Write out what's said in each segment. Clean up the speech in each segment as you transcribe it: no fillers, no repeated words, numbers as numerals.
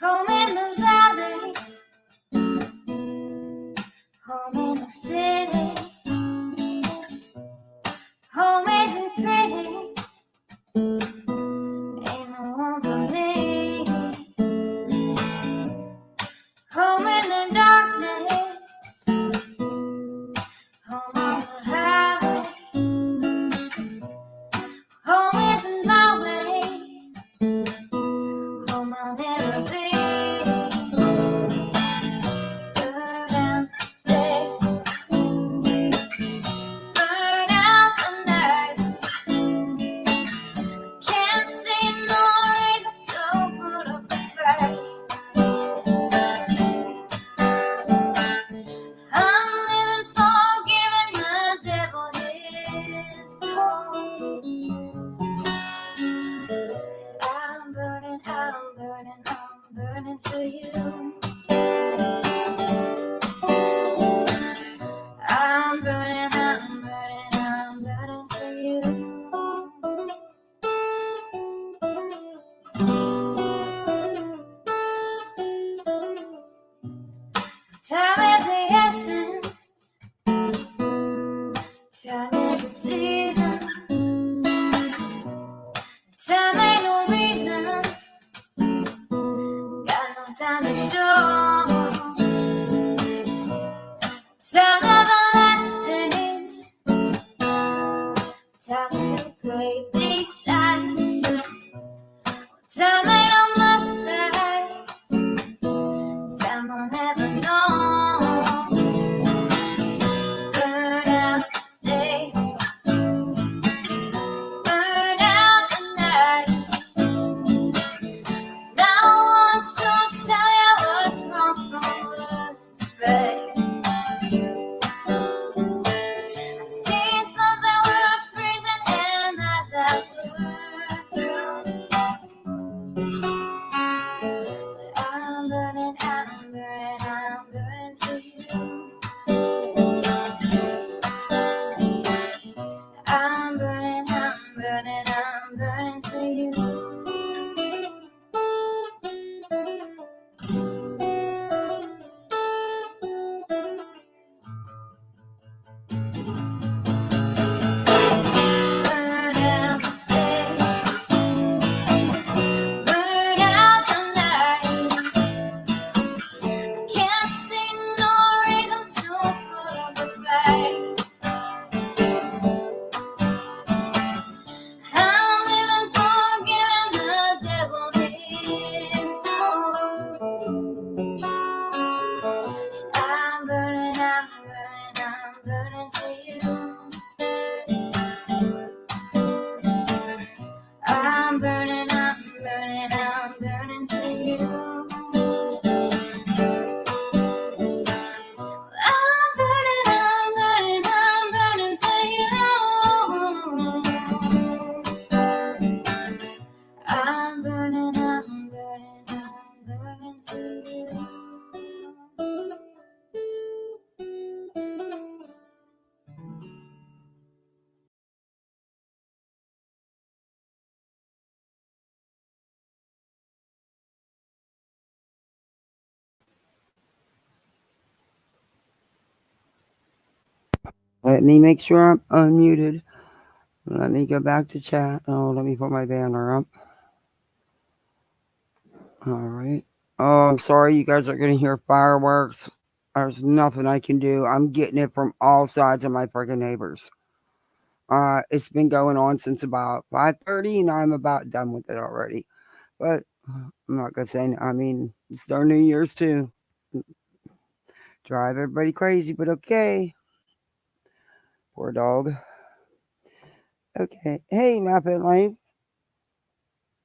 Home in the valley, home in the city. Home isn't pretty, ain't no home for me. Home in the darkness, home on the highway. Home isn't my way, home I'll never be. Burn out the day, burn out the night. Can't see no reason to put up a fight. I'm living for giving the devil his due. I'm burning for you. I'm burning for you. Time is the essence, time is the season. Time ain't no reason, got no time to show. Time everlasting, time to play these sides. Time ain't on my side, time I'll never know. Burn out the day, burn out the night. Now I want to tell you what's wrong from what's right. I've seen suns that were freezing and nights that were blue. But I'm burning for you. I'm burning for you. Burn out the day, burn out the night. Can't see no reason to put up a fight. I'm living for giving the devil his due. I'm burning for you. I'm burning for you. I'm burning for you. I'm burning for you. Let me make sure I'm unmuted. Let me go back to chat. Oh, let me put my banner up. All right. Oh, I'm sorry. You guys are going to hear fireworks. There's nothing I can do. I'm getting it from all sides of my freaking neighbors. It's been going on since about 5:30, and I'm about done with it already. But I'm not going to say, I mean, it's their New Year's too. Drive everybody crazy, but okay. Poor dog. Okay. Hey, Muppet Life.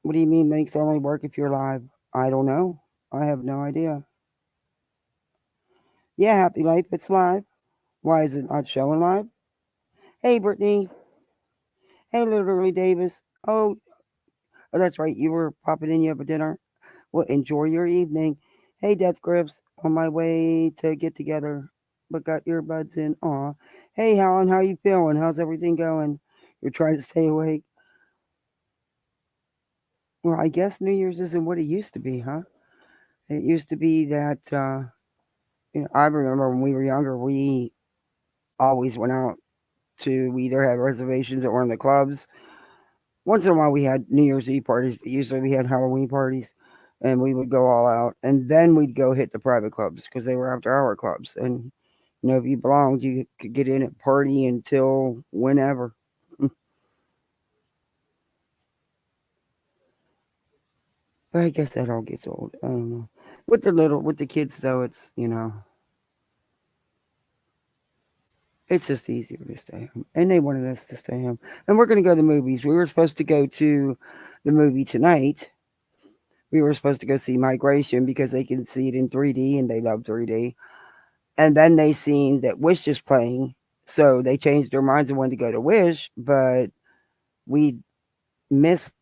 What do you mean links only work if you're live? I don't know. I have no idea. Yeah, Happy Life, it's live. Why is it not showing live? Hey, Brittany. Hey, Literally Davis. Oh, that's right. You were popping in. You have a dinner. Well, enjoy your evening. Hey, Death Grips. On my way to get together, but got earbuds in. Aw. Hey, Helen. How you feeling? How's everything going? You're trying to stay awake. Well, I guess New Year's isn't what it used to be, huh? It used to be that I remember when we were younger, we always went out to we either had reservations or in the clubs. Once in a while, we had New Year's Eve parties, but usually we had Halloween parties, and we would go all out, and then we'd go hit the private clubs because they were after hour clubs, and if you belonged, you could get in at party until whenever. But I guess that all gets old. I don't know. With the kids though, it's just easier to stay home, and they wanted us to stay home. And we're gonna go to the movies. We were supposed to go to the movie tonight. We were supposed to go see Migration because they can see it in 3D and they love 3D. And then they seen that Wish is playing, so they changed their minds and wanted to go to Wish, but we missed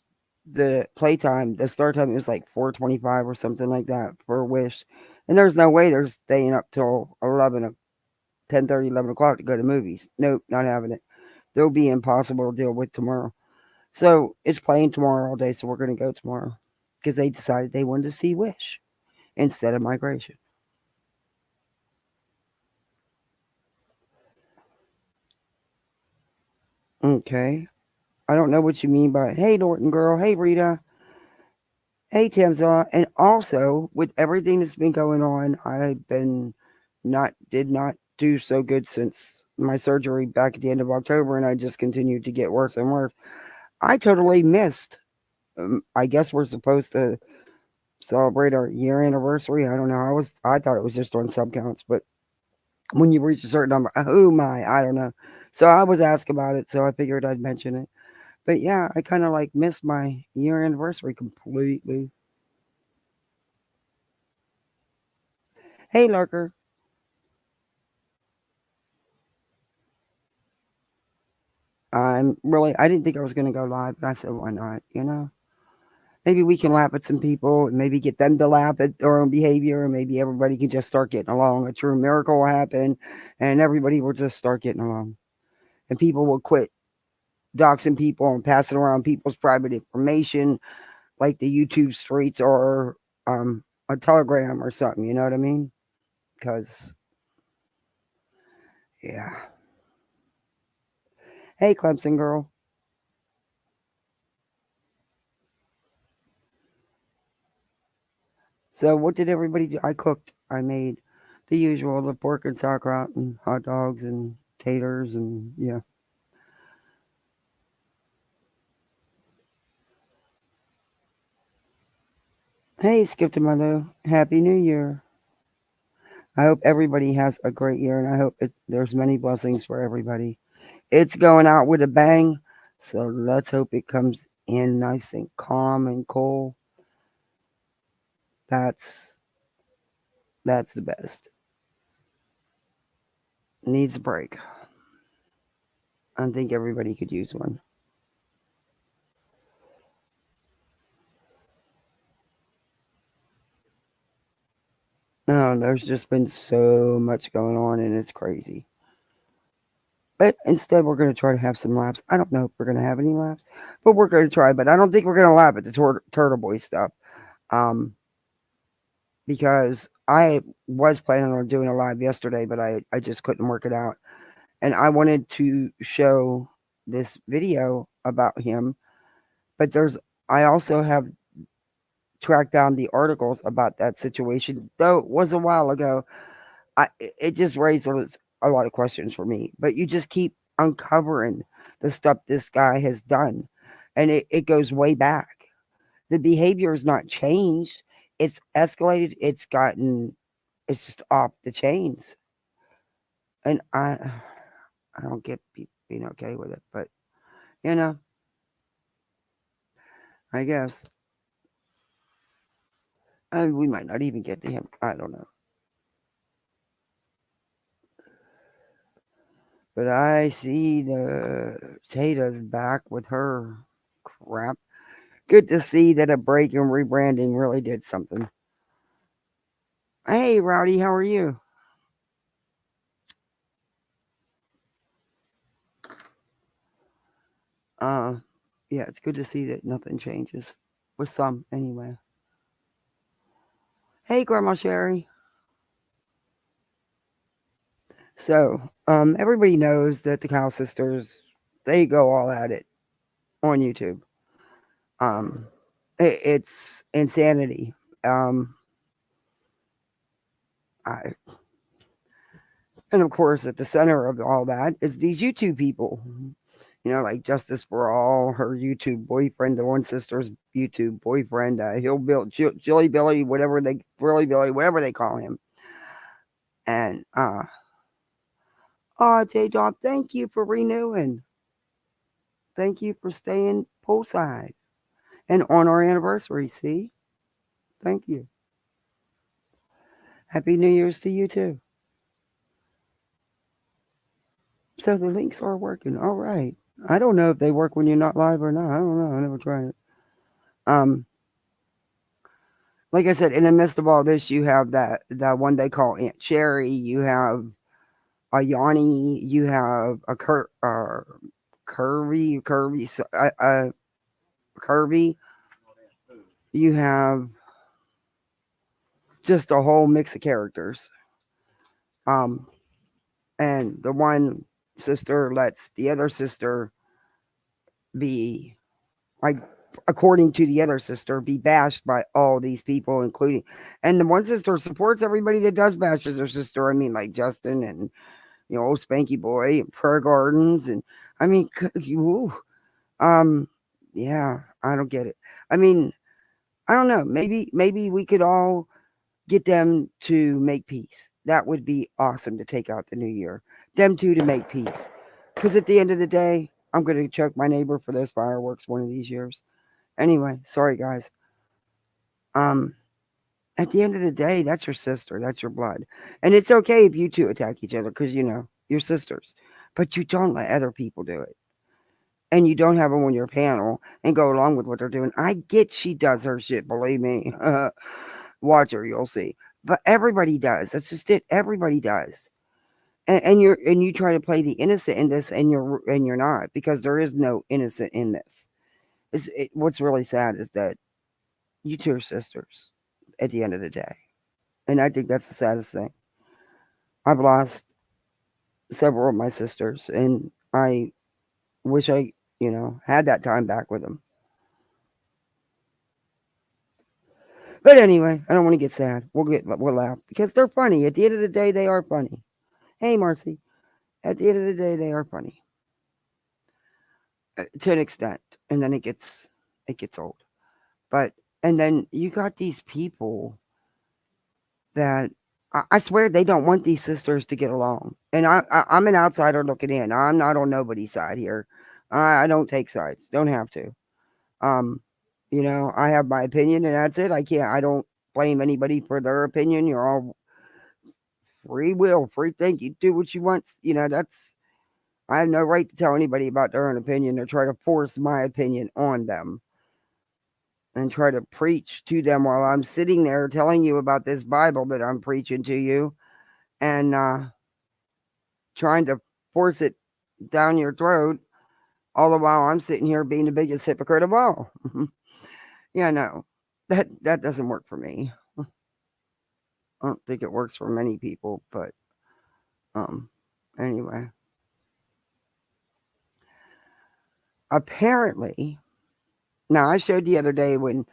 the playtime. The start time was like 4:25 or something like that for Wish, and there's no way they're staying up till 10:30, 11 o'clock to go to movies. Nope, not having it. They'll be impossible to deal with tomorrow. So it's playing tomorrow all day, so we're going to go tomorrow because they decided they wanted to see Wish instead of Migration. Okay. I don't know what you mean by, hey, Norton girl, hey, Rita, hey, Tamzilla. And also, with everything that's been going on, did not do so good since my surgery back at the end of October, and I just continued to get worse and worse. I totally missed. I guess we're supposed to celebrate our year anniversary. I don't know. I thought it was just on sub counts, but when you reach a certain number, oh my, I don't know. So I was asked about it, so I figured I'd mention it. But yeah, I kind of like missed my year anniversary completely. Hey, Lurker. I didn't think I was going to go live, but I said, why not? Maybe we can laugh at some people and maybe get them to laugh at their own behavior, and maybe everybody can just start getting along. A true miracle will happen, and everybody will just start getting along. And people will quit doxing people and passing around people's private information like the YouTube streets or a telegram or something. You know what I mean? Because, yeah. Hey, Clemson girl. So, what did everybody do? I cooked. I made the usual the pork and sauerkraut and hot dogs and taters and yeah. Hey, Skip to Milo. Happy New Year. I hope everybody has a great year and I hope there's many blessings for everybody. It's going out with a bang. So, let's hope it comes in nice and calm and cool. That's that's the best. Needs a break. I think everybody could use one. No, there's just been so much going on and it's crazy. But instead, we're going to try to have some laughs. I don't know if we're going to have any laughs, but we're going to try. But I don't think we're going to laugh at the Turtleboy stuff, um, because I was planning on doing a live yesterday, but I just couldn't work it out. And I wanted to show this video about him, but I also have tracked down the articles about that situation, though it was a while ago. It just raised a lot of questions for me. But you just keep uncovering the stuff this guy has done, and it goes way back. The behavior is not changed. It's escalated. It's just off the chains, and I don't get being okay with it. But you know, I guess we might not even get to him. I don't know. But I see the Tata's back with her crap. Good to see that a break in rebranding really did something. Hey, Rowdy, how are you? Uh, yeah, it's good to see that nothing changes. with some anyway. Hey, Grandma Sherry. So, everybody knows that the Cow Sisters, they go all at it on YouTube. Um, it's insanity. Um, I, and of course, at the center of all that is these YouTube people. Like Justice for All, her YouTube boyfriend, the one sister's YouTube boyfriend, Hillbilly, Jilly Billy, Billy Billy, whatever they call him. And, J Dog, thank you for renewing. Thank you for staying poolside and on our anniversary. See, thank you. Happy New Year's to you too. So the links are working. All right. I don't know if they work when you're not live or not. I don't know. I never tried it. Um, like I said, in the midst of all this, you have that one they call Aunt Cherry. You have a Yanni. You have a Curvy. You have just a whole mix of characters. Um, and the one sister lets the other sister be, like, according to the other sister, be bashed by all these people, including, and the one sister supports everybody that does bashes her sister. I mean, like Justin and old Spanky Boy and Prayer Gardens, and I mean, um, yeah, I don't get it. I mean, I don't know. Maybe we could all get them to make peace. That would be awesome to take out the new year. Them two to make peace. Because at the end of the day, I'm going to choke my neighbor for those fireworks one of these years. Anyway, sorry guys. Um, at the end of the day, that's your sister. That's your blood. And it's okay if you two attack each other because, you're sisters. But you don't let other people do it. And you don't have them on your panel and go along with what they're doing. I get she does her shit, believe me. Watch her, you'll see. But everybody does. That's just it. Everybody does. And you try to play the innocent in this, and you're not, because there is no innocent in this. What's really sad is that you two are sisters at the end of the day, and I think that's the saddest thing. I've lost several of my sisters, and I wish I had that time back with them. But anyway, I don't want to get sad. We'll laugh because they're funny. At the end of the day, they are funny. Hey, Marcy. At the end of the day, they are funny to an extent, and then it gets old. But and then you got these people that I swear they don't want these sisters to get along. And I'm an outsider looking in. I'm not on nobody's side here. I don't take sides. Don't have to. Um, I have my opinion, and that's it. I don't blame anybody for their opinion. You're all free will, free think. You do what you want. That's I have no right to tell anybody about their own opinion or try to force my opinion on them and try to preach to them while I'm sitting there telling you about this Bible that I'm preaching to you and trying to force it down your throat all the while I'm sitting here being the biggest hypocrite of all. Yeah, no, that doesn't work for me. I don't think it works for many people, but anyway. Apparently, now I showed the other day when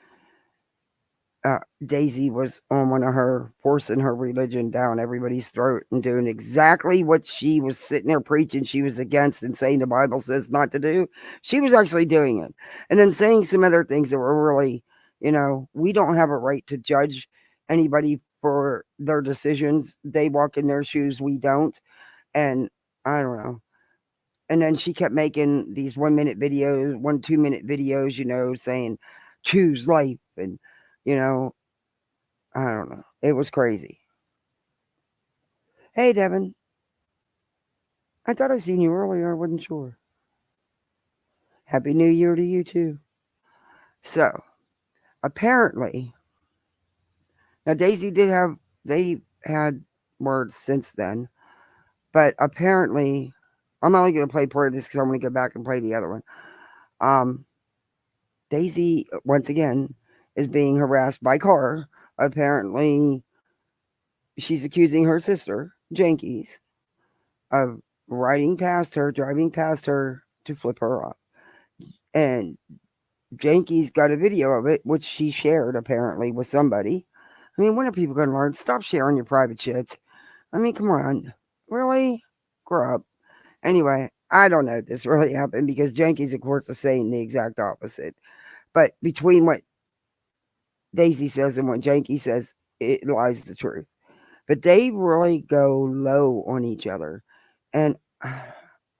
Daisy was on one of her forcing her religion down everybody's throat and doing exactly what she was sitting there preaching she was against and saying the Bible says not to do. She was actually doing it. And then saying some other things that were really, we don't have a right to judge anybody for their decisions. They walk in their shoes, we don't. And I don't know. And then she kept making these 1 minute videos, 2 minute videos, saying choose life and you know, I don't know. It was crazy. Hey, Devin. I thought I seen you earlier. I wasn't sure. Happy New Year to you, too. So, apparently, now Daisy they had words since then, but apparently, I'm only going to play part of this because I'm going to go back and play the other one. Um, Daisy, once again, is being harassed by Carr. Apparently, she's accusing her sister, Jenkies, of riding past her, driving past her to flip her off. And Jenkies got a video of it, which she shared apparently with somebody. I mean, when are people going to learn? Stop sharing your private shits. I mean, come on. Really? Grow up. Anyway, I don't know if this really happened because Jenkies, of course, is saying the exact opposite. But between what Daisy says and what Janky says, it lies the truth. But they really go low on each other. And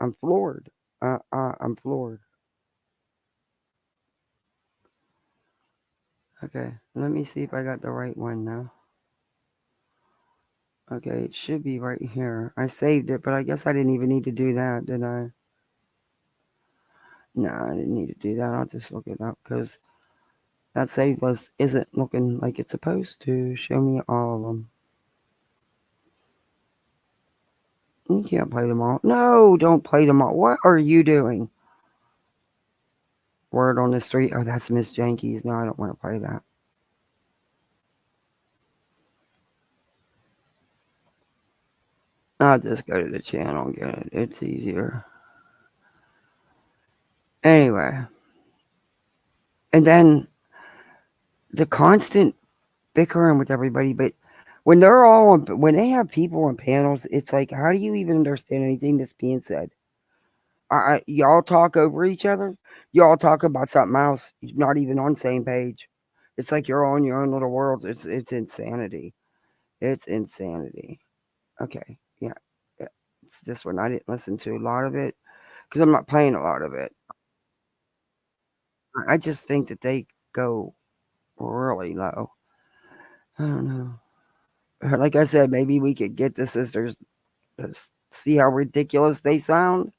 I'm floored. I'm floored. Okay, let me see if I got the right one now. Okay, it should be right here. I saved it, but I guess I didn't even need to do that, did I? No, I didn't need to do that. I'll just look it up because that save list isn't looking like it's supposed to. Show me all of them. You can't play them all. No, don't play them all. What are you doing? Word on the street. Oh, that's Miss Jenkies. No, I don't want to play that. I'll just go to the channel and get it. It's easier. Anyway. And then the constant bickering with everybody. But when they're all on, when they have people on panels, it's like, how do you even understand anything that's being said? Y'all talk over each other. Y'all talk about something else. You're not even on the same page. It's like you're on your own little world. It's insanity. It's insanity. Okay, yeah, it's this one. I didn't listen to a lot of it because I'm not playing a lot of it. I just think that they go really low. I don't know. Like I said, maybe we could get the sisters to see how ridiculous they sound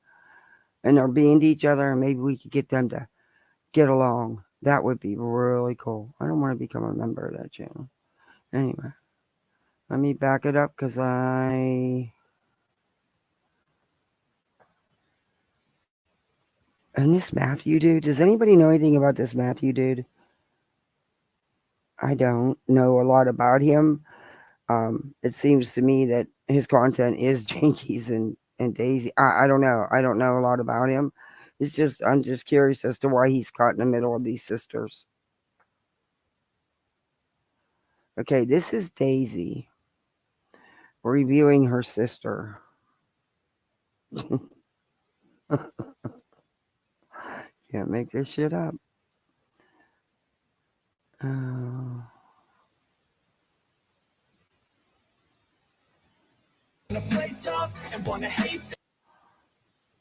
and they're being to each other, and maybe we could get them to get along. That would be really cool. I don't want to become a member of that channel. Anyway, let me back it up because and this Matthew dude, does anybody know anything about this Matthew dude? I don't know a lot about him. It seems to me that his content is Jinkies and Daisy. I don't know. I don't know a lot about him. It's just I'm just curious as to why he's caught in the middle of these sisters. Okay, this is Daisy reviewing her sister. Can't make this shit up. Uh,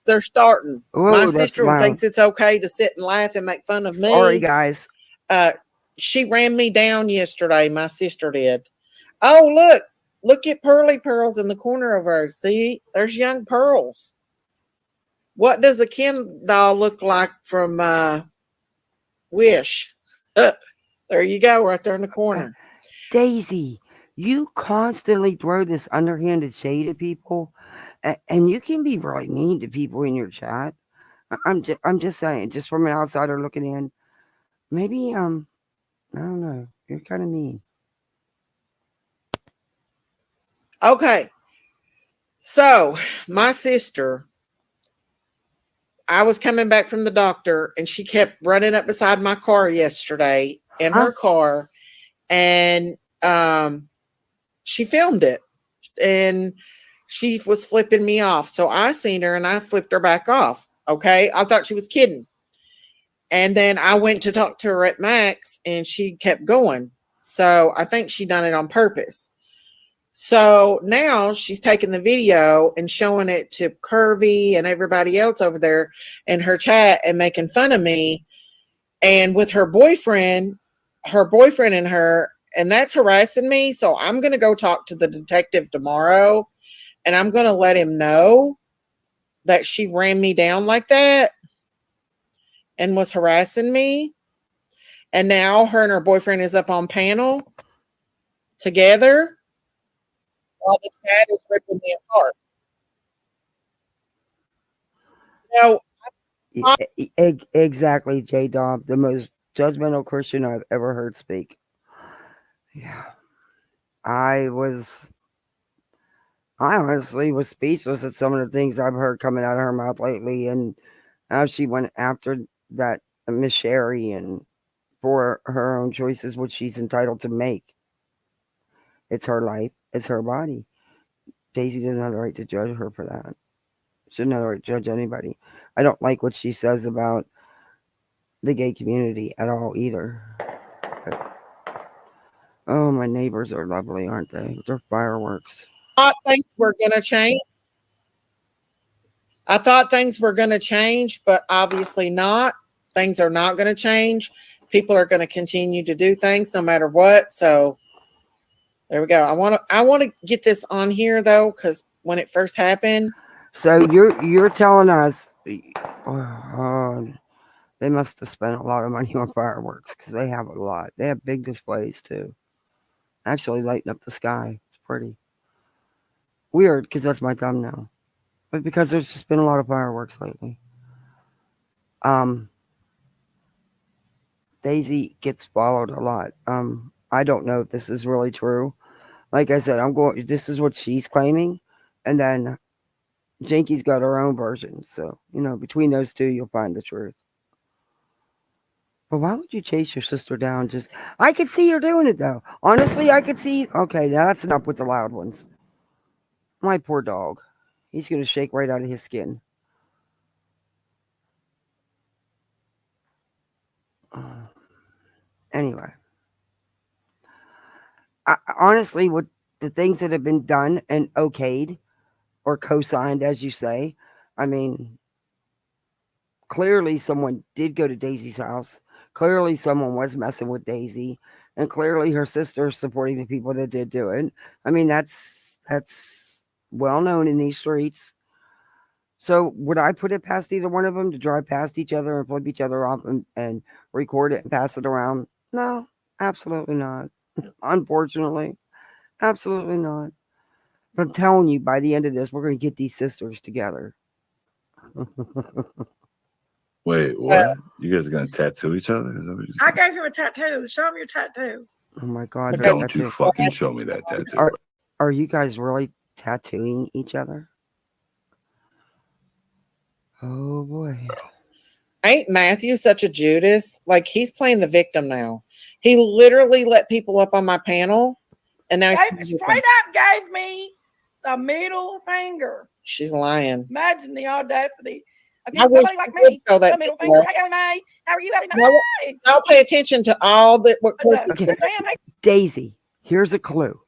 They're starting. My oh, that's sister loud. thinks it's okay to sit and laugh and make fun of me. Sorry, guys. She ran me down yesterday. My sister did. Oh, look at Pearly Pearls in the corner of her. See, there's young Pearls. What does a Ken doll look like from Wish? There you go, right there in the corner. Daisy, you constantly throw this underhanded shade at people, and you can be really mean to people in your chat. I'm just saying, just from an outsider looking in, maybe I don't know, you're kind of mean. Okay, so my sister, I was coming back from the doctor and she kept running up beside my car yesterday in her car, and she filmed it and she was flipping me off. So I seen her and I flipped her back off. Okay. I thought she was kidding. And then I went to talk to her at Max and she kept going. So I think she done it on purpose. So now she's taking the video and showing it to Curvy and everybody else over there in her chat and making fun of me. And with her boyfriend and her, and that's harassing me. So I'm going to go talk to the detective tomorrow and I'm going to let him know that she ran me down like that and was harassing me. And now her and her boyfriend is up on panel together while the chat is ripping me apart. No, Exactly, J Dog. The most judgmental Christian I've ever heard speak. Yeah. I honestly was speechless at some of the things I've heard coming out of her mouth lately, and how she went after that Miss Sherry and for her own choices, which she's entitled to make. It's her life. It's her body. Daisy doesn't have the right to judge her for that. She doesn't have the right to judge anybody. I don't like what she says about the gay community at all either. But, oh, my neighbors are lovely, aren't they? They're fireworks. I thought things were going to change. I thought things were going to change, but obviously not. Things are not going to change. People are going to continue to do things no matter what. So there we go. I want to get this on here though, because when it first happened. So you're telling us they must have spent a lot of money on fireworks because they have a lot. They have big displays too. Actually lighting up the sky. It's pretty weird because that's my thumbnail. But because there's just been a lot of fireworks lately. Daisy gets followed a lot. I don't know if this is really true. Like I said, this is what she's claiming. And then Jenkies got her own version. So, between those two, you'll find the truth. But why would you chase your sister down? I could see her doing it though. Honestly, I could see. Okay, now that's enough with the loud ones. My poor dog. He's going to shake right out of his skin. Anyway. Honestly, with the things that have been done and okayed or co-signed, as you say, I mean, clearly someone did go to Daisy's house. Clearly someone was messing with Daisy. And clearly her sister is supporting the people that did do it. I mean, that's well known in these streets. So would I put it past either one of them to drive past each other and flip each other off and record it and pass it around? No, absolutely not. Unfortunately, absolutely not. But I'm telling you, by the end of this, we're going to get these sisters together. Wait, what? You guys are going to tattoo each other? Is that what you I gave him a tattoo. Show him your tattoo. Oh my God. Don't you fucking show me that tattoo. Are you guys really tattooing each other? Oh boy. Ain't Matthew such a Judas? Like, he's playing the victim now. He literally let people up on my panel, and now straight up gave me the middle finger. She's lying. Imagine the audacity. I wish somebody like me, show that the middle finger. Hey, Ellie Mae. How are you, Ellie Mae? I'll pay attention to all that. Okay. Daisy, here's a clue,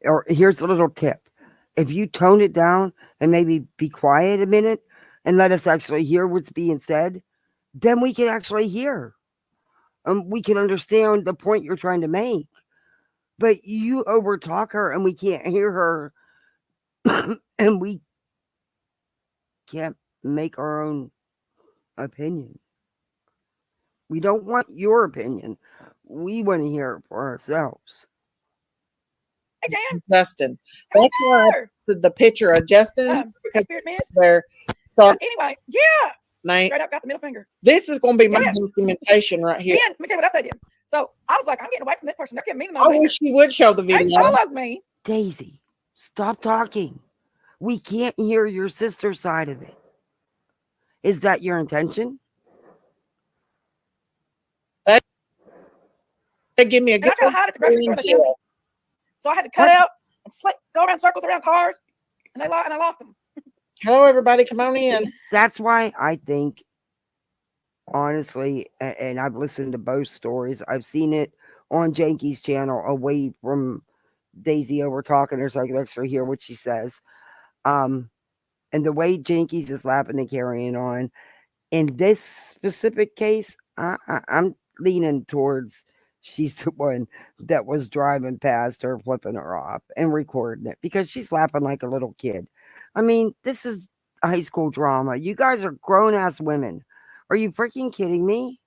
or here's a little tip. If you tone it down and maybe be quiet a minute and let us actually hear what's being said, then we can actually hear. We can understand the point you're trying to make. But you overtalk her and we can't hear her and we can't make our own opinion. We don't want your opinion. We want to hear it for ourselves. Hey, Jan. Justin. That's why I put the picture of Justin because they're anyway, yeah. Straight up got the middle finger. This is going to be my documentation right here. And let me tell you what else they did. So I was like, I'm getting away from this person. They're giving me the middle finger. I wish you would show the video. They followed me. Daisy, stop talking. We can't hear your sister's side of it. Is that your intention? They give me a good hide at the grocery store. So I had to cut out and go around circles around cars, and I lost them. Hello, everybody. Come on in. That's why I think, honestly, and I've listened to both stories. I've seen it on Jenkies' channel away from Daisy over talking her, so I can actually hear what she says. And the way Jenkies is laughing and carrying on. In this specific case, I'm leaning towards she's the one that was driving past her, flipping her off and recording it because she's laughing like a little kid. I mean, this is high school drama. You guys are grown-ass women. Are you freaking kidding me?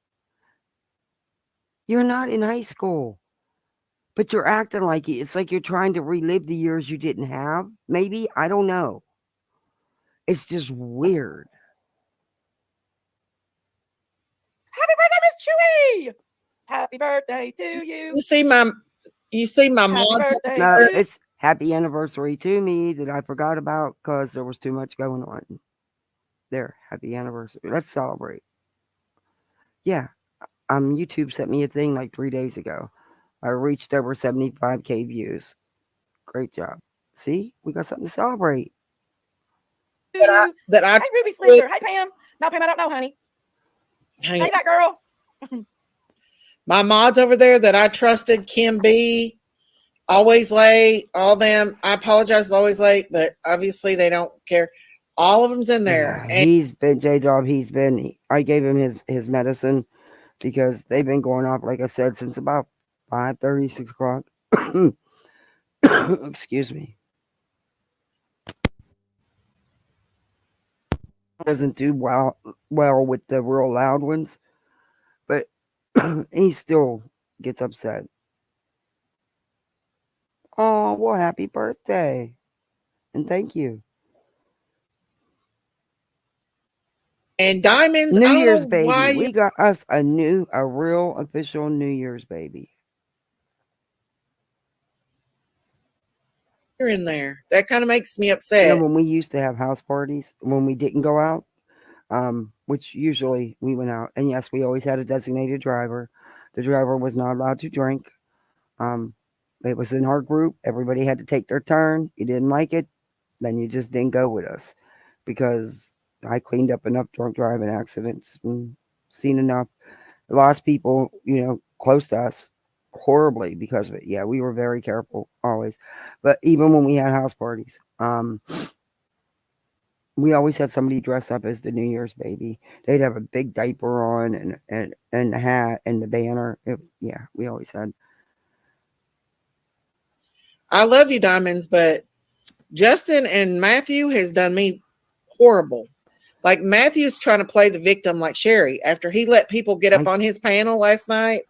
You're not in high school. But you're acting like it. It's like you're trying to relive the years you didn't have. Maybe. I don't know. It's just weird. Happy birthday, Miss Chewy. Happy birthday to you. You see my Happy mom's birthday No, to it's happy anniversary to me that I forgot about because there was too much going on. There, happy anniversary. Let's celebrate. Yeah, YouTube sent me a thing like 3 days ago. I reached over 75K views. Great job. See, we got something to celebrate. you. that I Hey, Ruby Sleeper. Hey, Pam. No, Pam, I don't know, honey. hang Hey, on. that girl. My mods over there that I trusted, Kim B, Always Late, all them. I apologize, Always Late, but obviously they don't care. All of them's in there. Yeah, And he's been J-Dog. I gave him his medicine because they've been going off, like I said, since about 5:30, 6 o'clock. Excuse me. Doesn't do well with the real loud ones, but he still gets upset. Oh, well, happy birthday. And thank you. Diamonds, New I don't Year's know baby. why We got us a real official New Year's baby. you're in there. That kind of makes me You know, upset. when we used to have house parties, when we didn't go out, which usually we went out, and yes, we always had a designated driver. The driver was not allowed to drink. Um, it was in our group. Everybody had to take their turn. You didn't like it, then you just didn't go with us, because I cleaned up enough drunk driving accidents and seen enough. Lost people, close to us horribly because of it. Yeah, we were very careful always. But even when we had house parties, we always had somebody dress up as the New Year's baby. They'd have a big diaper on and the hat and the banner. Yeah, we always had. I love you, Diamonds, but Justin and Matthew has done me horrible. Like Matthew's trying to play the victim like Sherry after he let people get up on his panel last night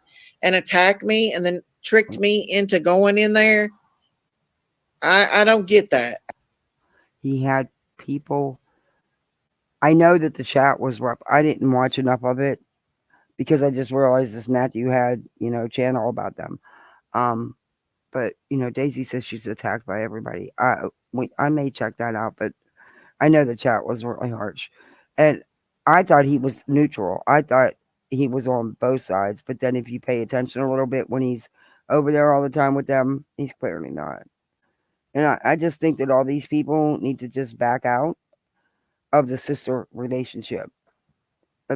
and attack me and then tricked me into going in there. I don't get that. He had people. I know that the chat was rough. I didn't watch enough of it because I just realized this Matthew had, channel about them. But Daisy says she's attacked by everybody. I may check that out, but I know the chat was really harsh, and I thought he was neutral. I thought he was on both sides, but then if you pay attention a little bit when he's over there all the time with them, he's clearly not. And I just think that all these people need to just back out of the sister relationship,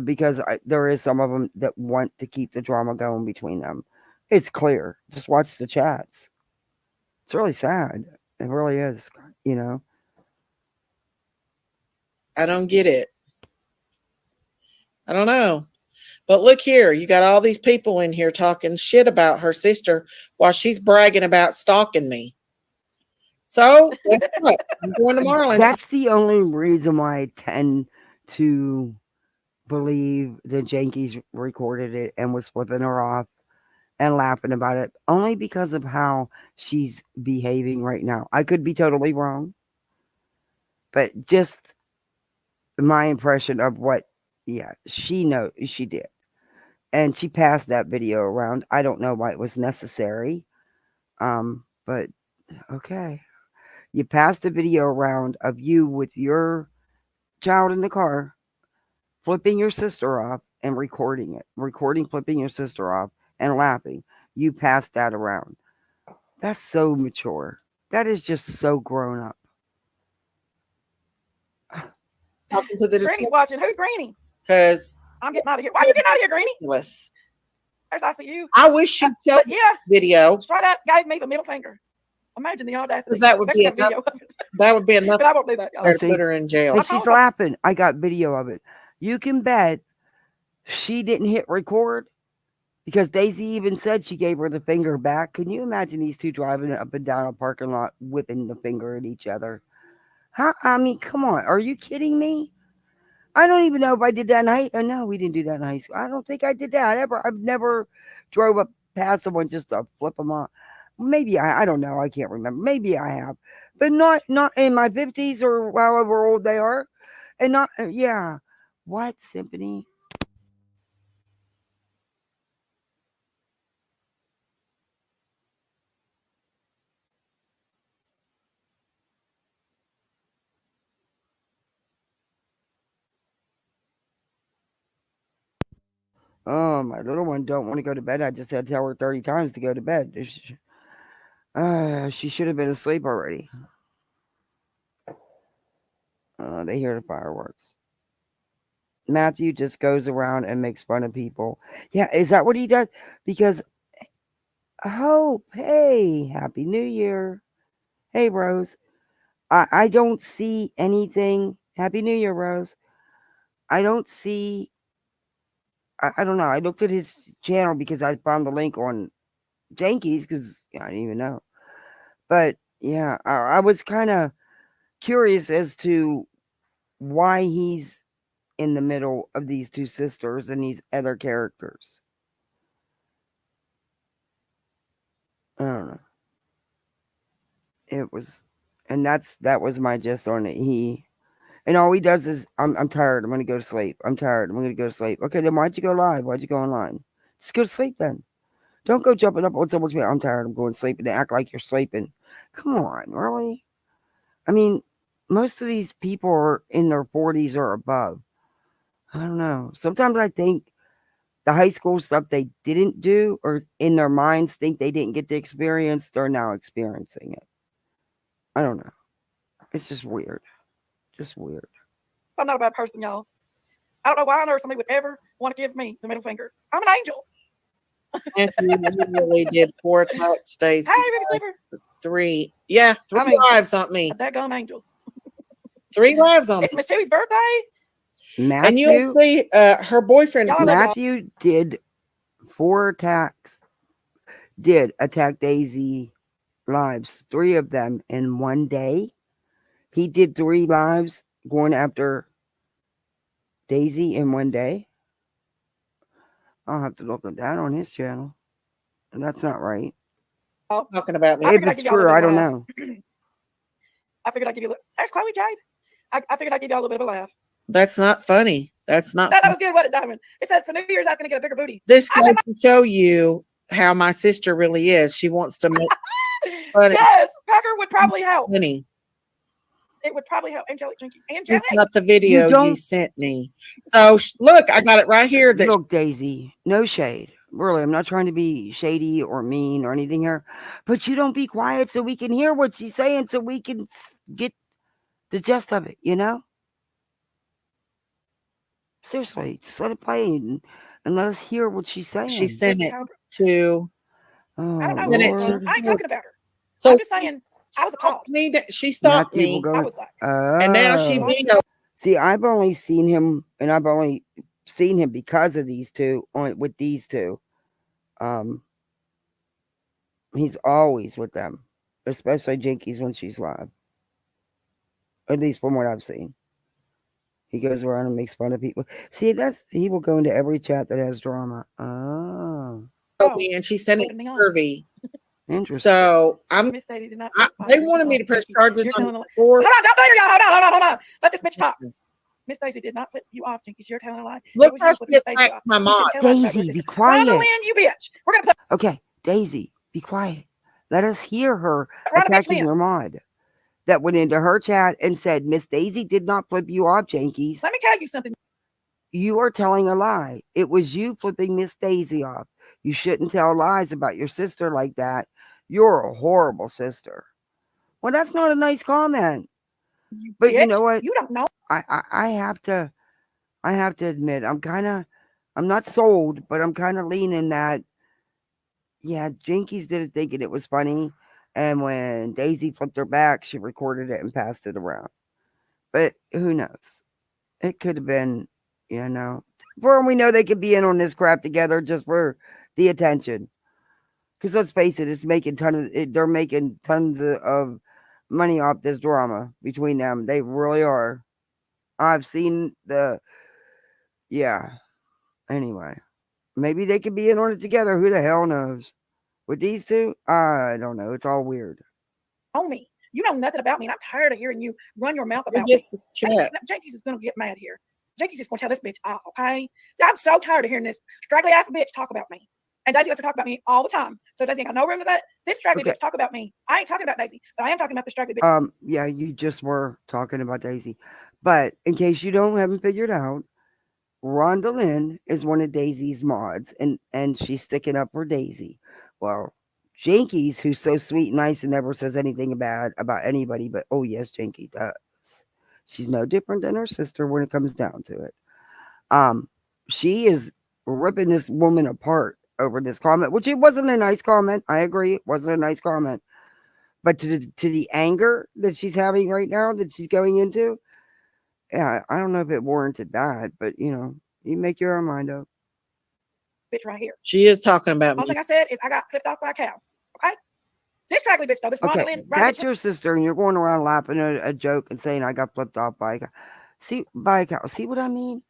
because there is some of them that want to keep the drama going between them. It's clear. Just watch the chats. It's really sad. It really is, I don't get it. I don't know. But look here, you got all these people in here talking shit about her sister while she's bragging about stalking me. So, guess what? I'm going to Marlin. That's the only reason why I tend to believe that Jenkies recorded it and was flipping her off and laughing about it, only because of how she's behaving right now. I could be totally wrong, but just my impression of what, she knows she did. And she passed that video around. I don't know why it was necessary. But okay. You passed a video around of you with your child in the car, flipping your sister off and recording it. Recording flipping your sister off and laughing. You passed that around. That's so mature. That is just so grown up. Talking to the Granny's watching. Who's Granny? because I'm getting out of here. Why are you getting out of here, Granny? ridiculous. There's I see you. I wish she showed Yeah, video. straight out gave me the middle finger. Imagine the audacity. Because that would be Next enough. video of it. That would be enough But I won't do that, y'all. to put her in jail. And she's laughing. I got video of it. You can bet she didn't hit record because Daisy even said she gave her the finger back. Can you imagine these two driving up and down a parking lot, whipping the finger at each other? I mean, come on. Are you kidding me? I don't even know if I did that in high school. No, we didn't do that in high school. I don't think I did that ever. I've never drove up past someone just to flip them off. Maybe I don't know. I can't remember. Maybe I have, but not in my 50s or however old they are. And not, yeah. What, Symphony? Oh, my little one don't want to go to bed. I just had to tell her 30 times to go to bed. She should have been asleep already. They hear the fireworks. Matthew just goes around and makes fun of people. Yeah, is that what he does? Because, oh, hey, Happy New Year. Hey, Rose. I don't see anything. Happy New Year, Rose. I don't see. I don't know. I looked at his channel because I found the link on Jenkies because I didn't even know. But yeah, I was kind of curious as to why he's in the middle of these two sisters and these other characters. I don't know. It was, and that was my gist on it. And all he does is, I'm tired. I'm gonna go to sleep. I'm tired. I'm gonna go to sleep. Okay, then why'd you go live? Why'd you go online? Just go to sleep then. Don't go jumping up on someone's face. I'm tired. I'm going to sleep, and act like you're sleeping. Come on, really? I mean, most of these people are in their 40s or above. I don't know. Sometimes I think the high school stuff they didn't do, or in their minds think they didn't get to experience, they're now experiencing it. I don't know. It's just weird. Just weird. I'm not a bad person, y'all. I don't know why on earth somebody would ever want to give me the middle finger. I'm an angel. Matthew, you really did 4 attacks, Daisy. Hey, Ricky Sleeper. 3. Yeah, 3 lives on me. A daggone angel. 3 lives on me. It's Miss Tui's birthday. Matthew, And you'll see her boyfriend. Y'all know Matthew did 4 attacks. Did attack Daisy lives, 3 of them in one day. He did 3 lives going after Daisy in one day. I'll have to look at that on his channel. And that's not right. Talking about me. I If figured I'd it's give y'all a true, little I bit of don't a know. I figured I'd give you a little. There's Chloe Jade. I figured I'd give y'all a little bit of a laugh. That's not funny. That's not. That was good, wasn't it, Diamond? It said for New Year's I was going to get a bigger booty. This goes to show you how my sister really is. She wants to make funny. Yes, Packer would probably help. Funny. It would probably help Angelic Jinkies and That's Jenny. not the video you don't- sent me. So look, I got it right here. That Look, Daisy, no shade. Really, I'm not trying to be shady or mean or anything here. But you don't be quiet so we can hear what she's saying so we can get the gist of it, you know? Seriously, just let it play and let us hear what she's saying. she sent it to. Oh, I don't know. Then it- Lord. I ain't talking about her. So I'm just saying I was appalled. she stopped Matthew me, will go I with- was like, and now she Oh. vetoed. See, I've only seen him, and I've only seen him because of these two, with these two. He's always with them, especially Jinkies when she's live. At least from what I've seen. He goes around and makes fun of people. See, he will go into every chat that has drama. Oh, Me, and she sent it flipping me to off. Kirby. interesting. So I'm. Miss Lady did not. They wanted me to press charges You're on telling a lie. board. Hold on, don't later, y'all. Hold on. Let this bitch talk. Miss Daisy did not flip you off, Jinkies. You're telling a lie. It Look was how you she flipping Miss Daisy attacks off. my You mom. should tell us about your Daisy, be sister. quiet. Rhonda Lynn, you bitch. We're gonna put Okay, Daisy, be quiet. Let us hear her Rhonda bitch attacking Lynn. your mod. That went into her chat and said, Miss Daisy did not flip you off, Jenkies. Let me tell you something. You are telling a lie. It was you flipping Miss Daisy off. You shouldn't tell lies about your sister like that. You're a horrible sister. Well, that's not a nice comment. You But you bitch. know what? You don't know. I have to admit, I'm not sold, but I'm kind of leaning that, yeah, Jinkies did it thinking it was funny. And when Daisy flipped her back, she recorded it and passed it around. But who knows? It could have been, for all we know, they could be in on this crap together just for the attention. Because let's face it, they're making tons of money off this drama between them. They really are. I've seen Anyway, maybe they could be in on it together. Who the hell knows? With these two, I don't know. It's all weird. On me. You know nothing about me, and I'm tired of hearing you run your mouth about Just me. chat. Jinkies is gonna get mad here. Jinkies is gonna tell this bitch off, okay? I'm so tired of hearing this straggly ass bitch talk about me. And Daisy likes to talk about me all the time. So Daisy ain't got no room to that. This straggly Okay. bitch talk about me. I ain't talking about Daisy, but I am talking about the straggly bitch. Yeah, you just were talking about Daisy. But in case you haven't figured out, Rhonda Lynn is one of Daisy's mods, and she's sticking up for Daisy. Well, Jenkies, who's so sweet and nice and never says anything bad about anybody, but oh yes, Jenky does. She's no different than her sister when it comes down to it. Um, she is ripping this woman apart over this comment, which it wasn't a nice comment. I agree, it wasn't a nice comment. But to the anger that she's having right now, that she's going into, yeah, I don't know if it warranted that, but you make your own mind up. Bitch right here. She is talking about One me. thing I said is I got flipped off by a cow. Okay? This straggly bitch though, this Rhonda Okay, Lynn. that's your sister, and you're going around laughing at a joke and saying I got flipped off by a cow. See, by a cow. See what I mean?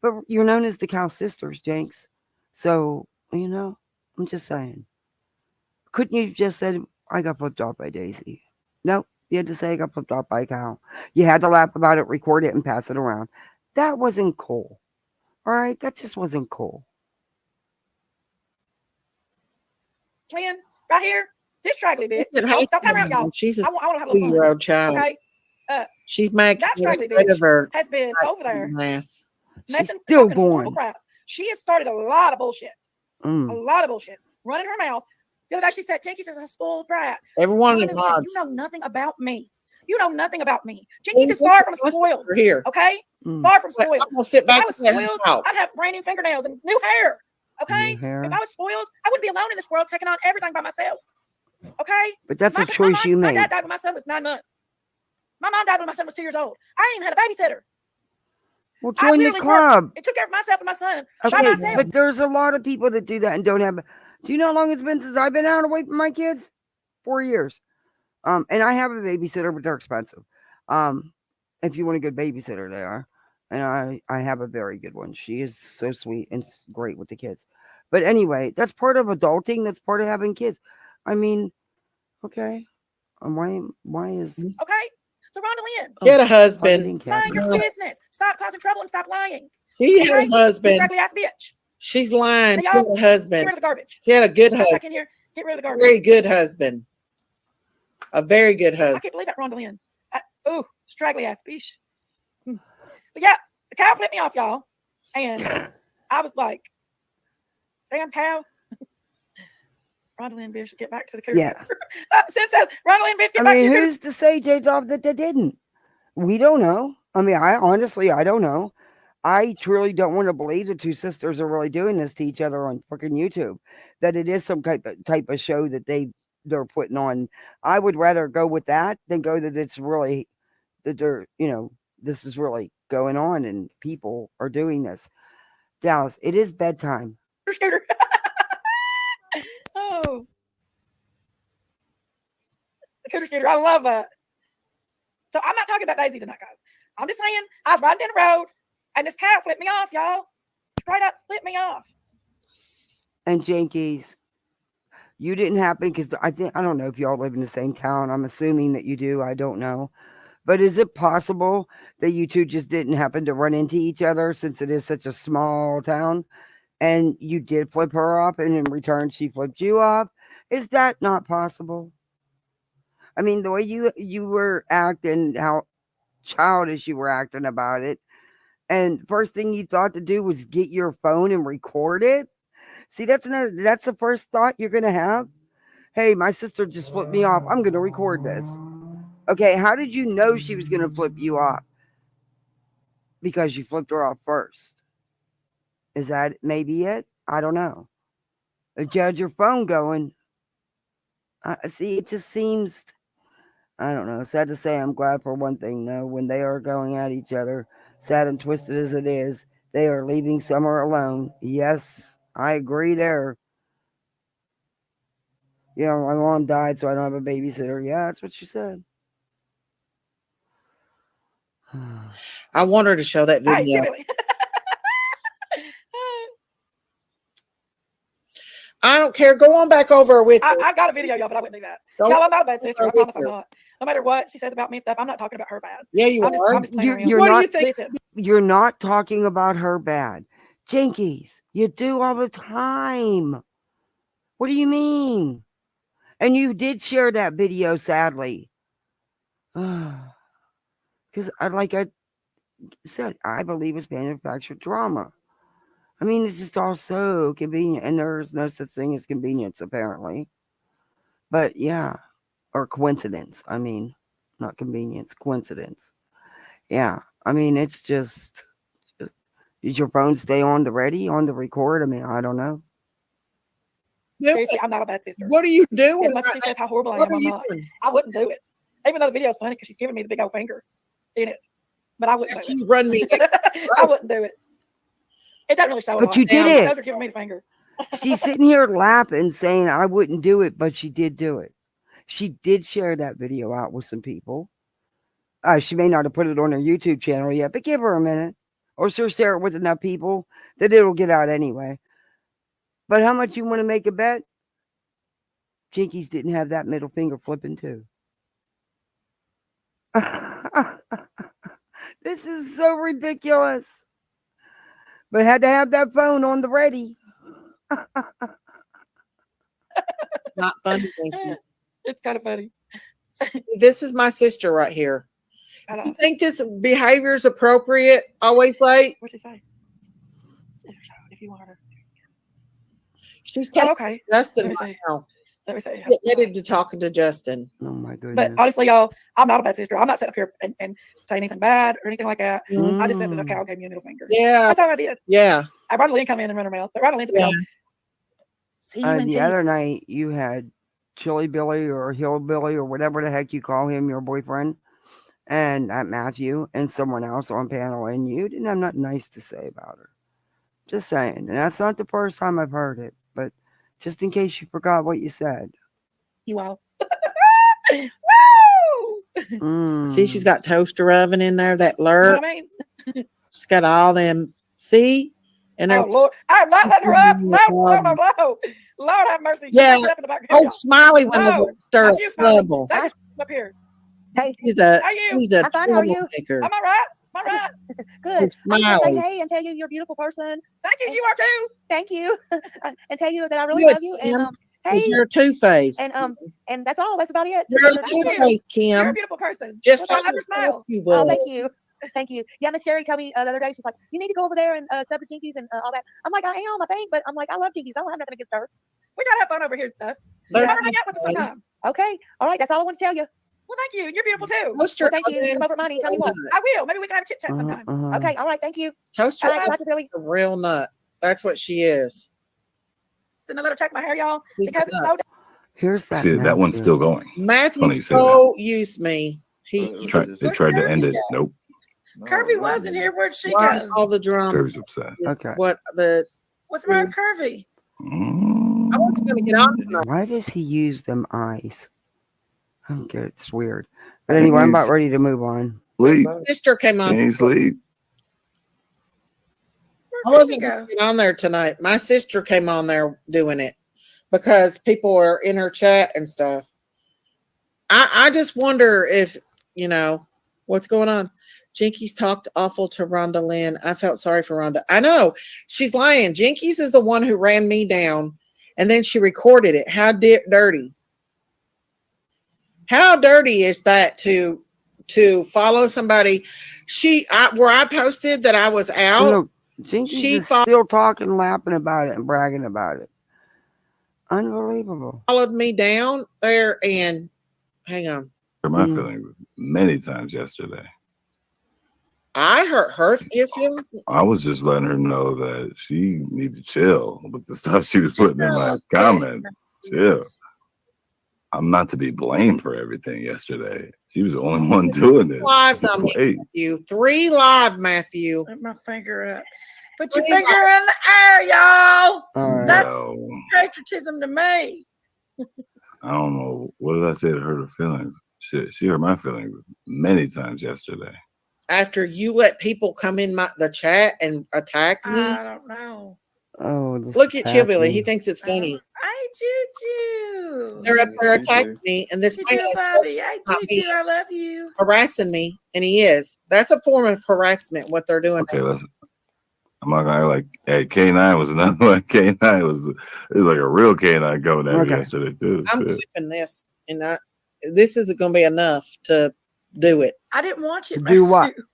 But you're known as the cow sisters, Jenks. So I'm just saying. Couldn't you just said I got flipped off by Daisy? No, you had to say I got flipped off by a cow. You had to laugh about it, record it, and pass it around. That wasn't cool. All right, that just wasn't cool. Lynn, right here. This straggly bitch. Look at how Don't come around, y'all. She's a I want to have a little fun. 2-year-old child. Okay? She's making That straggly rid of bitch her has been over there ass. She's messing, still talking horrible going. crap. She has started a lot of bullshit. A Mm. lot of bullshit. Running her mouth. The other day she said, Jenkies is a spoiled brat. Everyone Rhonda in Lynn, mods. you know nothing about me. You know nothing about me. Jenkies is far from spoiled. Here. Okay? Mm. Far from I'm spoiled. gonna sit If back I was and spoiled, talk. I'd have brand new fingernails and new hair. Okay? New hair. If I was spoiled, I wouldn't be alone in this world taking on everything by myself. Okay? But that's a My choice you My made. dad died when my son was 9 months. My mom died when my son was 2 years old. I ain't even had a babysitter. Well, I join the literally club. It took care of myself and my son by Okay, myself. but there's a lot of people that do that and don't have. Do you know how long it's been since I've been out away from my kids? 4 years. And I have a babysitter, but they're expensive. If you want a good babysitter, they are. And I have a very good one. She is so sweet and great with the kids. But anyway, that's part of adulting. That's part of having kids. I mean, okay. Why is Okay? So Rhonda Lynn, She had a Hugging husband. mind your Catherine? business. Stop causing trouble and stop lying. She had Okay? a You husband. straggly ass bitch. She's lying. Hey, She had y'all, a Get husband. rid of the garbage. She had a good Come back husband. in here. Get rid of the garbage. Very good husband. A very good I husband. can't believe that Rhonda Lynn. Ooh, straggly ass bitch. But yeah, the cow flipped me off, y'all. And I was like, damn cow. Rhonda Lynn bitch, get back to the cooter. Yeah. Since Rhonda Lynn bitch, get I back mean, to the who's to say, J Dog, that they didn't? We don't know. I mean, I don't know. I truly don't want to believe the two sisters are really doing this to each other on freaking YouTube. That it is some type of show that they're putting on. I would rather go with that than go that it's really that they're this is really going on and people are doing this. Dallas, it is bedtime. scooter. Oh, the cooter scooter. I love that. So I'm not talking about Daisy tonight, guys. I'm just saying I was riding down the road and this cat flipped me off, y'all. Straight up flipped me off. And Jenkies, you didn't happen because I don't know if y'all live in the same town. I'm assuming that you do. I don't know. But is it possible that you two just didn't happen to run into each other since it is such a small town? And you did flip her off, and in return, she flipped you off? Is that not possible? I mean, the way you were acting, how childish you were acting about it, and first thing you thought to do was get your phone and record it. See, that's the first thought you're gonna have. Hey, my sister just flipped me off. I'm gonna record this. Okay, how did you know she was gonna flip you off? Because you flipped her off first. Is that maybe it? I don't know. If you had your phone going, see, it just seems, I don't know. Sad to say, I'm glad for one thing, though, when they are going at each other, sad and twisted as it is, they are leaving Summer alone. Yes, I agree there. My mom died, so I don't have a babysitter. Yeah, that's what she said. I want her to show that Hey, video. Kimberly. I don't care. Go on back over with her. I've got a video, y'all, but I wouldn't do that. Go Y'all, I'm not a bad sister. I with promise I'm her. not. No matter what she says about me and stuff, I'm not talking about her bad. Yeah, you are. I'm just playing around. You're What do not. you think? Listen, You're not talking about her bad. Jenkies, you do all the time. What do you mean? And you did share that video, sadly. Because said, I believe it's manufactured drama. I mean, it's just all so convenient, and there's no such thing as convenience, apparently. But yeah, or coincidence. I mean, not convenience, coincidence. Yeah, I mean, it's just. Did your phone stay on the ready, on the record? I mean, I don't know. Do Seriously, it. I'm not a bad sister. What are you doing? As much as she right says how horrible I now? What am, are I'm you not. doing? I wouldn't do it. Even though the video is funny because she's giving me the big old finger in it. But I wouldn't After do you run me down, it. I wouldn't do it. It doesn't really show a But lot. you did It it. shows her giving me the finger. She's sitting here laughing, saying, I wouldn't do it, but she did do it. She did share that video out with some people. She may not have put it on her YouTube channel yet, but give her a minute. Or she'll share it with enough people that it'll get out anyway. But how much you want to make a bet? Jinkies didn't have that middle finger flipping too. This is so ridiculous. But had to have that phone on the ready. not funny. Thank you. It's kind of funny. This is my sister right here. I You don't. think this behavior is appropriate? Always late. What'd she say? If you want her. She's Oh, texting okay. Justin Let me right see. now. Let me say. Get ready to talking to Justin. Oh my goodness. But honestly, y'all, I'm not a bad sister. I'm not sitting up here and say anything bad or anything like that. I just said that a cow gave me a middle finger. Yeah, That's all I did. yeah. I brought a Lynn come in and run her mouth. But Ronald Lynn's Yeah. see you in The tea. other night, you had Chili Billy or Hillbilly or whatever the heck you call him, your boyfriend, and Matthew and someone else on panel, and you didn't have nothing nice to say about her. Just saying. And that's not the first time I've heard it, but just in case you forgot what you said. You all. Woo! See, she's got toaster oven in there. That You know lurk. what I mean? She's got all them. See, and Oh her. Lord, I'm not letting her up. No, no, no, no. Lord have mercy. She's Yeah. up in the back. Oh, Smiley went No, over to stir up not you, Smiley. trouble. That's up here. Hey, She's a How you? she's a I'm fine, how are you? troublemaker. Am I right? Am I right? good. I just want to Smiley. say hey and tell you you're a beautiful person. Thank you. You are too. Thank you, and tell you that I really Good, love you. Kim. And 'Cause hey, you're two-faced. and that's all. That's about it. You're a Thank you. two-faced, You're a Kim. beautiful person. Just I like love your smile. you Oh, will. thank you. Thank you. Yeah, Miss Sherry told me the other day, she's like, you need to go over there and sub the Jinkies and all that. I'm like, I am, I think, but I'm like, I love Jinkies. I don't have nothing against her. We gotta have fun over here and stuff. They're Come hang out with us sometime. Okay. All right. That's all I want to tell you. Well, thank you. You're beautiful too. Toaster Well, thank you. oven, Come over at mine and tell me what. I will. Maybe we can have a chit chat sometime. Okay. All right. Thank you. Toaster All right. oven Dr. Billy. is a real nut. That's what she is. Didn't I let her check my hair, y'all? She's Because a it's nut. so. Here's that. See, that one's Matthew. still going. Funny Matthew you say so used me. He They tried to end it. Nope. Kirby wasn't here. Where'd she why go? all the drama Kirby's upset. is Okay. what the What's wrong with Kirby? Mm. I wasn't gonna get on tonight. Why does he use them eyes? I don't get it. It's weird. But anyway, I'm about ready to move on. Sleep. My sister came on. Can you sleep? I Where'd wasn't Kirby gonna go? get on there tonight. My sister came on there doing it because people are in her chat and stuff. I just wonder if, you know, what's going on. Jinkies talked awful to Rhonda Lynn. I felt sorry for Rhonda. I know she's lying. Jinkies is the one who ran me down, and then she recorded it. How dirty? How dirty is that to follow somebody? Where I posted that I was out. Look, Jinkies she is still talking, laughing about it, and bragging about it. Unbelievable. Followed me down there, and hang on. Hurt my Mm. feelings many times yesterday. I hurt her feelings. I was just letting her know that she needs to chill with the stuff she was putting in my comments. Chill. I'm not to be blamed for everything yesterday. She was the only one doing this. Lives on me, Wait, Matthew. 3 live, Matthew. Put my finger up. Put your finger in the air, y'all. All right. That's no, patriotism to me. I don't know. What did I say to hurt her feelings? She hurt my feelings many times yesterday. After you let people come in the chat and attack me. I don't know. Oh, this Look at Chillbilly. Patty. He thinks it's funny. Hey, Choo-Choo. They're up there attacking me, and this man Choo-Choo, is Bobby. Hey, not me. Choo-Choo, I love you. harassing me, and he is. That's a form of harassment, what they're doing. Okay, I'm not gonna like. Hey, K9 was another one. K9 was like a real K9 going at me Okay. yesterday too. I'm Shit. clipping this, and this isn't going to be enough to do it. I didn't watch it. Do what? Matthew.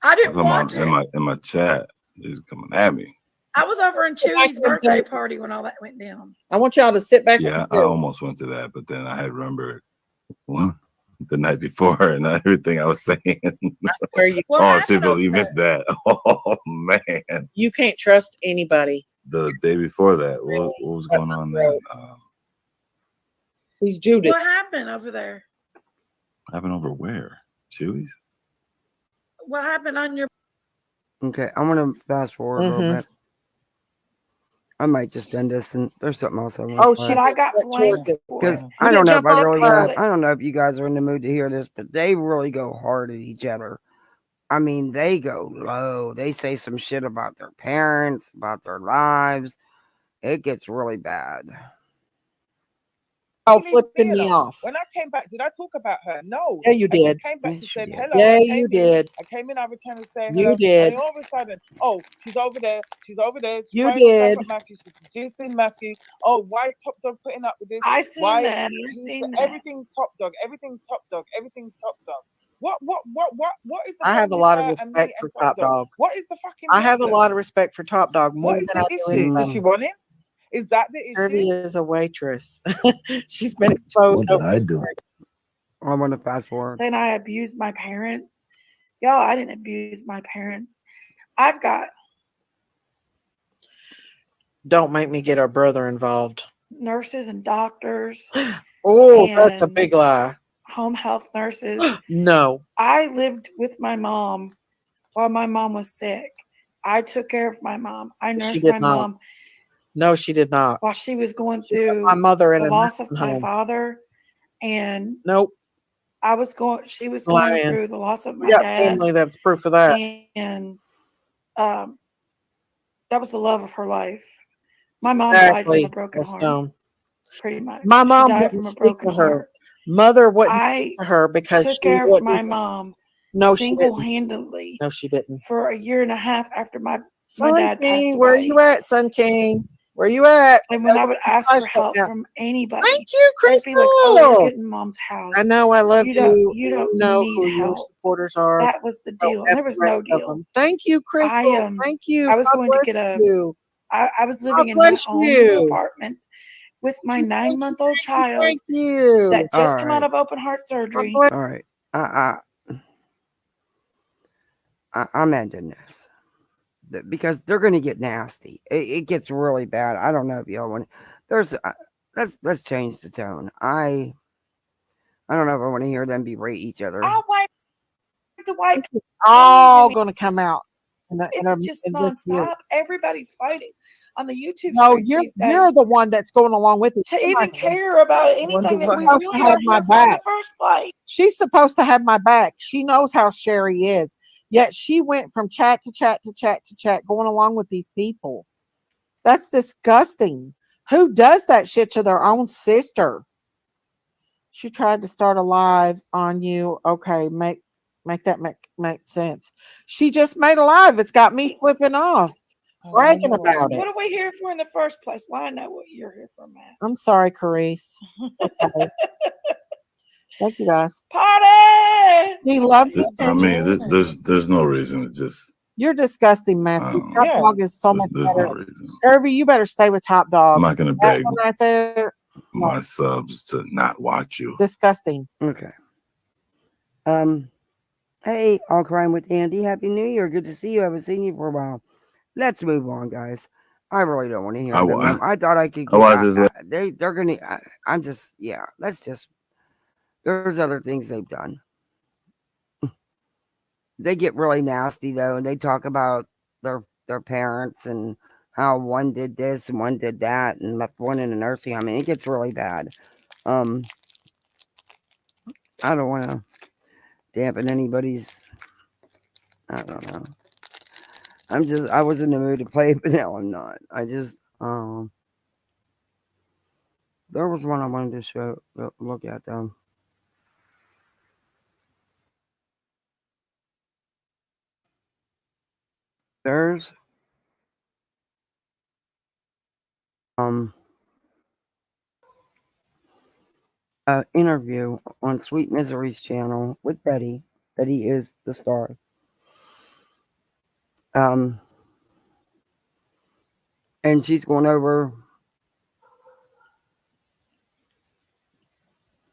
I didn't watch in it. my chat. He's coming at me. I was over in Go back Chewy's and birthday say- party when all that went down. I want y'all to sit back. Yeah, and I almost went to that, but then I had remembered the night before and everything I was saying. I swear you, What Oh happened shit, over Bill, you there? missed that. Oh man. you can't trust anybody. The day before that, what was going on then? He's Judas. What happened over there? Happened over where? Chewy's? What happened on your? Okay, I'm gonna fast forward a little Mhm. bit. I might just end this, and there's something else I want. Oh, to shit! I got blamed for because it. I don't know if I jump really off, got. I don't know if you guys are in the mood to hear this, but they really go hard at each other. I mean, they go low. They say some shit about their parents, about their lives. It gets really bad. Oh, flipping me off. When I came back, did I talk about her? No. Yeah, you I just did. came back Yes, to you say did. hello. Yeah, I you came in, did. I came in, I returned to say You hello. did. And then all of a sudden, oh, she's over there. She's over there. She's You throwing stuff did. at Matthew. She's juicing Matthew. Oh, why is Top Dog putting up with this? I seen Why? that. I seen that. Everything's Top Dog. Everything's Top Dog. Everything's Top Dog. What is the I have a problem lot with of her and respect me for and Top Dog. What is the fucking I have a problem? lot of respect for Top Dog more What is than I the do issue? anything. Does she want him? Is that the issue? Kirby is a waitress. She's been exposed. What did I do? I want to fast forward. Saying I abused my parents. Y'all, I didn't abuse my parents. I've got Don't make me get our brother involved. nurses and doctors, Oh, that's a And- big lie. home health nurses. No. I lived with my mom while my mom was sick. I took care of my mom. I She nursed did my not. mom No, she did not. while she was going She put through my mother in the a loss of nursing my home. father. And Nope. she was going Lying. through the loss of my We got dad. family that's proof of that. And that was the love of her life. My mom died from a Exactly. broken Let's heart, go. pretty much. My She mom died wouldn't from a speak broken to her. heart. Mother wouldn't I speak to her because took she care of my wouldn't. mom No, she didn't. single-handedly No, she didn't. for a year and a half after my Sun dad passed King, where away. you at, Sun King? Where you at? And when I would ask for Flashlight help now. from anybody, Thank you, they'd Crystal. be like, "Oh, you're getting mom's house. I know I love You you. don't and you know need who your help." supporters are. That was the So deal. F And there the was no rest of deal. them. Thank you, Crystal. Thank you. I was God going to bless get a. you. I was God living in my bless own you. little apartment with my Thank you, 9-month-old child Thank you. that just All come out right. of open heart surgery. God bless- All right. I'm ending this because they're going to get nasty. It gets really bad. I don't know if y'all want. Let's change the tone. I don't know if I want to hear them berate each other. I'll wipe the white. It's all going to come out. It's just in this year. nonstop. Everybody's fighting on the YouTube No, streets these days you're the one that's going along with it. to even care about anything that we supposed to really have are my here for in the back. first place. She's supposed to have my back. She knows how Sherry is. Yet she went from chat to chat to chat to chat, going along with these people. That's disgusting. Who does that shit to their own sister? She tried to start a live on you. Okay, make that make sense. She just made a live. It's got me flipping off, bragging about it. What are we here for in the first place? Well, I know what you're here for, Matt. I'm sorry, Carice. Okay. Thank you, guys. Party! He loves I attention. mean, there's no reason to just. You're disgusting, Matthew. Top Yeah. Dog is so much There's better. no reason. Irvy, you better stay with Top Dog. I'm not gonna That beg one right there, my subs to not watch you. disgusting. Okay. Hey, All Crime with Andy. Happy New Year. Good to see you. I haven't seen you for a while. Let's move on, guys. I really don't want to hear I them. wa- I thought I could. I was just like- They're gonna. I'm just. Yeah. Let's just. There's other things they've done. They get really nasty though, and they talk about their parents and how one did this and one did that and left one in a nursing home. I mean, it gets really bad. I don't want to dampen anybody's. I don't know. I was in the mood to play it, but now I'm not. There was one I wanted to look at though. There's an interview on Sweet Misery's channel with Betty. Betty is the star. And she's going over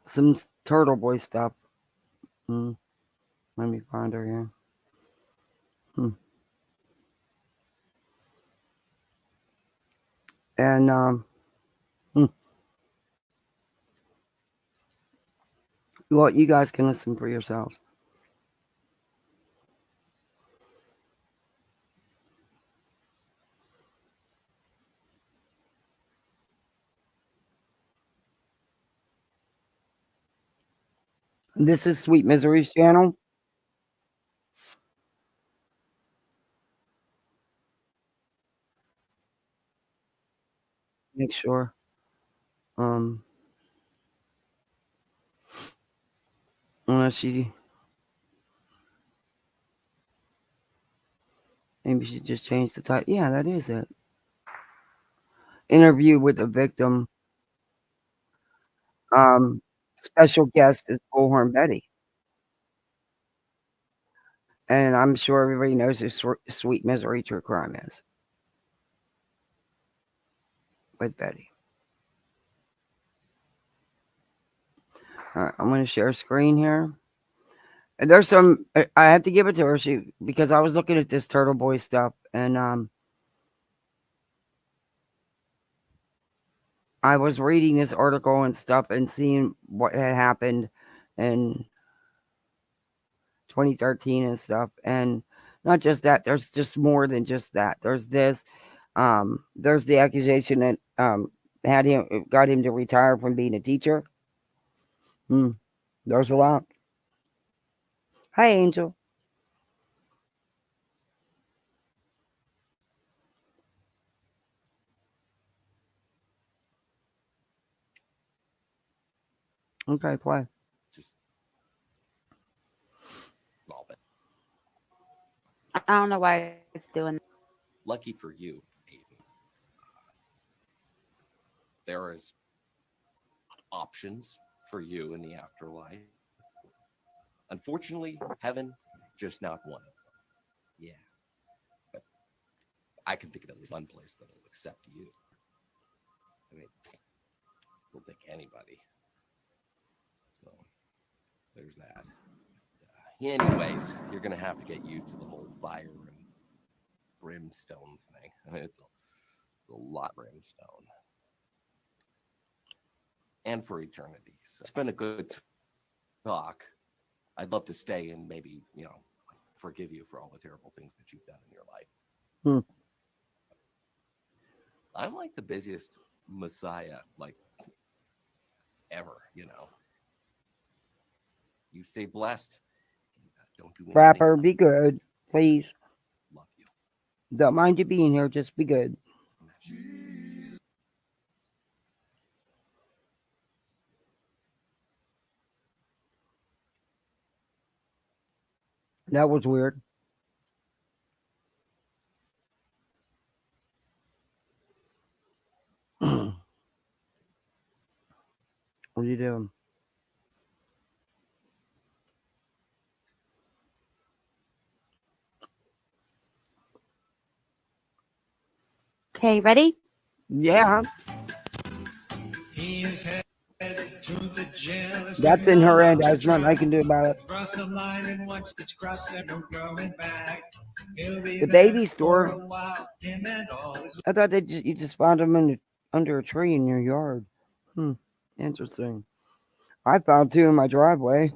some Turtleboy stuff. Let me find her here. And well, you guys can listen for yourselves. This is Sweet Misery's channel. Make sure. Unless maybe she just changed the title. Yeah, that is it. Interview with the victim. Special guest is Bullhorn Betty. And I'm sure everybody knows who Sweet Misery True Crime is. With Betty. All right, I'm going to share a screen here. And there's some, I have to give it to her because I was looking at this Turtleboy stuff and I was reading this article and stuff and seeing what had happened in 2013 and stuff. And not just that, there's just more than just that. There's this, there's the accusation that got him to retire from being a teacher. There's a lot. Hi, Angel. Okay, play. Just all of it. I don't know why it's doing. Lucky for you, Aiden. There is options for you in the afterlife. Unfortunately, heaven, just not one. Yeah. But I can think of at least one place that will accept you. I mean, we'll take anybody. So, there's that. Anyways, you're going to have to get used to the whole fire and brimstone thing. I mean, it's a lot of brimstone. And for eternity. So it's been a good talk. I'd love to stay and maybe, forgive you for all the terrible things that you've done in your life. I'm like the busiest messiah, ever, You stay blessed. Don't do anything. Rapper, be good, please. Love you. Don't mind you being here, just be good. That was weird. What are you doing? Okay, ready? Yeah. That's in her end. There's nothing I can do about it. The baby store. I thought you just found them under a tree in your yard. Interesting. I found two in my driveway.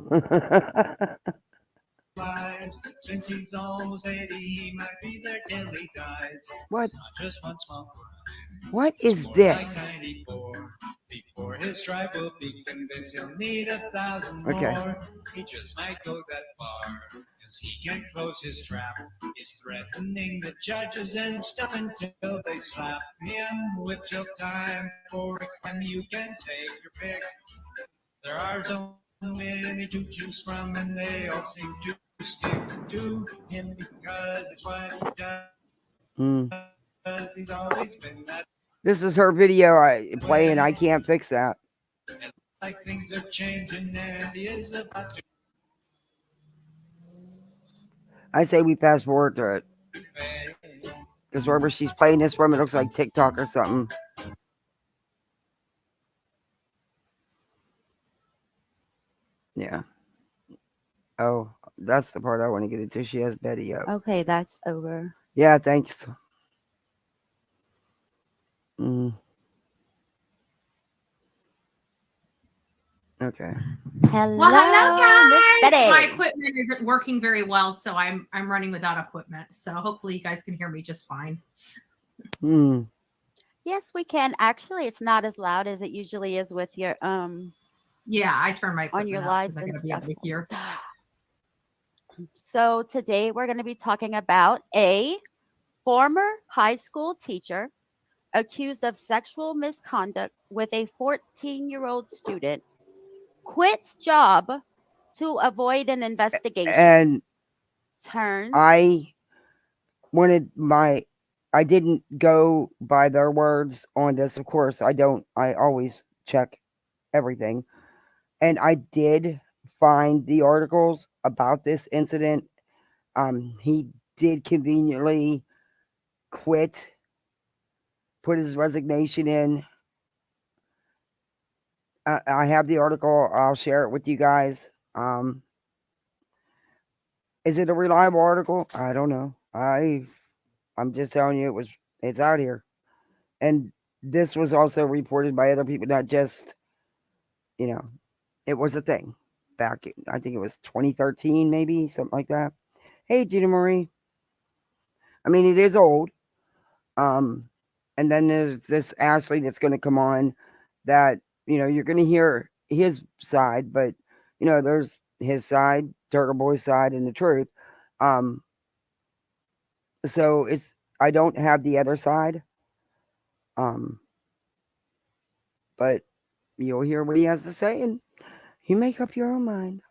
Since he's almost 80, he might be there till he dies. What? It's not just one small crime. What is More this? Like 94. Before his tribe will be convinced he'll need 1,000 Okay. more. He just might go that far, cause he can't close his trap. He's threatening the judges and stuff until they slap him with jail time for a crime you can take your pick. There are so many to choose from, and they all seem to stick to him because it's what he does. He's always been that. This is her video I play, and I can't fix that. And like things are changing, and he is about to. I say we fast forward to it. Because wherever she's playing this from, it looks like TikTok or something. Yeah. Oh, that's the part I want to get into. She has Betty up. Okay, that's over. Yeah, thanks. Mm. Okay. Hello, Well, hello Miss guys. Betty. My equipment isn't working very well, so I'm running without equipment. So hopefully you guys can hear me just fine. Hmm. Yes, we can. Actually, it's not as loud as it usually is with your Yeah, I turn my on equipment your up lives because I and gotta be able stuff. to hear. So today we're going to be talking about a former high school teacher accused of sexual misconduct with a 14-year-old student quits job to avoid an investigation. And Turns I wanted I didn't go by their words on this. Of course, I don't. I always check everything. And I did find the articles about this incident. He did conveniently quit, put his resignation in. I have the article. I'll share it with you guys. Is it a reliable article? I don't know. I'm just telling you, it's out here, and this was also reported by other people, not just it was a thing back. I think it was 2013, maybe something like that. Hey, Gina Marie. I mean, it is old. And then there's this Ashley that's going to come on that, you're going to hear his side, but, there's his side, Turtleboy's side, and the truth. So I don't have the other side. But you'll hear what he has to say and you make up your own mind.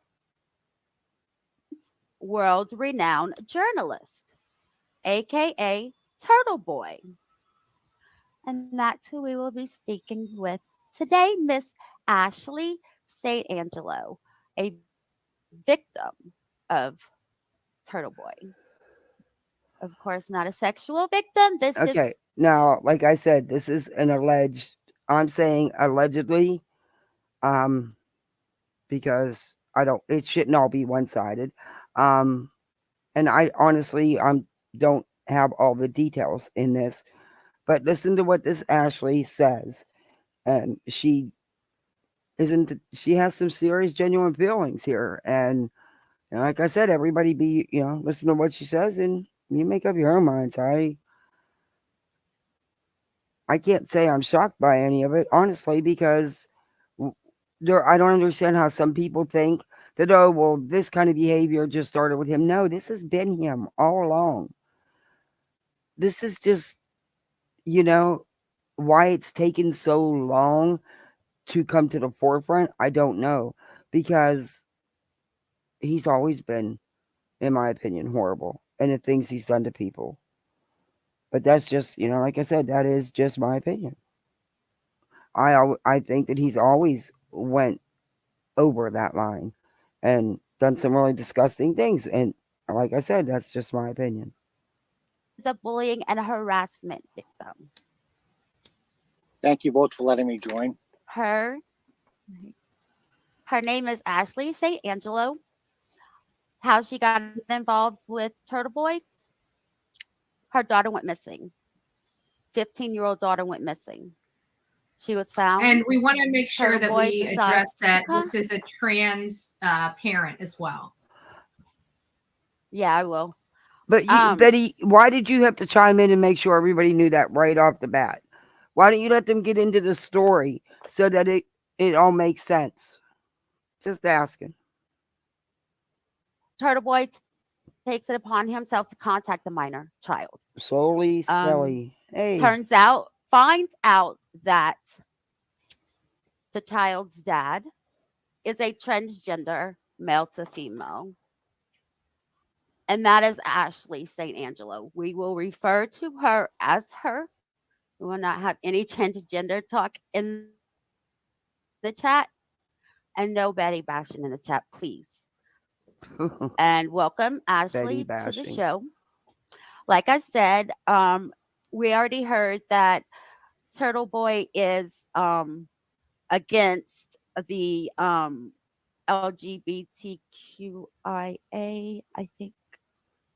world renowned journalist, aka Turtleboy. And that's who we will be speaking with today, Miss Ashley St. Angelo, a victim of Turtleboy. Of course, not a sexual victim. This is Okay. Now, like I said, this is an alleged, I'm saying allegedly, because it shouldn't all be one sided. And I honestly, don't have all the details in this, but listen to what this Ashley says. And she has some serious, genuine feelings here. And, like I said, everybody listen to what she says and you make up your own minds. I can't say I'm shocked by any of it, honestly, because I don't understand how some people think that, oh, well, this kind of behavior just started with him. No, this has been him all along. This is just, why it's taken so long to come to the forefront. I don't know, because he's always been, in my opinion, horrible and the things he's done to people. But that's just, like I said, that is just my opinion. I think that he's always went over that line and done some really disgusting things. And like I said, that's just my opinion. a bullying and harassment victim. Thank you both for letting me join. Her name is Ashley St. Angelo. How she got involved with Turtleboy? Her daughter went missing. 15-year-old daughter went missing. She was found. And we want to make sure that Turtleboy we decides address that to this is a trans parent as well. Yeah, I will. But Betty, why did you have to chime in and make sure everybody knew that right off the bat? Why don't you let them get into the story so that it all makes sense? Just asking. Turtleboy takes it upon himself to contact the minor child. Slowly, Skelly. Hey. Finds out that the child's dad is a transgender male to female. And that is Ashley St. Angelo. We will refer to her as her. We will not have any transgender talk in the chat. And no Betty bashing in the chat, please. And welcome, Ashley, to the show. Like I said, we already heard that Turtleboy is against the LGBTQIA, I think,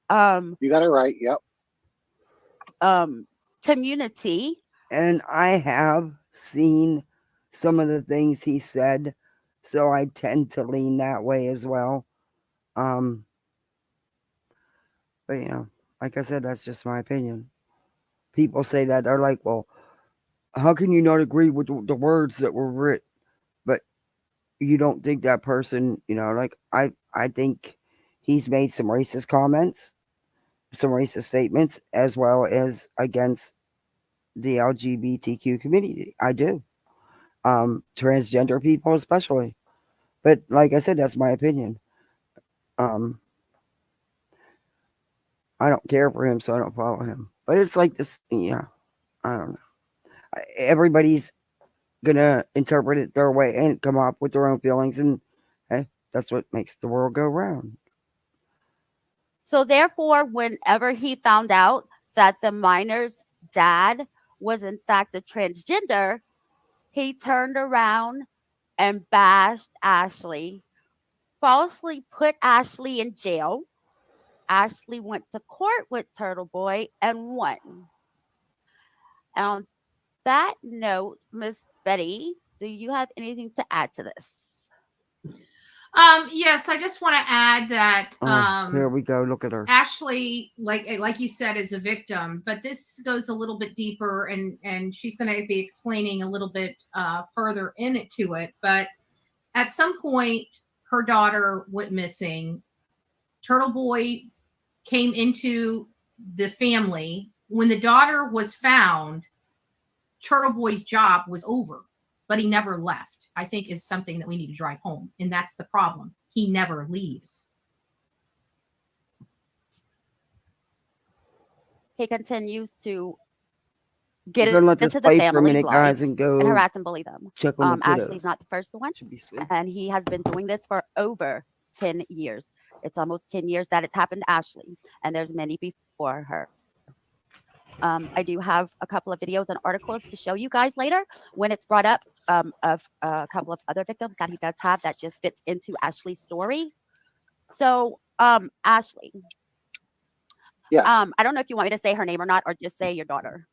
um, You got it right. Yep. community. And I have seen some of the things he said, so I tend to lean that way as well. But like I said, that's just my opinion. People say that they're like, well, how can you not agree with the words that were written? But you don't think that person, like I think he's made some racist comments, some racist statements, as well as against the LGBTQ community. I do. Transgender people especially. But like I said, that's my opinion. Um, I don't care for him, so I don't follow him. But it's like this, I don't know. Everybody's gonna interpret it their way and come up with their own feelings, and hey, that's what makes the world go round. So therefore, whenever he found out that the minor's dad was in fact a transgender, he turned around and bashed Ashley, falsely put Ashley in jail. Ashley went to court with Turtleboy and won. And on that note, Miss Betty, do you have anything to add to this? Yes, I just want to add that Here we go. Look at her. Ashley, like you said, is a victim, but this goes a little bit deeper, and she's going to be explaining a little bit further into it. But at some point, her daughter went missing. Turtleboy came into the family. When the daughter was found, Turtleboy's job was over, but he never left. I think is something that we need to drive home, and that's the problem. He never leaves. He continues to get We're gonna let this into the play for a family's minute, guys, lives and go and harass and bully them. check on the Ashley's kiddos. not the first one, Should be asleep. and he has been doing this for over 10 years. It's almost 10 years that it's happened to Ashley, and there's many before her. I do have a couple of videos and articles to show you guys later when it's brought up of a couple of other victims that he does have that just fits into Ashley's story. So, Ashley. Yeah. I don't know if you want me to say her name or not, or just say your daughter.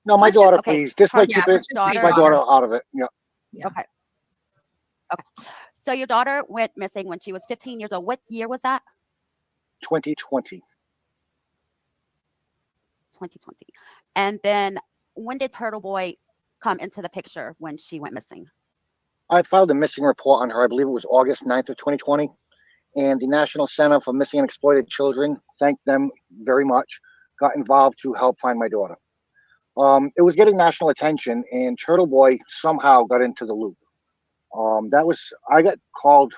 No, my daughter, Okay. please. This way, Yeah, keep let's it, just say keep my daughter. daughter out of it. Yeah. Yeah. Okay. So your daughter went missing when she was 15 years old. What year was that? 2020. 2020. And then when did Turtleboy come into the picture when she went missing? I filed a missing report on her. I believe it was August 9th of 2020. And the National Center for Missing and Exploited Children, thank them very much, got involved to help find my daughter. It was getting national attention, and Turtleboy somehow got into the loop. I got called.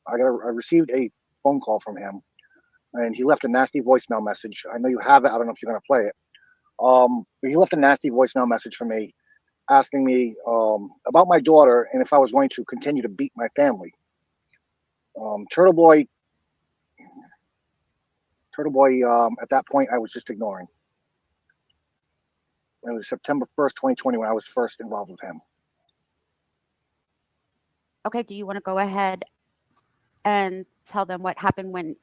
I received a phone call from him, and he left a nasty voicemail message. I know you have it. I don't know if you're going to play it. But he left a nasty voicemail message for me, asking me about my daughter and if I was going to continue to beat my family. Turtleboy. At that point, I was just ignoring. It was September 1st, 2020, when I was first involved with him. Okay, do you want to go ahead and tell them what happened when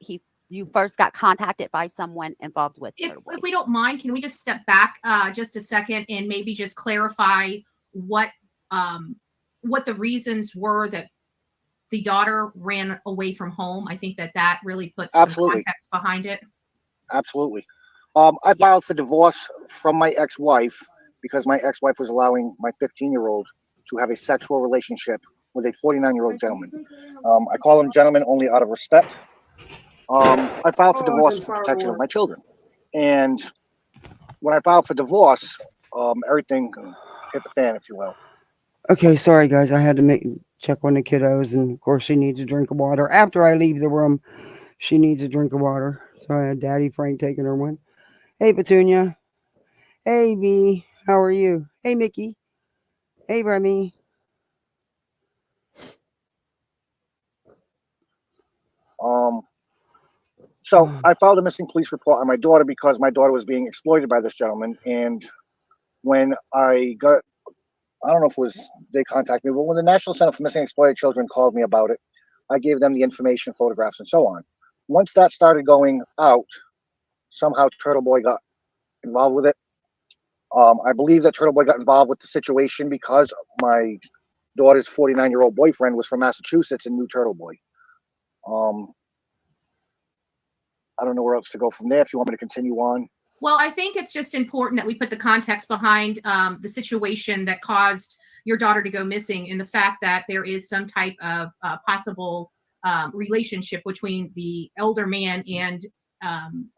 you first got contacted by someone involved with If Turtleboy? we don't mind, can we just step back just a second and maybe just clarify what the reasons were that the daughter ran away from home? I think that really puts some context behind it. Absolutely. I filed for divorce from my ex-wife because my ex-wife was allowing my 15-year-old to have a sexual relationship with a 49-year-old gentleman. I call him gentleman only out of respect. I filed for divorce for protection of my children. And when I filed for divorce, everything hit the fan, if you will. Okay, sorry guys, I had to check on the kiddos, and of course she needs a drink of water. After I leave the room, she needs a drink of water. So I had Daddy Frank taking her one. Hey Petunia. Hey B, how are you? Hey Mickey. Hey Remy. So I filed a missing police report on my daughter because my daughter was being exploited by this gentleman. And when I don't know if it was they contacted me, but when the National Center for Missing and Exploited Children called me about it, I gave them the information, photographs, and so on. Once that started going out, somehow Turtleboy got involved with it. I believe that Turtleboy got involved with the situation because my daughter's 49-year-old boyfriend was from Massachusetts and knew Turtleboy. I don't know where else to go from there if you want me to continue on. Well, I think it's just important that we put the context behind the situation that caused your daughter to go missing and the fact that there is some type of possible relationship between the elder man and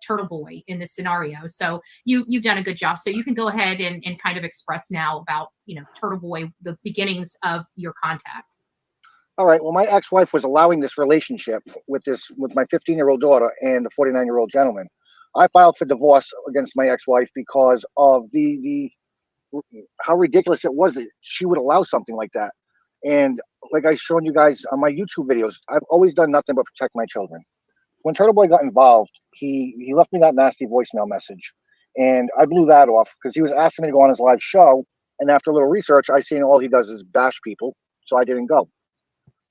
Turtleboy in this scenario. So you've done a good job. So you can go ahead and kind of express now about, Turtleboy, the beginnings of your contact. All right. Well, my ex-wife was allowing this relationship with my 15-year-old daughter and the 49-year-old gentleman. I filed for divorce against my ex-wife because of the how ridiculous it was that she would allow something like that. And like I've shown you guys on my YouTube videos, I've always done nothing but protect my children. When Turtleboy got involved, he left me that nasty voicemail message, and I blew that off because he was asking me to go on his live show. And after a little research, I seen all he does is bash people, so I didn't go.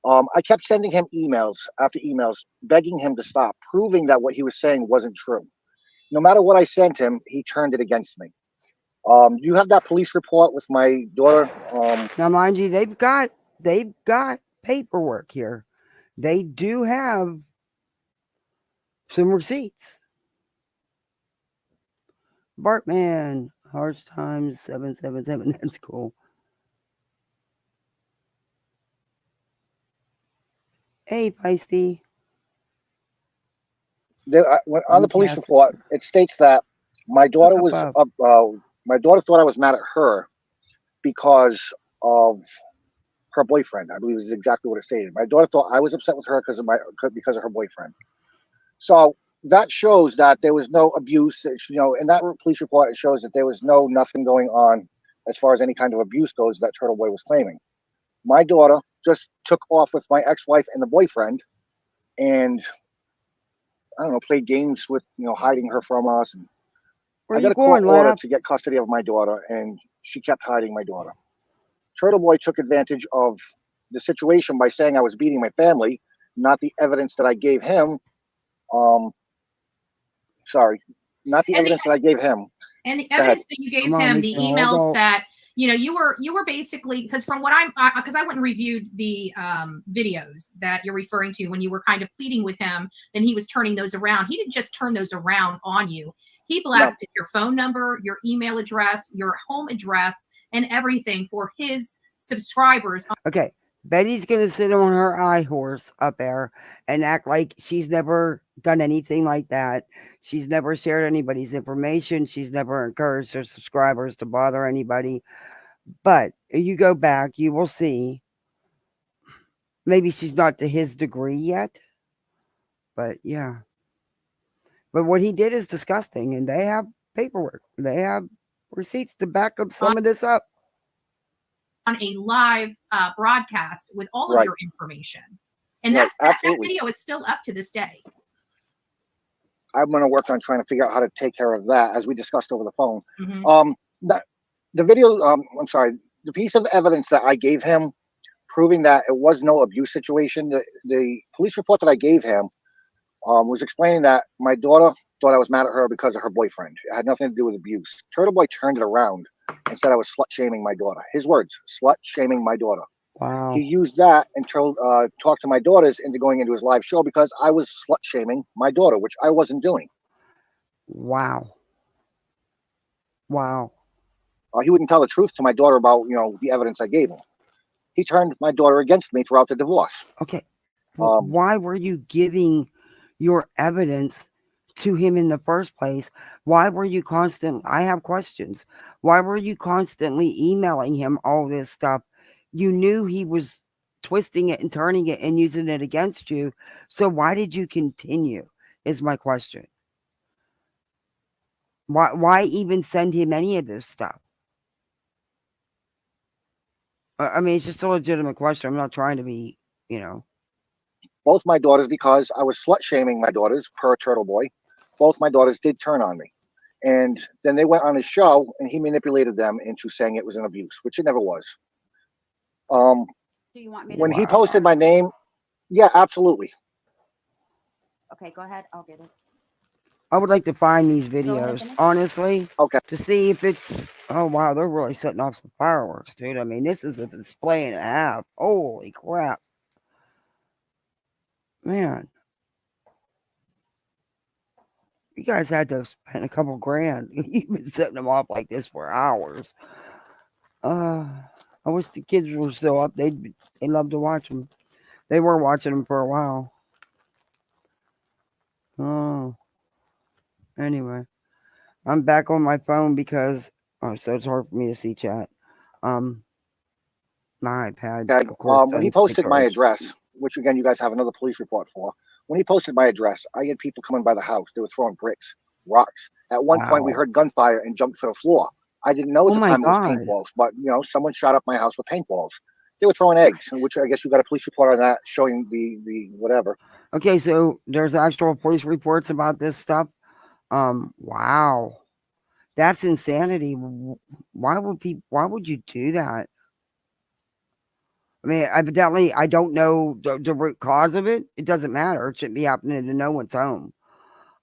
I kept sending him emails after emails, begging him to stop, proving that what he was saying wasn't true. No matter what I sent him, he turned it against me. You have that police report with my daughter. Now, mind you, they've got paperwork here. They do have some receipts. Bartman, Hearts times 777. That's cool. Hey, Feisty. On the police report, it states that my daughter was my daughter thought I was mad at her because of her boyfriend. I believe is exactly what it stated. My daughter thought I was upset with her because of her boyfriend. So that shows that there was no abuse. In that police report, it shows that there was nothing going on as far as any kind of abuse goes that Turtleboy was claiming. My daughter just took off with my ex-wife and the boyfriend, and I don't know, played games with hiding her from us. And I got a court order to get custody of my daughter, and she kept hiding my daughter. Turtleboy took advantage of the situation by saying I was beating my family, not the evidence that I gave him. Not the evidence that I gave him. And the evidence that you gave him, the emails that you were basically, because from what because I went and reviewed the videos that you're referring to when you were kind of pleading with him, and he was turning those around. He didn't just turn those around on you. He blasted your phone number, your email address, your home address, and everything for his subscribers. Okay, Betty's going to sit on her high horse up there and act like she's never done anything like that. She's never shared anybody's information. She's never encouraged her subscribers to bother anybody. But you go back, you will see. Maybe she's not to his degree yet. But yeah. But what he did is disgusting, and they have paperwork. They have receipts to back up some of this up. On a live broadcast with all of your information. And that video is still up to this day. I'm going to work on trying to figure out how to take care of that, as we discussed over the phone. The video, the piece of evidence that I gave him proving that it was no abuse situation, the police report that I gave him was explaining that my daughter thought I was mad at her because of her boyfriend. It had nothing to do with abuse. Turtleboy turned it around and said I was slut-shaming my daughter. His words, slut-shaming my daughter. Wow. He used that and talked to my daughters into going into his live show because I was slut-shaming my daughter, which I wasn't doing. Wow. Wow. He wouldn't tell the truth to my daughter about, the evidence I gave him. He turned my daughter against me throughout the divorce. Okay. Why were you giving your evidence to him in the first place? Why were you I have questions. Why were you constantly emailing him all this stuff? You knew he was twisting it and turning it and using it against you. So why did you continue is my question. Why even send him any of this stuff? I mean, it's just a legitimate question. I'm not trying to be, both my daughters, because I was slut shaming my daughters per Turtleboy, both my daughters did turn on me. And then they went on his show and he manipulated them into saying it was an abuse, which it never was. Do you want me to When he read it? posted my name, yeah, absolutely. Okay, go ahead. I'll get it. I would like to find these Go ahead and videos, finish. honestly, Okay. to see if it's. Oh wow, they're really setting off some fireworks, dude. I mean, this is a display and a half. Holy crap, man! You guys had to spend a couple grand. You've been setting them off like this for hours. I wish the kids were still up. They love to watch them. They were watching them for a while. Oh, anyway, I'm back on my phone because so it's hard for me to see chat. My iPad, of course. When he sends posted my pictures. address, which again you guys have another police report for, when he posted my address, I had people coming by the house. They were throwing bricks, rocks. At one point, we Wow. heard gunfire and jumped to the floor. I didn't know at Oh the my time it was God. paintballs, but someone shot up my house with paintballs. They were throwing eggs, which I guess you got a police report on that showing the whatever. Okay, so there's actual police reports about this stuff. Wow, that's insanity. Why would you do that? I mean, evidently, I don't know the root cause of it. It doesn't matter. It shouldn't be happening to no one's home.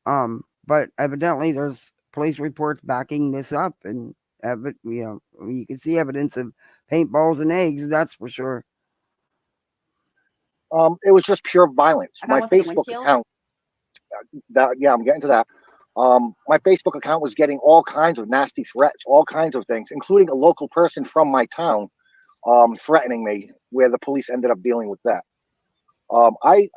But evidently, there's police reports backing this up, and you can see evidence of paintballs and eggs. That's for sure. It was just pure violence. I got My one for the Facebook windshield. account. I'm getting to that. My Facebook account was getting all kinds of nasty threats, all kinds of things, including a local person from my town threatening me, where the police ended up dealing with that. I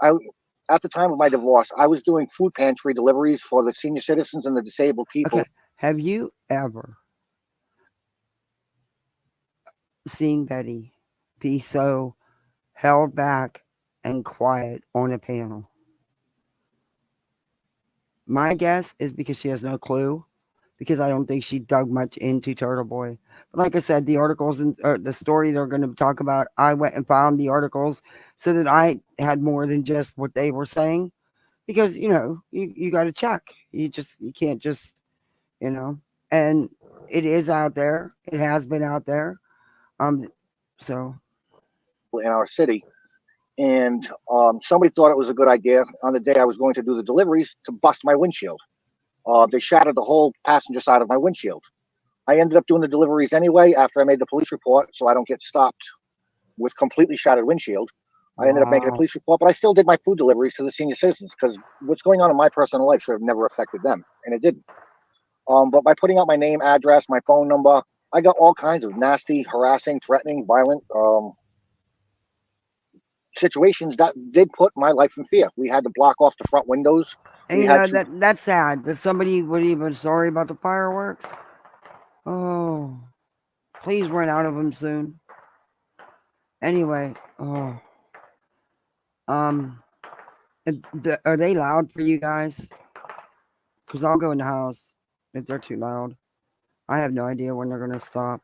at the time of my divorce, I was doing food pantry deliveries for the senior citizens and the disabled people. Okay, have you ever seen Betty be so held back and quiet on a panel? My guess is because she has no clue, because I don't think she dug much into Turtleboy. But like I said, the articles and the story they're going to talk about, I went and found the articles so that I had more than just what they were saying, because you got to check. You can't just and it is out there. It has been out there. So In our city, and somebody thought it was a good idea on the day I was going to do the deliveries to bust my windshield. They shattered the whole passenger side of my windshield. I ended up doing the deliveries anyway after I made the police report, so I don't get stopped with completely shattered windshield. I ended up making a wow. police report, but I still did my food deliveries to the senior citizens because what's going on in my personal life should have never affected them, and it didn't. But by putting out my name, address, my phone number, I got all kinds of nasty, harassing, threatening, violent situations that did put my life in fear. We had to block off the front windows. And We had to. that's sad that somebody would even sorry about the fireworks. Oh, please run out of them soon. Anyway, are they loud for you guys? Because I'll go in the house if they're too loud. I have no idea when they're gonna stop.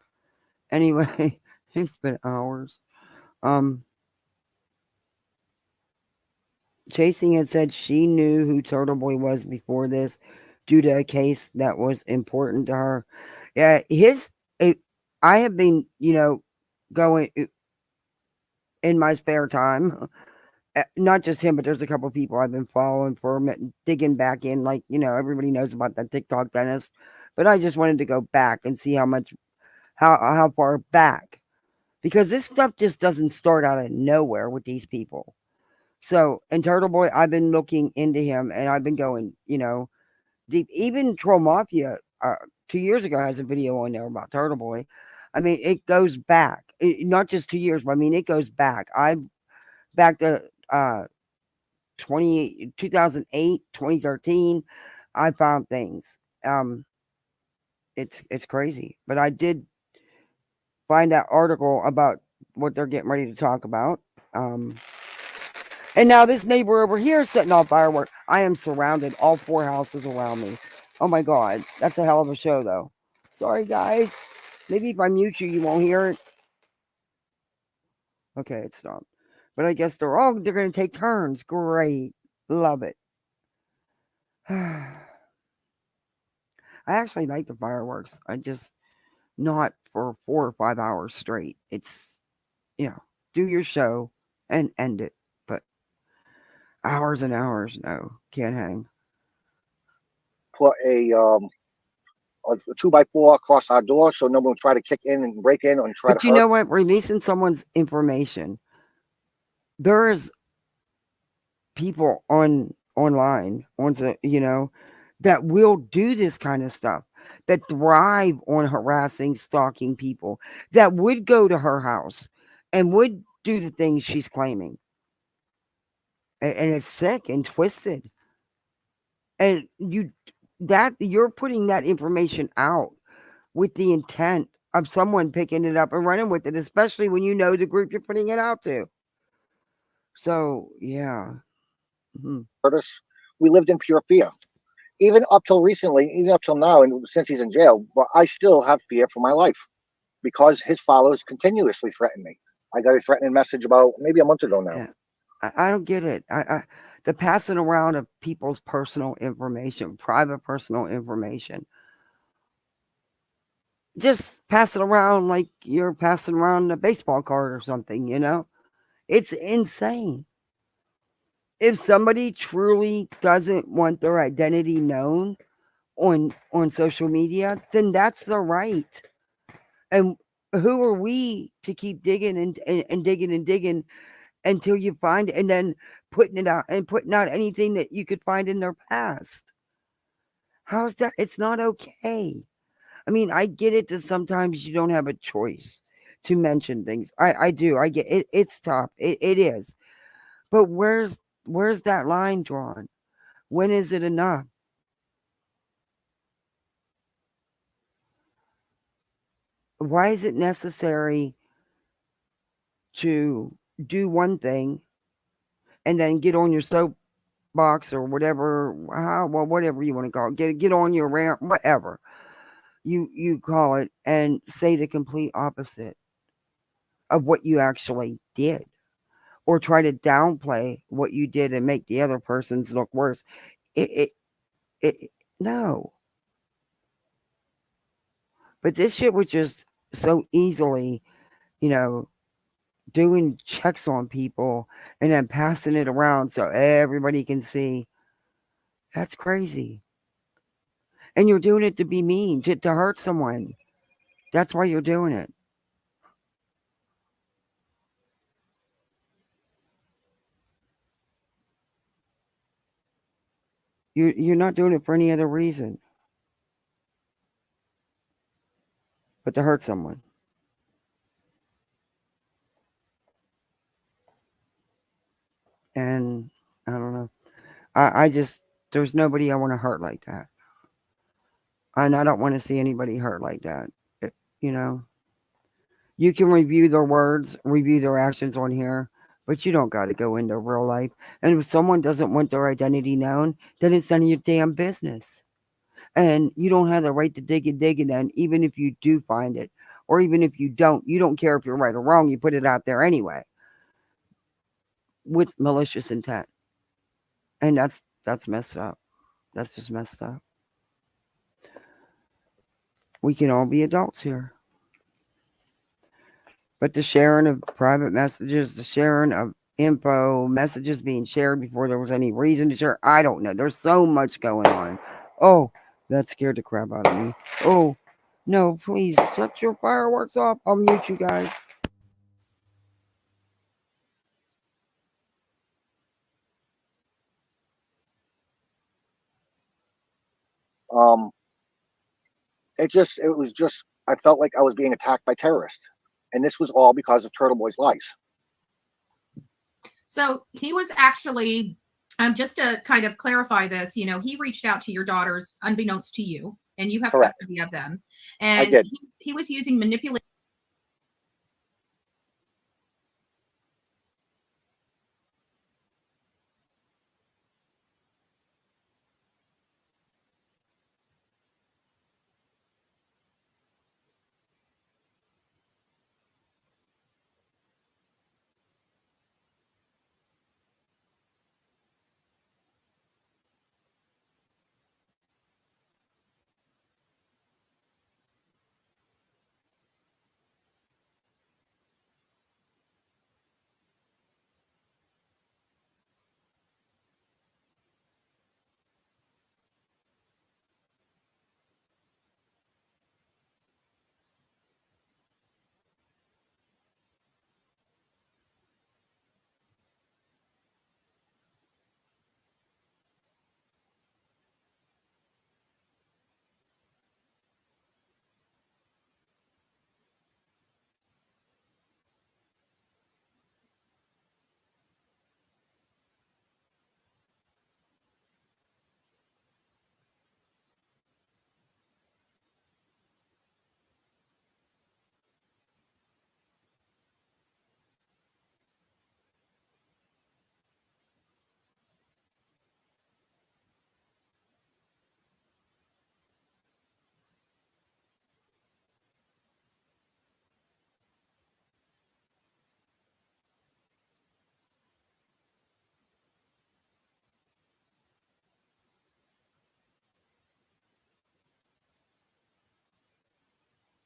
Anyway, it's been hours. Chasing had said she knew who Turtleboy was before this, due to a case that was important to her. Yeah, I have been, going in my spare time. Not just him, but there's a couple people I've been following for digging back in. Like, everybody knows about that TikTok dentist, but I just wanted to go back and see how far back, because this stuff just doesn't start out of nowhere with these people. So, and Turtleboy, I've been looking into him, and I've been going, deep. Even Troll Mafia 2 years ago has a video on there about Turtleboy. I mean, it goes back, not just 2 years, but I mean, it goes back. Back to 2008, 2013. I found things. It's crazy, but I did find that article about what they're getting ready to talk about. And now this neighbor over here is setting off fireworks. I am surrounded, all 4 houses around me. Oh my God, that's a hell of a show, though. Sorry, guys. Maybe if I mute you, you won't hear it. Okay, it stopped. But I guess they're going to take turns. Great. Love it. I actually like the fireworks. I just not for 4 or 5 hours straight. It's, do your show and end it. But hours and hours, no, can't hang. Put a 2x4 across our door so no one will try to kick in and break in and try But to you hurt. know what? Releasing someone's information. There is people online that will do this kind of stuff, that thrive on harassing, stalking people, that would go to her house and would do the things she's claiming. And it's sick and twisted. And you're putting that information out with the intent of someone picking it up and running with it, especially when you know the group you're putting it out to. So, yeah. Curtis, we lived in pure fear. Even up till recently, even up till now, and since he's in jail, but I still have fear for my life because his followers continuously threaten me. I got a threatening message about maybe a month ago now. Yeah. I don't get it. The passing around of people's personal information, private personal information. Just pass it around like you're passing around a baseball card or something, It's insane. If somebody truly doesn't want their identity known on social media, then that's their right. And who are we to keep digging and digging and digging until you find it, and then putting out anything that you could find in their past? How's that? It's not okay. I mean, I get it that sometimes you don't have a choice to mention things. I do. I get it. It's tough. It is. But where's that line drawn? When is it enough? Why is it necessary to do one thing and then get on your soapbox or whatever, whatever you want to call it, get on your rant, whatever you call it, and say the complete opposite of what you actually did, or try to downplay what you did and make the other person's look worse? No. But this shit was just so easily, doing checks on people and then passing it around so everybody can see. That's crazy. And you're doing it to be mean, to hurt someone. That's why you're doing it. You're not doing it for any other reason but to hurt someone. And I don't know. I just, there's nobody I want to hurt like that. And I don't want to see anybody hurt like that. You know, you can review their words, review their actions on here, but you don't got to go into real life. And if someone doesn't want their identity known, then it's none of your damn business. And you don't have the right to dig and then, even if you do find it, or even if you don't care if you're right or wrong, you put it out there anyway with malicious intent. And that's messed up. That's just messed up. We can all be adults here. But the sharing of private messages, the sharing of info, messages being shared before there was any reason to share, I don't know. There's so much going on. Oh, that scared the crap out of me. Oh, no, please shut your fireworks off. I'll mute you guys. It was just, I felt like I was being attacked by terrorists. And this was all because of Turtleboy's lies. So he was actually, just to kind of clarify this, he reached out to your daughters unbeknownst to you, and you have Correct. custody of them. I And did. he was using manipulation.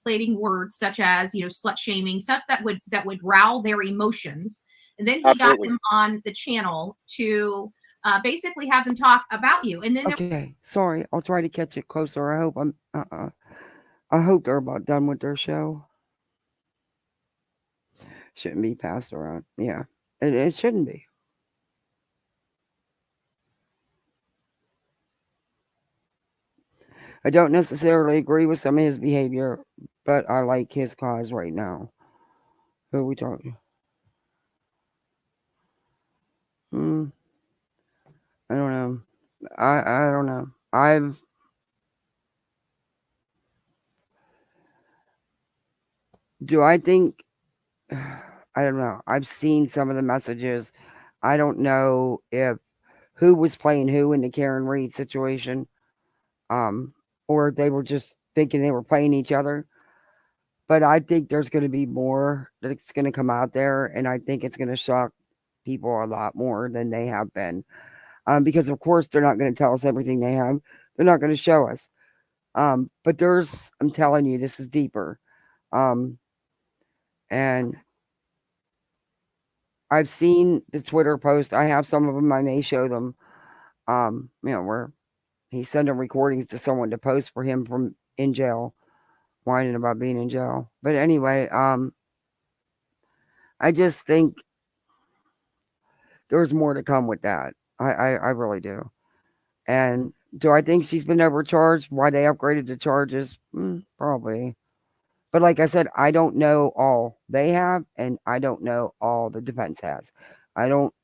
manipulating words such as, slut shaming, stuff that would rile their emotions. And then he Absolutely. got them on the channel to basically have them talk about you. And then Okay, sorry. I'll try to catch it closer. I hope I hope they're about done with their show. Shouldn't be passed around. Yeah, it shouldn't be. I don't necessarily agree with some of his behavior, but I like his cause right now. Who are we talking? I don't know. I don't know. Do I think I don't know. I've seen some of the messages. I don't know if who was playing who in the Karen Reed situation. Or they were just thinking they were playing each other. But I think there's going to be more that's going to come out there, and I think it's going to shock people a lot more than they have been. Because of course they're not going to tell us everything they have. They're not going to show us. But I'm telling you, this is deeper. And I've seen the Twitter post. I have some of them. I may show them. Where he's sending recordings to someone to post for him from in jail, whining about being in jail. But anyway, I just think there's more to come with that. I really do. And do I think she's been overcharged? Why they upgraded the charges? Probably. But like I said, I don't know all they have, and I don't know all the defense has.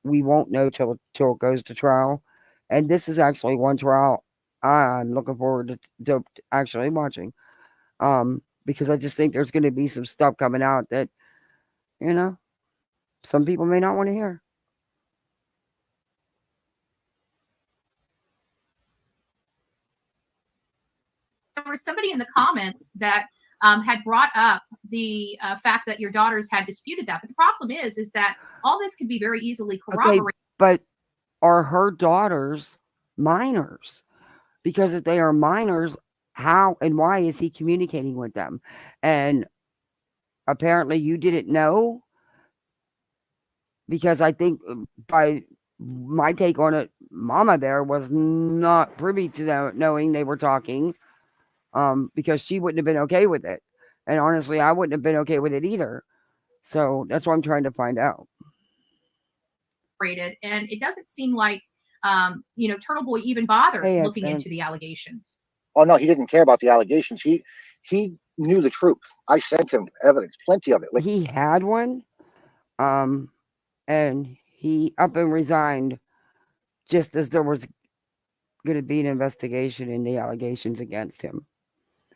We won't know till it goes to trial. And this is actually one trial I'm looking forward to actually watching. Because I just think there's going to be some stuff coming out that, some people may not want to hear. there was somebody in the comments that had brought up the fact that your daughters had disputed that. But the problem is that all this could be very easily corroborated. Okay, but are her daughters minors? Because if they are minors, how and why is he communicating with them? And apparently you didn't know, because I think by my take on it, Mama Bear was not privy to knowing they were talking, because she wouldn't have been okay with it. And honestly, I wouldn't have been okay with it either. So that's what I'm trying to find out. And it doesn't seem like, Turtleboy even bothered looking into the allegations. Oh no, he didn't care about the allegations. He knew the truth. I sent him evidence, plenty of it. Like, he had one, and he up and resigned just as there was going to be an investigation in the allegations against him.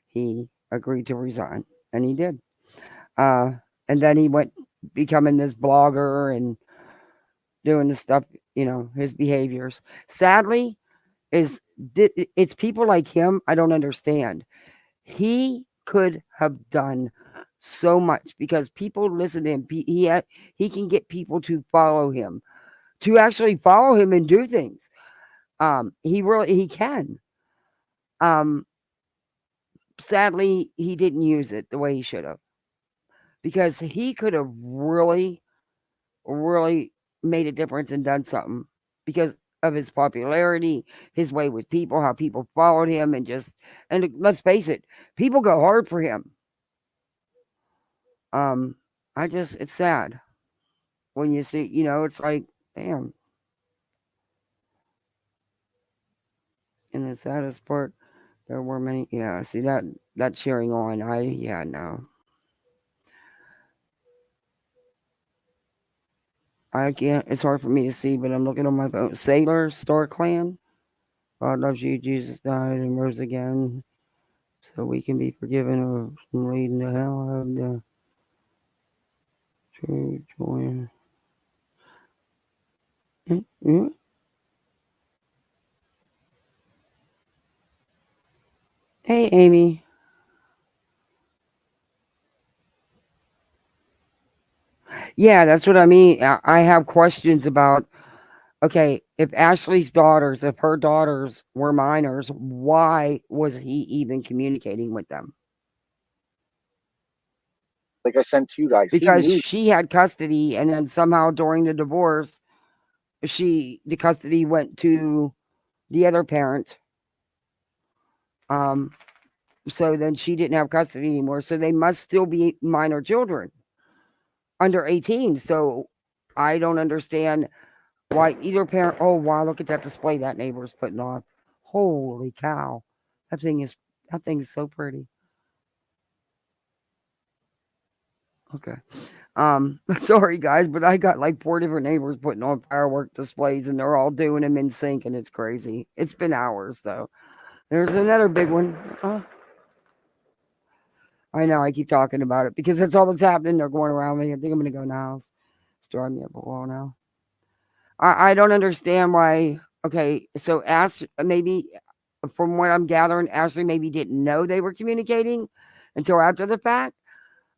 He agreed to resign, and he did. And then he went becoming this blogger and doing the stuff, his behaviors. Sadly, it's people like him I don't understand. He could have done so much because people listen to him. He can get people to follow him, to actually follow him and do things. He can. Sadly, he didn't use it the way he should have, because he could have really, really made a difference and done something because of his popularity, his way with people, how people followed him, and let's face it, people go hard for him. It's sad when you see, it's like, damn. And the saddest part, there were many, see that cheering on, no. I can't, it's hard for me to see, but I'm looking on my phone. Sailor, Star Clan. God loves you, Jesus died and rose again, so we can be forgiven of leading to hell of the true joy. Mm-hmm. Hey, Amy. Yeah, that's what I mean. I have questions about, okay, if her daughters were minors, why was he even communicating with them? like I sent to you guys. because He knew. she had custody, and then somehow during the divorce, the custody went to the other parent. So then she didn't have custody anymore. So they must still be minor children under 18. So I don't understand why either parent. Oh wow, look at that display that neighbor's putting on. Holy cow. That thing is so pretty. Okay. Sorry guys, but I got like 4 different neighbors putting on firework displays and they're all doing them in sync and it's crazy. It's been hours though. There's another big one. I know I keep talking about it because that's all that's happening. They're going around me. I think I'm gonna go now. It's driving me up a wall now. I don't understand why. Okay, so Ash maybe from what I'm gathering, Ashley maybe didn't know they were communicating until after the fact.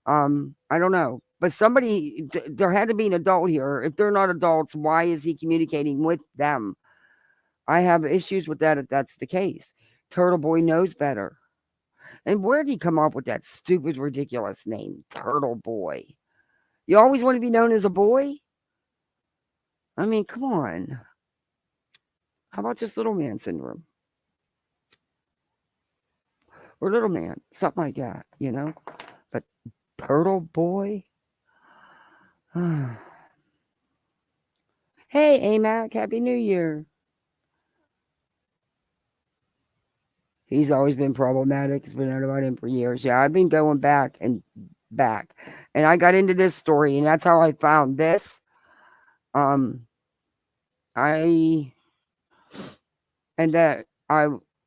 I don't know, but there had to be an adult here. If they're not adults, why is he communicating with them? I have issues with that if that's the case. Turtleboy knows better. And where did he come up with that stupid, ridiculous name, Turtleboy? You always want to be known as a boy? I mean, come on. How about just little man syndrome? Or little man, something like that, you know? But Turtleboy? Hey, AMAC, Happy New Year. He's always been problematic. It's been known about him for years. Yeah, I've been going back and back. And I got into this story, and that's how I found this. I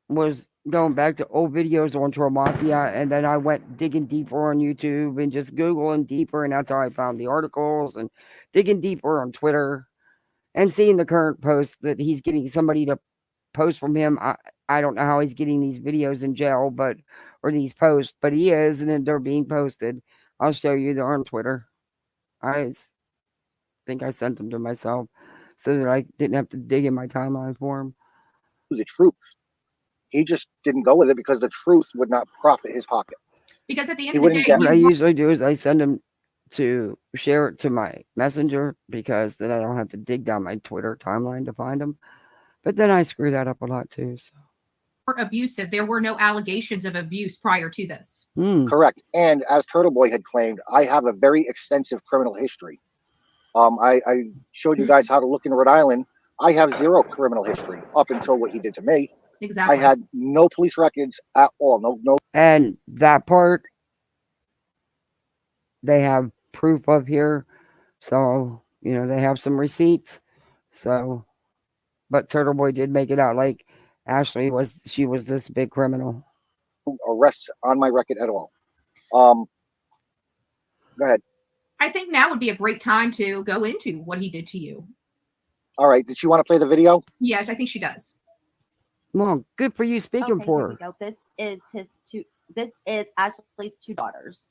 was going back to old videos on Troll Mafia, and then I went digging deeper on YouTube and just Googling deeper, and that's how I found the articles and digging deeper on Twitter and seeing the current post that he's getting somebody to post from him. I don't know how he's getting these videos in jail, or these posts, but he is, and then they're being posted. I'll show you. They're on Twitter. I think I sent them to myself so that I didn't have to dig in my timeline for him. The truth. He just didn't go with it because the truth would not profit his pocket. Because at the end of the day, what I usually do is I send him to share it to my messenger because then I don't have to dig down my Twitter timeline to find them. But then I screw that up a lot too. So. Abusive. There were no allegations of abuse prior to this. Correct. And as Turtleboy had claimed, I have a very extensive criminal history. I showed you guys how to look in Rhode Island. I have 0 criminal history up until what he did to me. Exactly. I had no police records at all. No. And that part they have proof of here. So, they have some receipts. So, but Turtleboy did make it out like Ashley was this big criminal. Arrests on my record at all. Go ahead. I think now would be a great time to go into what he did to you. All right. Did she want to play the video? Yes, I think she does. Well, good for you speaking for her. This is Ashley's 2 daughters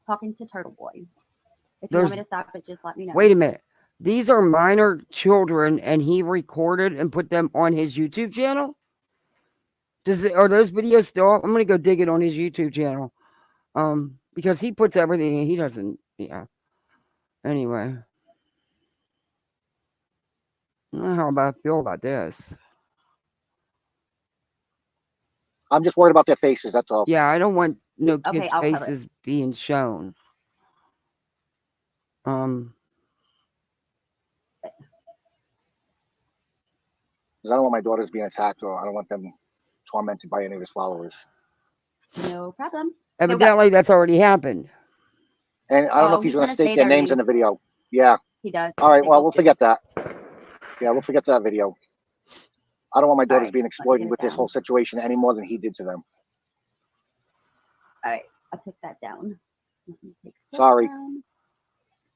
talking to Turtleboy. If you want me to stop it, just let me know. Wait a minute. These are minor children, and he recorded and put them on his YouTube channel? Are those videos still up? I'm going to go dig it on his YouTube channel. Because he puts everything in. He doesn't, yeah. Anyway. I don't know how I feel about this. I'm just worried about their faces, that's all. Yeah, I don't want no kids' faces being shown. Because I don't want my daughters being attacked, or I don't want them tormented by any of his followers. No problem. Evidently, that's already happened. And I don't know if he's going to state their names in the video. Yeah. He does. All right, well, we'll forget that. Yeah, we'll forget that video. I don't want my daughters being exploited with this whole situation any more than he did to them. All right, I'll take that down. Sorry. Down.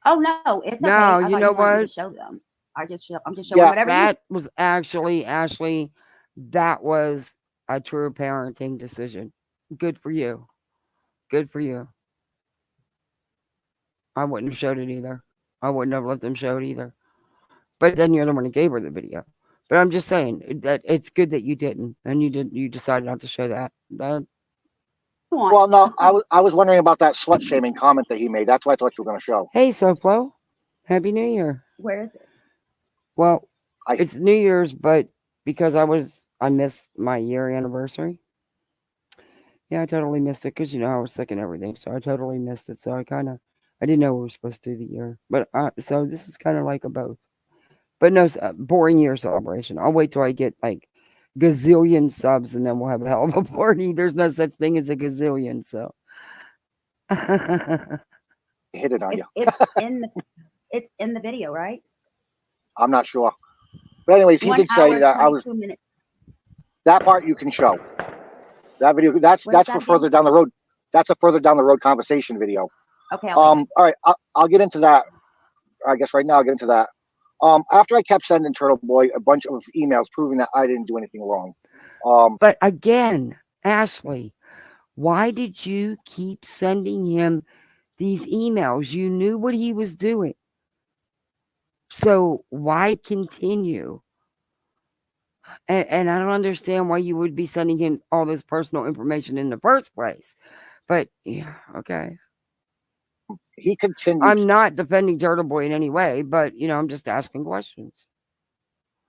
Oh no, it's okay. No, you know what? Show them. I'm just showing whatever. That was actually, Ashley, that was a true parenting decision. Good for you. Good for you. I wouldn't have showed it either. I wouldn't have let them show it either. But then you're the one who gave her the video. But I'm just saying that it's good that you didn't, and you decided not to show that. Well, no, I was wondering about that slut shaming comment that he made. That's why I thought you were going to show. Hey, Soflo. Happy New Year. Where is it? Well, I- it's New Year's, but because I missed my year anniversary. Yeah, I totally missed it because I was sick and everything, so I totally missed it. So I didn't know we were supposed to do the year, but so this is kind of like a both, but no boring year celebration. I'll wait till I get like gazillion subs, and then we'll have a hell of a party. There's no such thing as a gazillion, so. Hit it on you. It's in the video, right? I'm not sure. But anyways, he 1 did say hour, that 22 minutes. that part you can show. That video, that's Where's for that further down the road. That's a further down the road conversation video. Okay. All right, I'll get into that. I guess right now I'll get into that. After I kept sending Turtleboy a bunch of emails proving that I didn't do anything wrong. But again, Ashley, why did you keep sending him these emails? You knew what he was doing. So why continue? And I don't understand why you would be sending him all this personal information in the first place. But yeah, okay. He continued. I'm not defending Turtleboy in any way, but I'm just asking questions.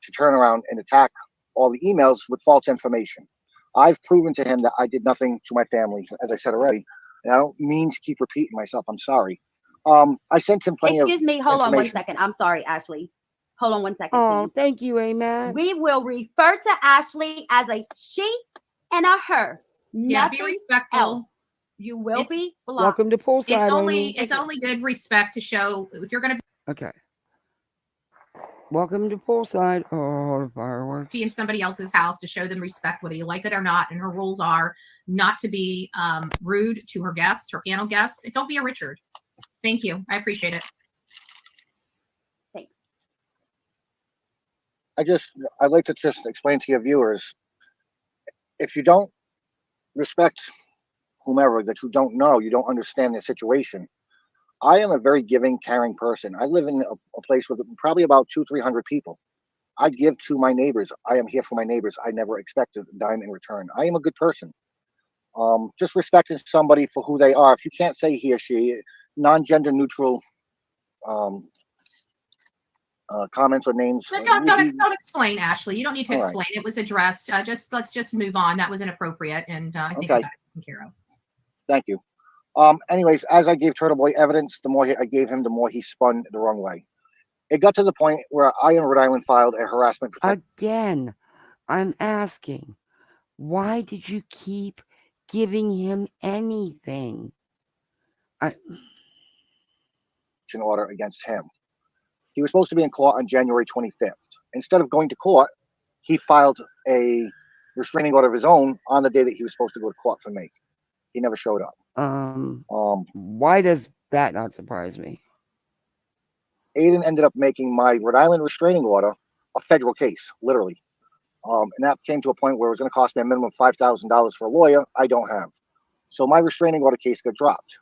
To turn around and attack all the emails with false information. I've proven to him that I did nothing to my family, as I said already. And I don't mean to keep repeating myself. I'm sorry. I sent him plenty Excuse me. Hold on 1 information. second. I'm sorry, Ashley. Hold on 1 second, Oh, please. thank you, Amen. We will refer to Ashley as a she and a her. Yeah, be Nothing respectful. else. You will It's- be blocked. Welcome to Poolside, It's Amy. only good respect to show if you're going to Okay. Welcome to Poolside. Oh, fireworks. be in somebody else's house, to show them respect, whether you like it or not. And her rules are not to be rude to her guests, her panel guests. And don't be a Richard. Thank you. I appreciate it. Thanks. I'd like to just explain to your viewers, if you don't respect whomever that you don't know, you don't understand the situation. I am a very giving, caring person. I live in a place with probably about 200-300 people. I give to my neighbors. I am here for my neighbors. I never expect a dime in return. I am a good person. Just respecting somebody for who they are. If you can't say he or she, non-gender neutral comments or names. But don't explain, Ashley. You don't need to All right. explain. It was addressed. Let's just move on. That was inappropriate, and I think we Okay. got it taken care of. Thank you. Anyways, as I gave Turtleboy evidence, the more I gave him, the more he spun the wrong way. It got to the point where I in Rhode Island filed a harassment protection. Again, I'm asking, why did you keep giving him anything? Order against him. He was supposed to be in court on January 25th. Instead of going to court, he filed a restraining order of his own on the day that he was supposed to go to court for me. He never showed up. Why does that not surprise me? Aiden ended up making my Rhode Island restraining order a federal case, literally. And that came to a point where it was going to cost me a minimum of $5,000 for a lawyer I don't have. So my restraining order case got dropped.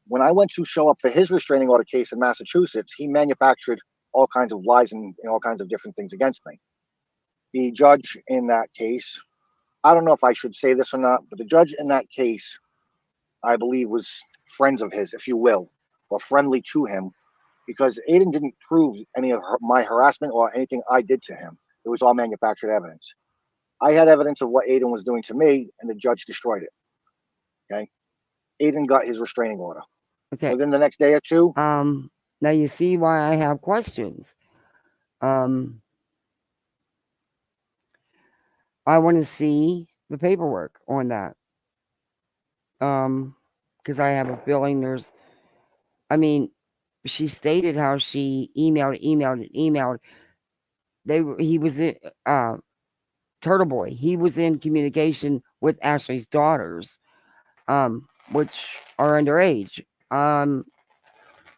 When I went to show up for his restraining order case in Massachusetts, he manufactured all kinds of lies and all kinds of different things against me. The judge in that case, I don't know if I should say this or not, but the judge in that case, I believe, was friends of his, if you will, or friendly to him, because Aiden didn't prove any of my harassment or anything I did to him. It was all manufactured evidence. I had evidence of what Aiden was doing to me, and the judge destroyed it. Okay? Aiden got his restraining order. Okay. Within the next day or two. Now you see why I have questions. I want to see the paperwork on that. Because I have a feeling she stated how she emailed. He was in Turtleboy. He was in communication with Ashley's daughters, which are underage.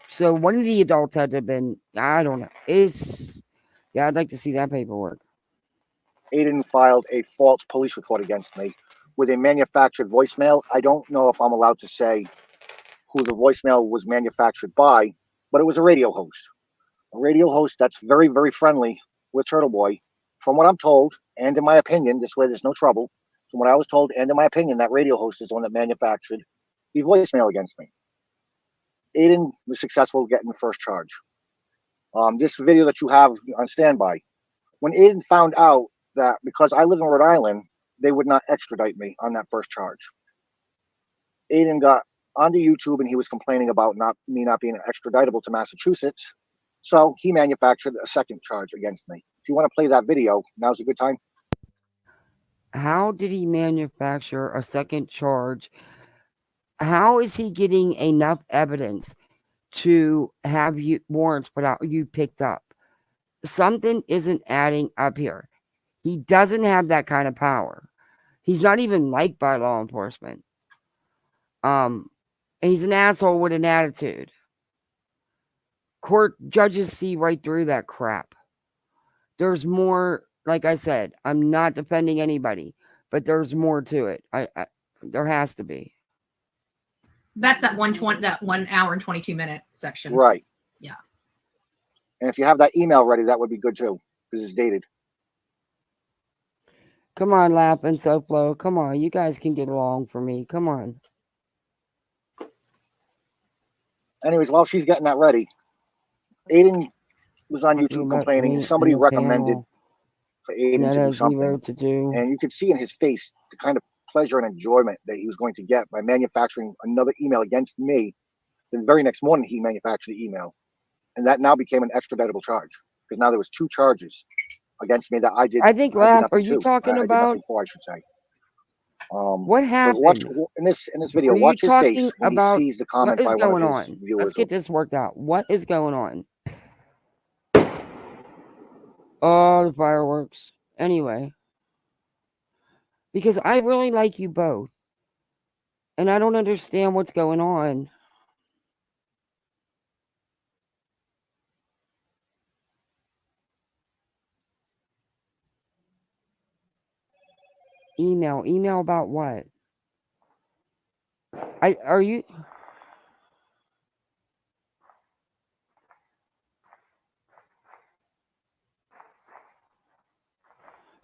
So one of the adults had to have been, I don't know. I'd like to see that paperwork. Aiden filed a false police report against me with a manufactured voicemail. I don't know if I'm allowed to say who the voicemail was manufactured by, but it was a radio host. A radio host that's very, very friendly with Turtleboy. From what I'm told, and in my opinion, this way there's no trouble, From what I was told, and in my opinion, that radio host is the one that manufactured the voicemail against me. Aiden was successful getting the first charge. This video that you have on standby, when Aiden found out that because I live in Rhode Island, they would not extradite me on that first charge. Aiden got onto YouTube and he was complaining about me not being extraditable to Massachusetts. So he manufactured a second charge against me. If you want to play that video, now's a good time. How did he manufacture a second charge? How is he getting enough evidence to have you warrants put out, you picked up? Something isn't adding up here. He doesn't have that kind of power. He's not even liked by law enforcement. He's an asshole with an attitude. Court judges see right through that crap. There's more, like I said, I'm not defending anybody, but there's more to it. There has to be. That's that 1 hour and 22-minute section. Right. Yeah. And if you have that email ready, that would be good too, because it's dated. Come on, Lap and SoFlo. Come on, you guys can get along for me. Come on. Anyways, while she's getting that ready, Aiden was on YouTube complaining, and somebody recommended for Aiden to do something. And you could see in his face the kind of pleasure and enjoyment that he was going to get by manufacturing another email against me. The very next morning, he manufactured the email. And that now became an extraditable charge, because now there was 2 charges against me that I did. I think, Lap, are you talking about? For, I should say. What happened? Watch, in this video, watch his face when he sees the comment by one of his viewers. Let's get this worked out. What is going on? Oh, the fireworks. Anyway. Because I really like you both. And I don't understand what's going on. Email about what? Are you?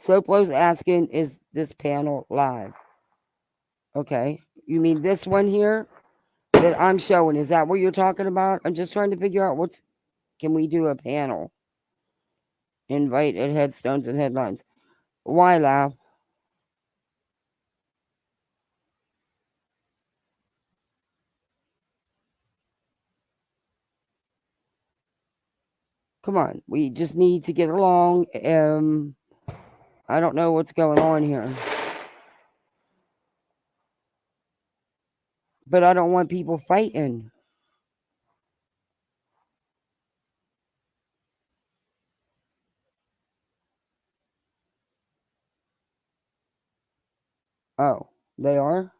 SoFlo's asking, is this panel live? Okay. You mean this one here that I'm showing? Is that what you're talking about? I'm just trying to figure out can we do a panel? Invite at headstones and headlines. Why, Laugh? Come on, we just need to get along. I don't know what's going on here. But I don't want people fighting. Oh, they are?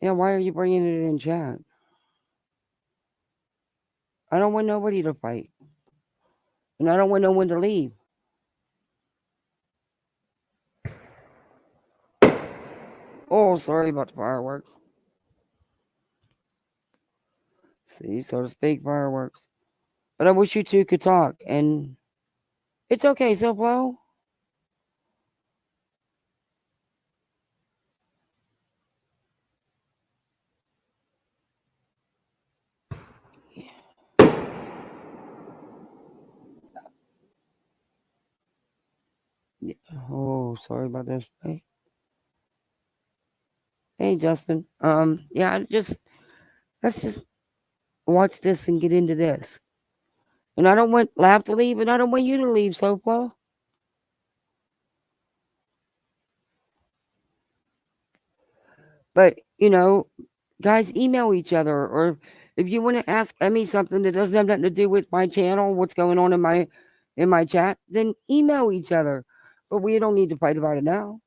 Yeah, why are you bringing it in chat? I don't want nobody to fight. And I don't want no one to leave. Oh, sorry about the fireworks. See, so to speak, fireworks. But I wish you two could talk. And it's okay, SoFlo. Oh, sorry about this. Hey, Justin. Yeah, let's just watch this and get into this. And I don't want Lap to leave, and I don't want you to leave, SoFlo. But, guys, email each other, or if you want to ask Emmy something that doesn't have nothing to do with my channel, what's going on in my chat, then email each other. But we don't need to fight about it now.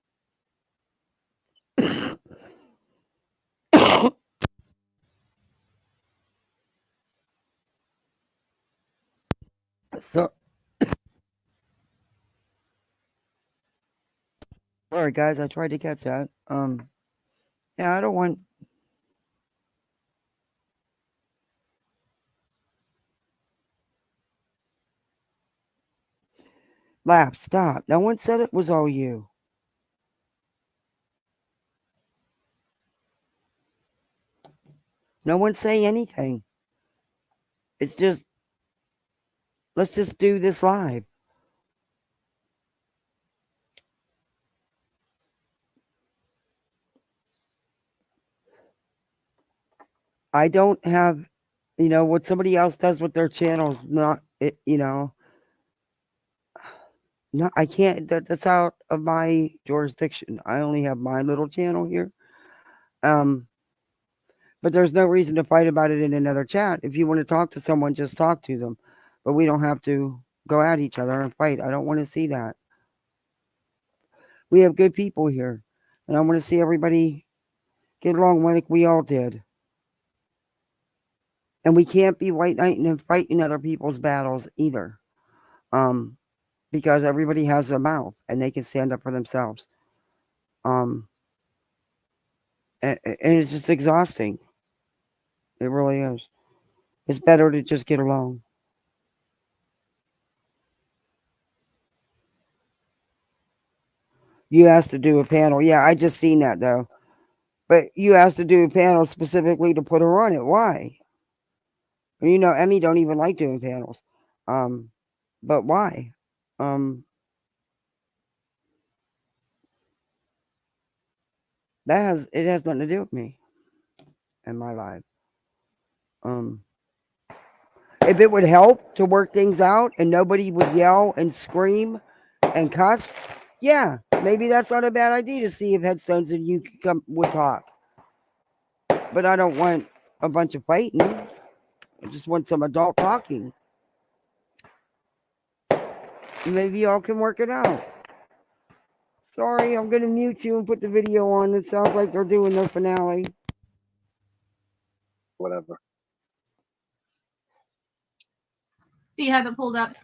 So, all right, guys, I tried to catch that. Yeah, I don't want. Laugh, stop. No one said it was all you. No one's saying anything. It's just, let's just do this live. I don't have, what somebody else does with their channels, not, no, I can't, that's out of my jurisdiction. I only have my little channel here. But there's no reason to fight about it in another chat. If you want to talk to someone, just talk to them. But we don't have to go at each other and fight. I don't want to see that. We have good people here. And I want to see everybody get along like we all did. And we can't be white knighting and fighting other people's battles either. Because everybody has a mouth and they can stand up for themselves. And it's just exhausting. It really is. It's better to just get along. You asked to do a panel. Yeah, I just seen that though. But you asked to do a panel specifically to put her on it. Why? Emmy don't even like doing panels. But why? It has nothing to do with me and my life. If it would help to work things out and nobody would yell and scream and cuss, yeah, maybe that's not a bad idea to see if Headstones and you would talk. But I don't want a bunch of fighting. I just want some adult talking. Maybe y'all can work it out. Sorry, I'm going to mute you and put the video on. It sounds like they're doing their finale. Whatever. Do you have it pulled up?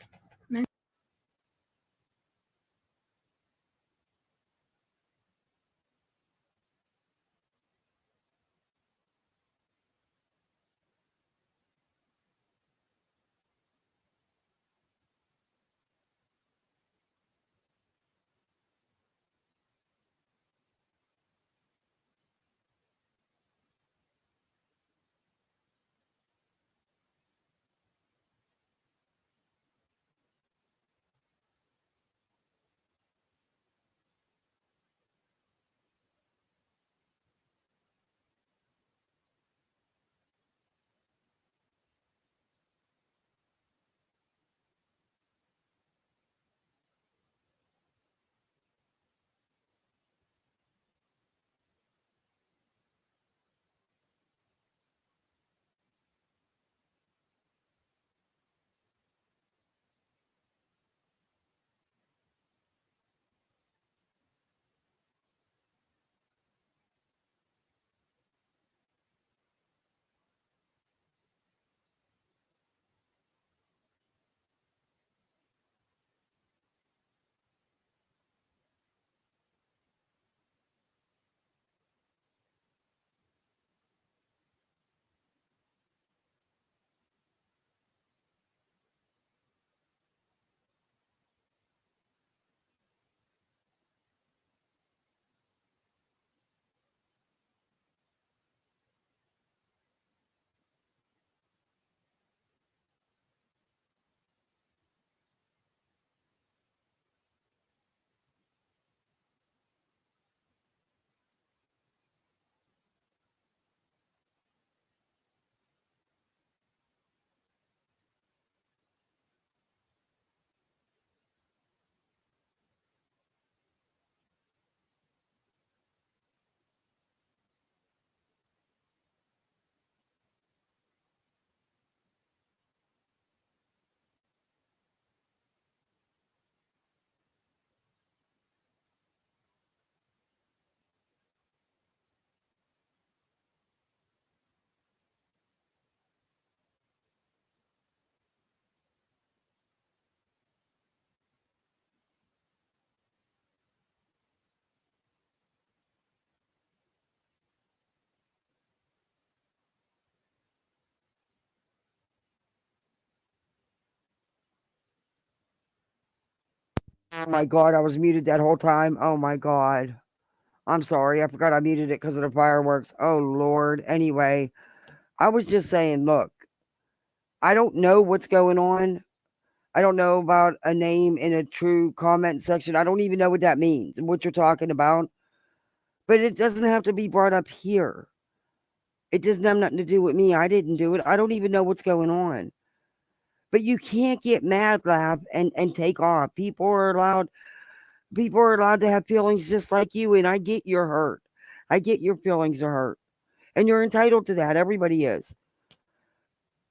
Oh my God, I was muted that whole time. Oh my God. I'm sorry. I forgot I muted it because of the fireworks. Oh Lord. Anyway, I was just saying, look, I don't know what's going on. I don't know about a name in a true comment section. I don't even know what that means, what you're talking about. But it doesn't have to be brought up here. It doesn't have nothing to do with me. I didn't do it. I don't even know what's going on. But you can't get mad, laugh, and take off. People are allowed to have feelings just like you, and I get you're hurt. I get your feelings are hurt. And you're entitled to that. Everybody is.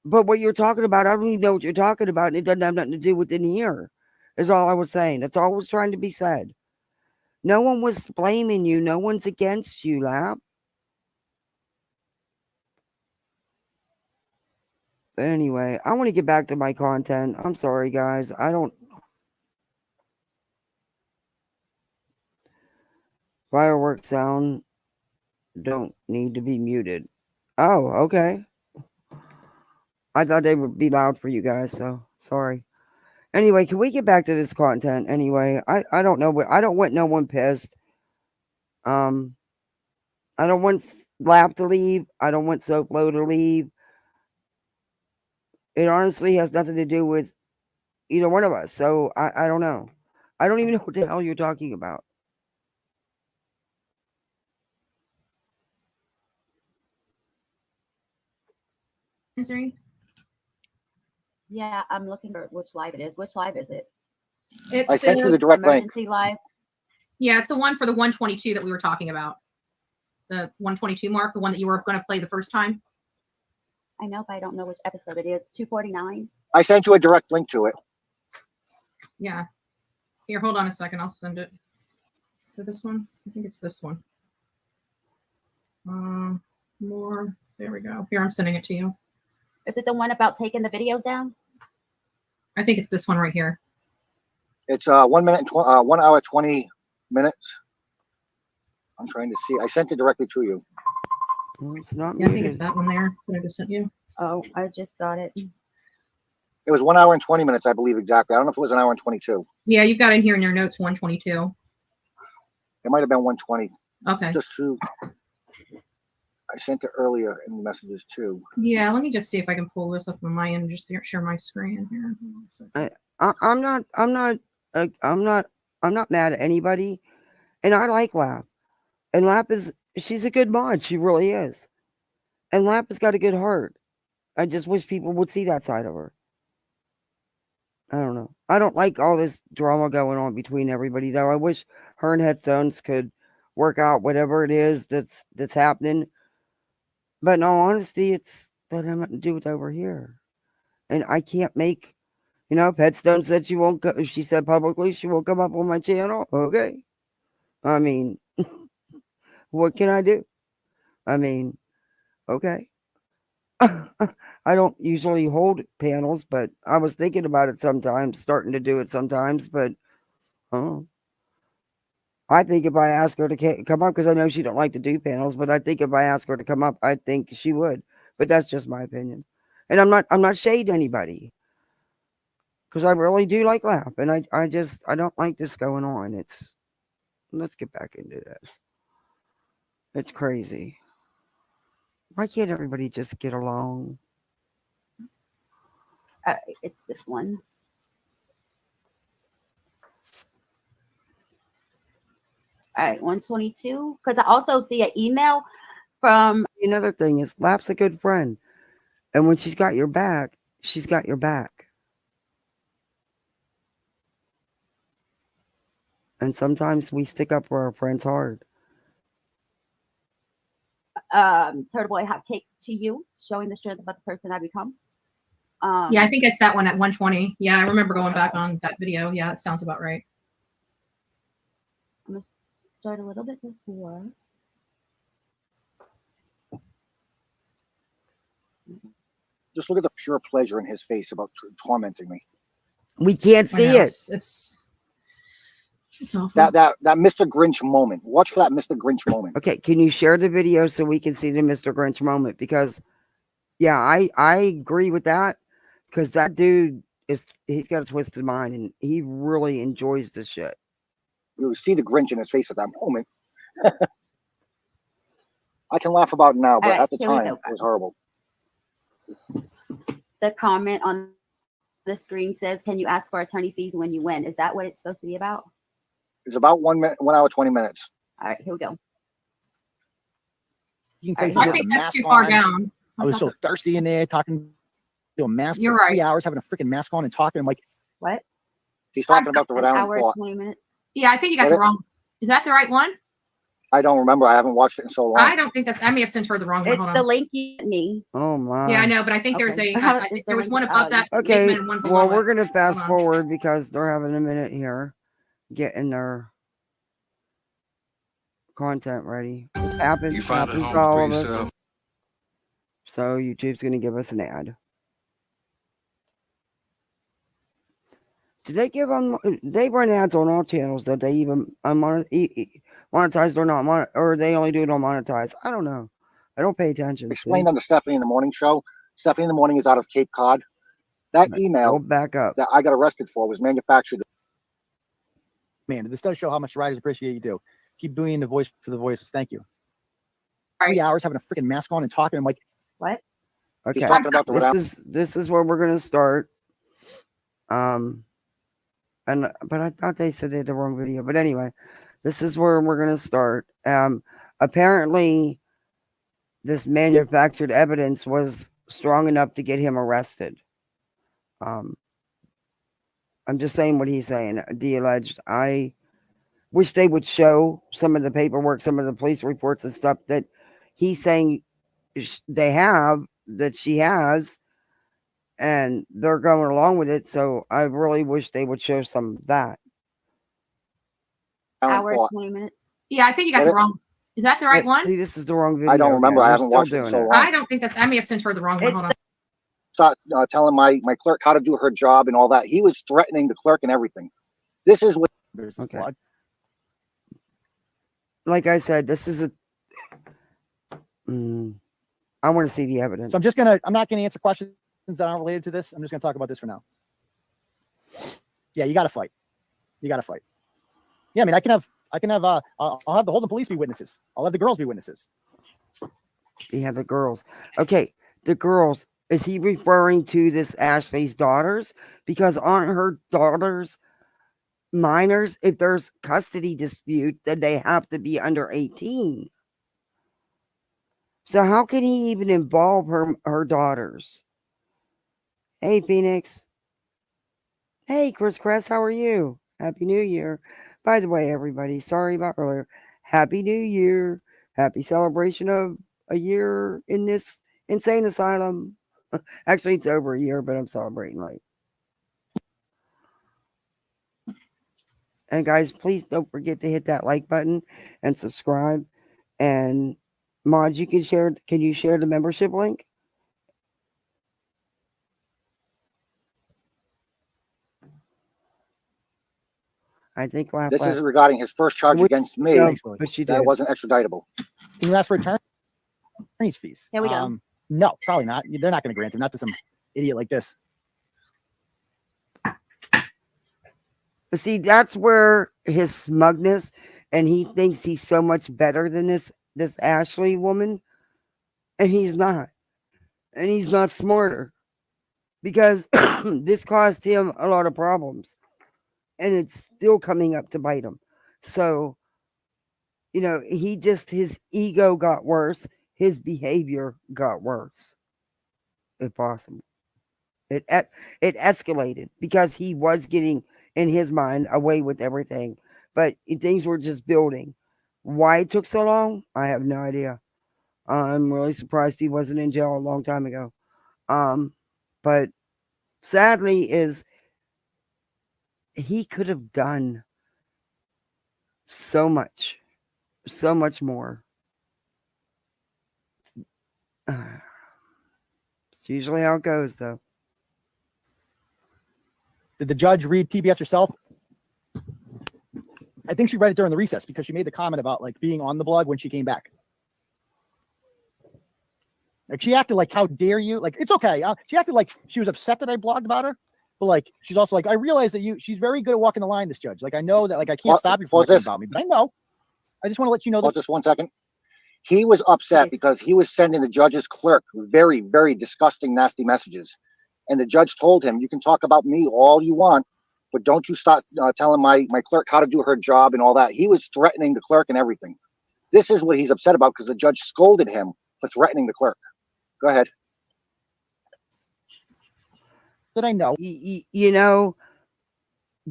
But what you're talking about, I don't even know what you're talking about, and it doesn't have nothing to do with in here, is all I was saying. That's all was trying to be said. No one was blaming you. No one's against you, Lap. But anyway, I want to get back to my content. I'm sorry, guys. Fireworks sound don't need to be muted. Oh, okay. I thought they would be loud for you guys, so sorry. Anyway, can we get back to this content? Anyway, I don't know, but I don't want no one pissed. I don't want Lap to leave. I don't want Soaplo to leave. It honestly has nothing to do with either one of us. So I don't know. I don't even know what the hell you're talking about. Misery. Yeah, I'm looking for which live it is. Which live is it? It's I sent you the direct link. Emergency live. Yeah, it's the one for the 122 that we were talking about. The 122 mark, the one that you were going to play the first time. I know, but I don't know which episode it is. 249. I sent you a direct link to it. Yeah. Here, hold on a second. I'll send it. So this one? I think it's this one. More. There we go. Here, I'm sending it to you. Is it the one about taking the videos down? I think it's this one right here. It's 1 minute, 1 hour, 20 minutes. I'm trying to see. I sent it directly to you. It's not Yeah, I think it's that one there that I just sent you. Oh, I just got it. It was 1 hour and 20 minutes, I believe, exactly. I don't know if it was an hour and 22. Yeah, you've got in here in your notes 122. It might have been 120. Okay. Just to, I sent it earlier in the messages too. Yeah, let me just see if I can pull this up on my end and just share my screen here. I'm not mad at anybody, and I like Lap. And Lap she's a good mod. She really is. And Lap has got a good heart. I just wish people would see that side of her. I don't know. I don't like all this drama going on between everybody, though. I wish her and Headstones could work out whatever it is that's happening. But in all honesty, it's that has nothing to do with over here. And I can't make, if Headstone said she won't go, she said publicly she won't come up on my channel. Okay. I mean, what can I do? I mean, okay. I don't usually hold panels, but I was thinking about it sometimes, starting to do it sometimes, but I think if I ask her to come up, because I know she don't like to do panels, but I think if I ask her to come up, I think she would. But that's just my opinion. And I'm not shading anybody. Because I really do like Laugh. And I don't like this going on. Let's get back into this. It's crazy. Why can't everybody just get along? It's this one. All right, 122. Because I also see an email from. Another thing is, Lap's a good friend. And when she's got your back, she's got your back. And sometimes we stick up for our friends hard. Turtleboy have cakes to you, showing the strength about the person I become. Yeah, I think it's that one at 120. Yeah, I remember going back on that video. Yeah, it sounds about right. I'm going to start a little bit before. Just look at the pure pleasure in his face about tormenting me. We can't see it. It's awful. That Mr. Grinch moment. Watch for that Mr. Grinch moment. Okay, can you share the video so we can see the Mr. Grinch moment? Because, yeah, I agree with that. Because that dude, he's got a twisted mind, and he really enjoys this shit. You see the Grinch in his face at that moment. I can laugh about it now, but All right, at the here we time, go, it was horrible. The comment on the screen says, "Can you ask for attorney fees when you win?" Is that what it's supposed to be about? It's about 1 hour, 20 minutes. All right, here we go. You All can right, I with think a that's mask too far on. down. I was so thirsty in there talking to a mask You're for right. 3 hours, having a freaking mask on and talking. I'm like, what? He's talking about the Rhode An Island hour court. and 20 minutes. Yeah, I think you got the wrong. Is that the right one? I don't remember. I haven't watched it in so long. I don't think that's. I may have sent her the wrong one. It's Hold the on. link you sent me. Oh my. Yeah, I know, but I think there's Okay. a. I think there was one above that Okay, statement and one below well, it. we're gonna fast Hold on. forward because they're having a minute here, getting their content ready. It happens. You find a happens home to all for of us. yourself. So YouTube's gonna give us an ad. Did they give on? They run ads on all channels that they even monetized or not, or they only do it on monetized. I don't know. I don't pay attention. Explained on the Stephanie in the Morning show. Stephanie in the Morning is out of Cape Cod. That email back up that I got arrested for was manufactured. man, this does show how much riders appreciate you do. Keep doing the voice for the voices. Thank you. 3 hours having a freaking mask on and talking. I'm like, what? Okay, He's talking about the Rhode Island. this is where we're gonna start. But I thought they said they had the wrong video. But anyway, this is where we're gonna start. Apparently, this manufactured evidence was strong enough to get him arrested. I'm just saying what he's saying. The alleged. I wish they would show some of the paperwork, some of the police reports and stuff that he's saying they have, that she has, and they're going along with it. So I really wish they would show some of that. Hour, 20 minutes. Yeah, I think you got the wrong. Is that the right one? See, this is the wrong video. I don't remember. again. I We're haven't still watched it in doing so long. I don't think that's. I may have sent her the wrong one. Hold on. Start telling my clerk how to do her job and all that. He was threatening the clerk and everything. This is what. Okay. Like I said, this is a. I want to see the evidence. so I'm not gonna answer questions that aren't related to this. I'm just gonna talk about this for now. Yeah, you gotta fight. You gotta fight. Yeah, I mean, I'll have the Holden police be witnesses. I'll have the girls be witnesses. Yeah, the girls. Okay, the girls. Is he referring to this Ashley's daughters? Because aren't her daughters minors? If there's custody dispute, then they have to be under 18. So how can he even involve her daughters? Hey, Phoenix. Hey, Chris Cress, how are you? Happy New Year. By the way, everybody, sorry about earlier. Happy New Year. Happy celebration of a year in this insane asylum. Actually, it's over a year, but I'm celebrating late. And guys, please don't forget to hit that like button and subscribe. And Mod, you can share. Can you share the membership link? I think This is regarding his first charge against me. but she that did. wasn't extraditable. Can you ask for attorney's fees? Here we go. No, probably not. They're not going to grant them. Not to some idiot like this. But see, that's where his smugness, and he thinks he's so much better than this Ashley woman, and he's not. And he's not smarter, because this caused him a lot of problems, and it's still coming up to bite him. So, his ego got worse. His behavior got worse, if possible. It escalated because he was getting, in his mind, away with everything. But things were just building. Why it took so long, I have no idea. I'm really surprised he wasn't in jail a long time ago. But sadly he could have done so much more. It's usually how it goes, though. Did the judge read TBS herself? I think she read it during the recess because she made the comment about like being on the blog when she came back. Like she acted like, how dare you? Like, it's okay. She acted like she was upset that I blogged about her. But like, she's also like, I realize that she's very good at walking the line, this judge. Like, I know that, like, I can't Pause- stop you from pause thinking this. about me, but I know. I just want to let you know Hold that. just 1 second. He was upset because he was sending the judge's clerk very, very disgusting, nasty messages. And the judge told him, you can talk about me all you want, but don't you start telling my clerk how to do her job and all that. He was threatening the clerk and everything. This is what he's upset about because the judge scolded him for threatening the clerk. Go ahead. That I know. You know,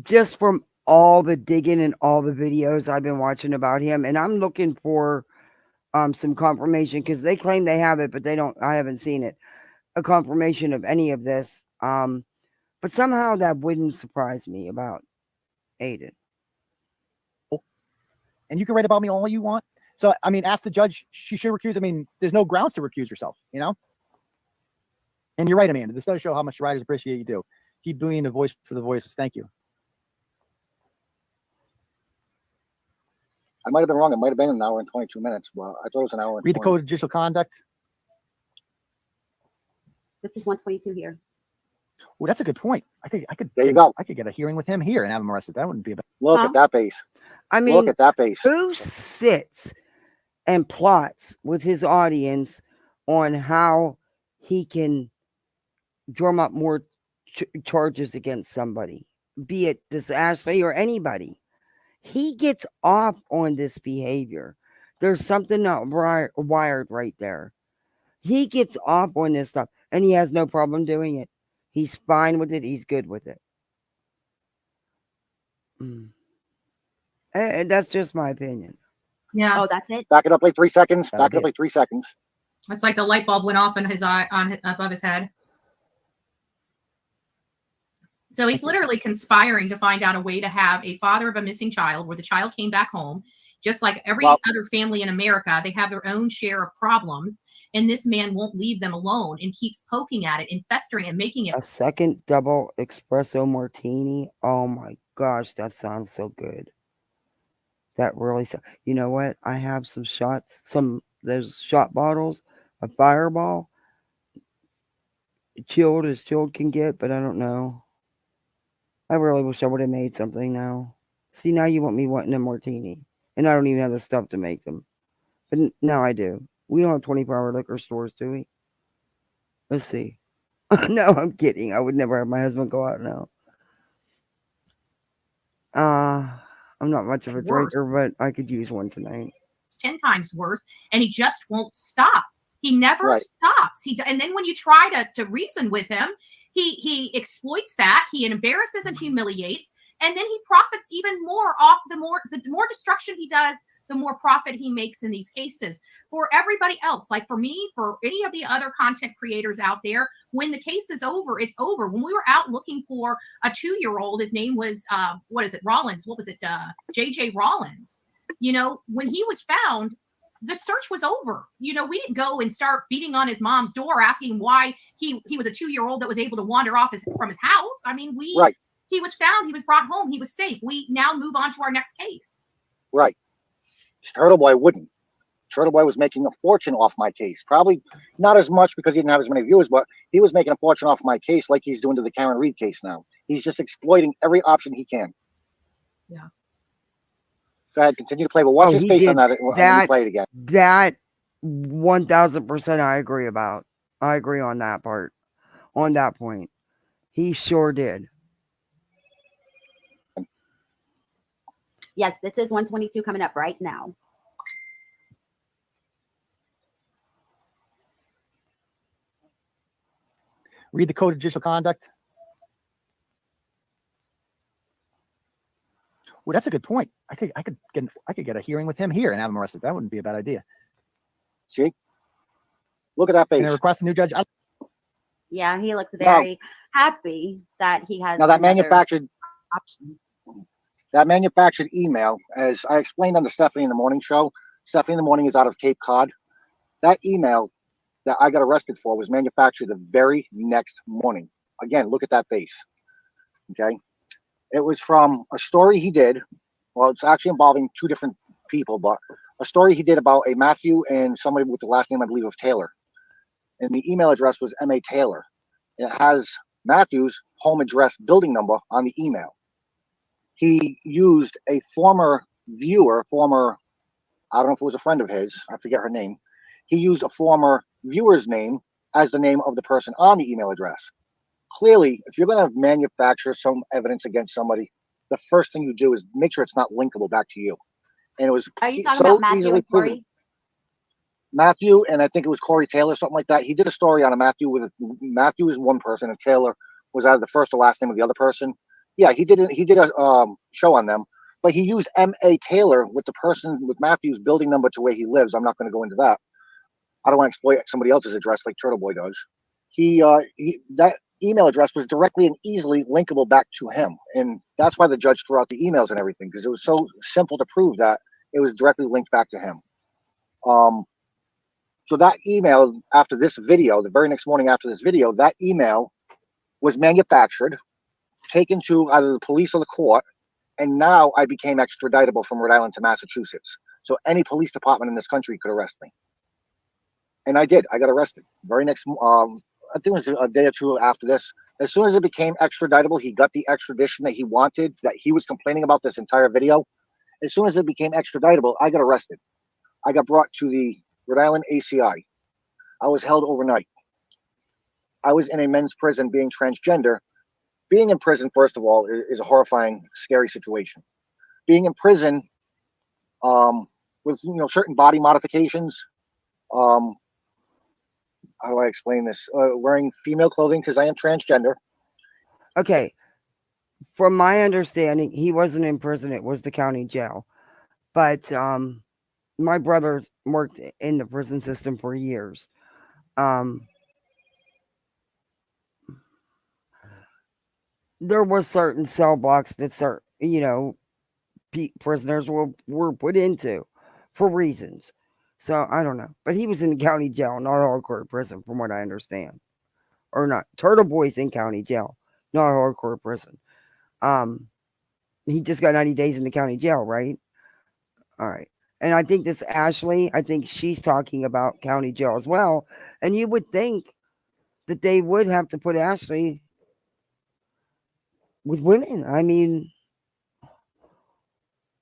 just from all the digging and all the videos I've been watching about him, and I'm looking for some confirmation because they claim they have it, but they don't. I haven't seen it. A confirmation of any of this. But somehow that wouldn't surprise me about Aiden. And you can write about me all you want. So, I mean, ask the judge. She should recuse. I mean, there's no grounds to recuse herself, you know? And you're right, Amanda. This does show how much writers appreciate you do. Keep doing the voice for the voices. Thank you. I might have been wrong. It might have been an hour and 22 minutes. Well, I thought it was an hour and Read the 20. code of judicial conduct. This is 122 here. Well, that's a good point. There you go. I could get a hearing with him here and have him arrested. That wouldn't be a bad. Look at that base. I mean, look at that base. Who sits and plots with his audience on how he can drum up more charges against somebody, be it this Ashley or anybody? He gets off on this behavior. There's something not wired right there. He gets off on this stuff, and he has no problem doing it. He's fine with it. He's good with it. And that's just my opinion. Yeah. Oh, that's it. Back it up like 3 seconds. Back it up like 3 seconds. It's like the light bulb went off in his eye, above his head. So he's literally conspiring to find out a way to have a father of a missing child where the child came back home. Just like every other family in America, they have their own share of problems. And this man won't leave them alone and keeps poking at it and festering and making it. A second double espresso martini. Oh my gosh, that sounds so good. That really sounds. You know what? I have some shots, those shot bottles, a Fireball. Chilled as chilled can get, but I don't know. I really wish I would have made something now. See, now you want me wanting a martini. And I don't even have the stuff to make them. But now I do. We don't have 24-hour liquor stores, do we? Let's see. No, I'm kidding. I would never have my husband go out now. I'm not much of a drinker, but I could use one tonight. It's 10 times worse, and he just won't stop. He never stops. And then when you try to reason with him, he exploits that. He embarrasses and humiliates, and then he profits even more off the more destruction he does, the more profit he makes in these cases. For everybody else, like for me, for any of the other content creators out there, when the case is over, it's over. When we were out looking for a 2-year-old, his name was Rollins. What was it? JJ Rollins. You know, when he was found, the search was over. You know, we didn't go and start beating on his mom's door asking why he was a 2-year-old that was able to wander off from his house. I mean, he was found, he was brought home, he was safe. We now move on to our next case. Right. Turtleboy wouldn't. Turtleboy was making a fortune off my case. Probably not as much because he didn't have as many viewers, but he was making a fortune off my case like he's doing to the Karen Reed case now. He's just exploiting every option he can. Yeah. Go ahead, continue to play, but watch his face on that. Let me play it again. That 1000% I agree about. I agree on that part. On that point. He sure did. Yes, this is 122 coming up right now. Read the code of judicial conduct. Well, that's a good point. I could get a hearing with him here and have him arrested. That wouldn't be a bad idea. See? Look at that face. Can I request a new judge? Yeah, he looks very happy that he has now that manufactured option. That manufactured email, as I explained on the Stephanie in the Morning show, Stephanie in the Morning is out of Cape Cod. That email that I got arrested for was manufactured the very next morning. Again, look at that face. Okay. It was from a story he did. Well, it's actually involving 2 different people, but a story he did about a Matthew and somebody with the last name, I believe, of Taylor. And the email address was M.A. Taylor. It has Matthew's home address, building number on the email. He used a former viewer, I don't know if it was a friend of his, I forget her name. He used a former viewer's name as the name of the person on the email address. Clearly, if you're going to manufacture some evidence against somebody, the first thing you do is make sure it's not linkable back to you. And it was Are you talking so about Matthew easily and proven. Corey? Matthew, and I think it was Corey Taylor, something like that. He did a story on a Matthew Matthew is one person, and Taylor was either the first or last name of the other person. Yeah, he did a show on them, but he used M.A. Taylor with the person with Matthew's building number to where he lives. I'm not going to go into that. I don't want to exploit somebody else's address like Turtleboy does. That email address was directly and easily linkable back to him, and that's why the judge threw out the emails and everything, because it was so simple to prove that it was directly linked back to him. So that email after this video, the very next morning after this video, that email was manufactured, taken to either the police or the court, and now I became extraditable from Rhode Island to Massachusetts. So any police department in this country could arrest me. And I did. I got arrested. Very next, I think it was a day or two after this. As soon as it became extraditable, he got the extradition that he wanted, that he was complaining about this entire video. As soon as it became extraditable, I got arrested. I got brought to the Rhode Island ACI. I was held overnight. I was in a men's prison being transgender. Being in prison, first of all, is a horrifying, scary situation. Being in prison with certain body modifications, how do I explain this? Wearing female clothing because I am transgender. Okay. From my understanding, he wasn't in prison. It was the county jail. But my brother worked in the prison system for years. There was certain cell blocks that prisoners were put into for reasons. So I don't know. But he was in the county jail, not hardcore prison, from what I understand. Or not. Turtleboy's in county jail, not hardcore prison. He just got 90 days in the county jail, right? All right. And I think this Ashley, I think she's talking about county jail as well. And you would think that they would have to put Ashley with women. I mean,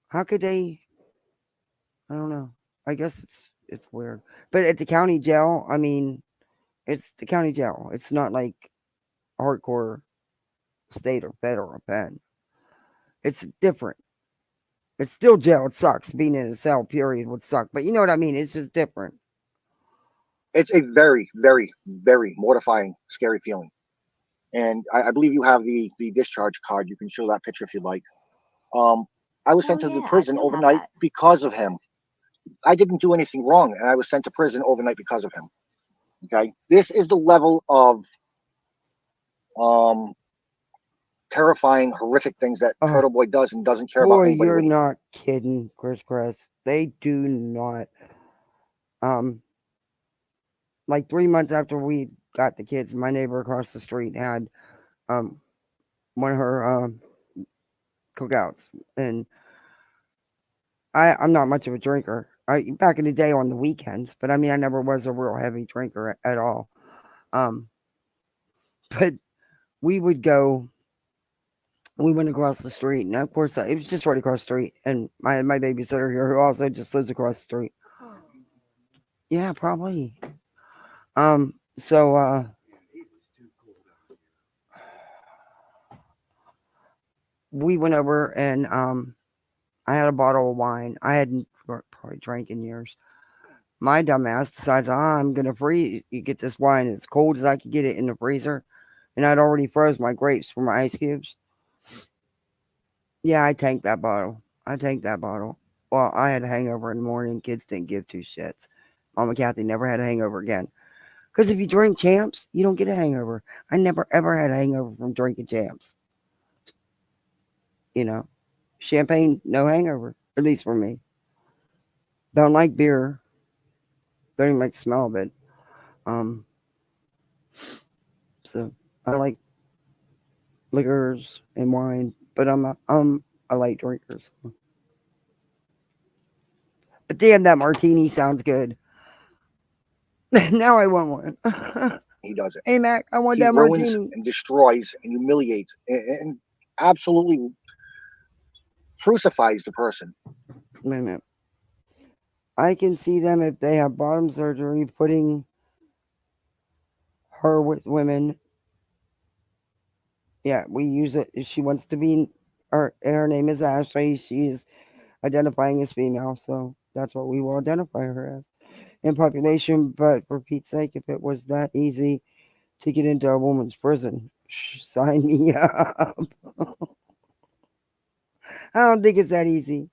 how could they? I don't know. I guess it's weird. But at the county jail, I mean, it's the county jail. It's not like hardcore state or federal pen. It's different. It's still jail. It sucks. Being in a cell, period, would suck. But you know what I mean? It's just different. It's a very, very, very mortifying, scary feeling. And I believe you have the discharge card. You can show that picture if you'd like. I was sent to the prison overnight because of him. I didn't do anything wrong, and I was sent to prison overnight because of him. Okay, this is the level of terrifying, horrific things that Turtleboy does and doesn't care about Boy, anybody. you're not kidding, Chris. They do not. Like 3 months after we got the kids, my neighbor across the street had one of her cookouts, and I'm not much of a drinker. Back in the day on the weekends, but I mean I never was a real heavy drinker at all. But we would go. We went across the street, and of course it was just right across the street. And my babysitter here, who also just lives across the street. Yeah, probably. So we went over, and I had a bottle of wine. I hadn't probably drank in years. My dumbass decides, I'm gonna freeze. You get this wine as cold as I could get it in the freezer, and I'd already froze my grapes for my ice cubes. Yeah, I tanked that bottle. Well, I had a hangover in the morning. Kids didn't give two shits. Mama Kathy never had a hangover again. Because if you drink Champs, you don't get a hangover. I never ever had a hangover from drinking Champs. Champagne, no hangover, at least for me. Don't like beer. Don't even like the smell of it. So I like liquors and wine, but I'm a light drinker. So. But damn, that martini sounds good. Now I want one. he does it. Hey, Mac, I want He that ruins martini. and destroys and humiliates and absolutely crucifies the person. Wait a minute. I can see them if they have bottom surgery putting her with women. Yeah, we use it. If she wants to be, her name is Ashley. She's identifying as female, so that's what we will identify her as in population. But for Pete's sake, if it was that easy to get into a woman's prison, sign me up. I don't think it's that easy.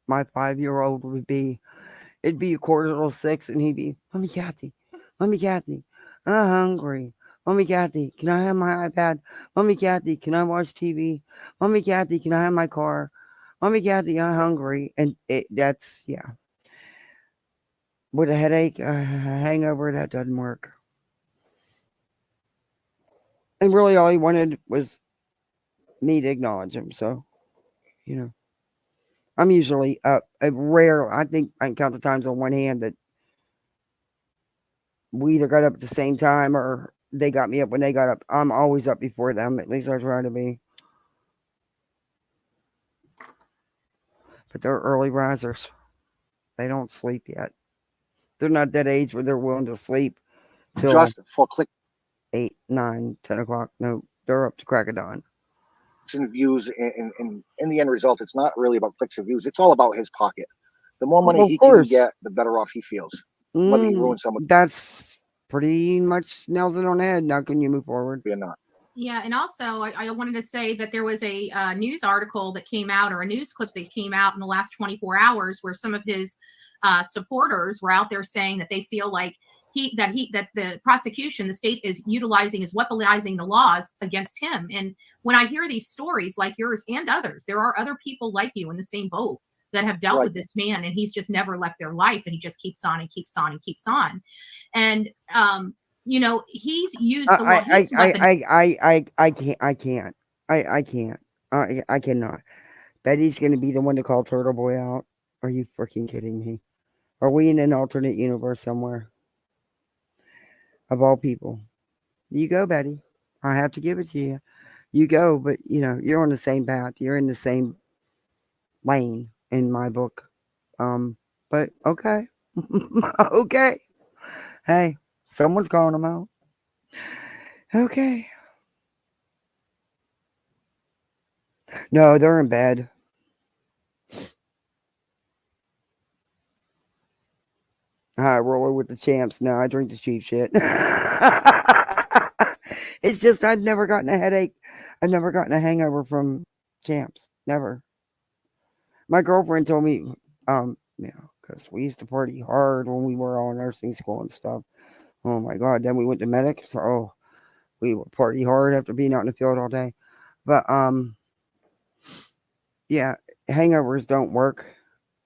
My 5-year-old would be, it'd be 5:45, and he'd be, Mommy Kathy, I'm hungry. Mommy Kathy, can I have my iPad? Mommy Kathy, can I watch TV? Mommy Kathy, can I have my car? Mommy Kathy, I'm hungry. And that's, yeah. With a headache, a hangover, that doesn't work. And really all he wanted was me to acknowledge him. So, you know, I'm usually up. I think I can count the times on one hand that we either got up at the same time or they got me up when they got up. I'm always up before them. At least I try to be. But they're early risers. They don't sleep yet. They're not that age where they're willing to sleep till Just for click 8, 9, 10 o'clock. No, they're up to crack of dawn. and views, and in the end result, it's not really about clicks and views. It's all about his pocket. The more money Well, of he can course. get, the better off he feels. Whether he ruins someone That's pretty much nails it on the head. Now can you move forward? or not. Yeah, and also I wanted to say that there was a news article that came out, or a news clip that came out in the last 24 hours, where some of his supporters were out there saying that they feel like that the prosecution, the state, is weaponizing the laws against him. And when I hear these stories like yours and others, there are other people like you in the same boat that have dealt with this man, and he's just never left their life, and he just keeps on and keeps on and keeps on. And you know, he's used the law. I can't. I cannot. Betty's gonna be the one to call Turtleboy out. Are you freaking kidding me? Are we in an alternate universe somewhere? Of all people, you go, Betty. I have to give it to you. You go, but you know you're on the same path. You're in the same lane in my book. But okay, okay. Hey, someone's calling them out. Okay. No, they're in bed. I roll with the champs. No, I drink the cheap shit. It's just I've never gotten a headache. I've never gotten a hangover from champs. Never. My girlfriend told me, yeah, because we used to party hard when we were all in nursing school and stuff. Oh my God. Then we went to medic. So we would party hard after being out in the field all day. But yeah, hangovers don't work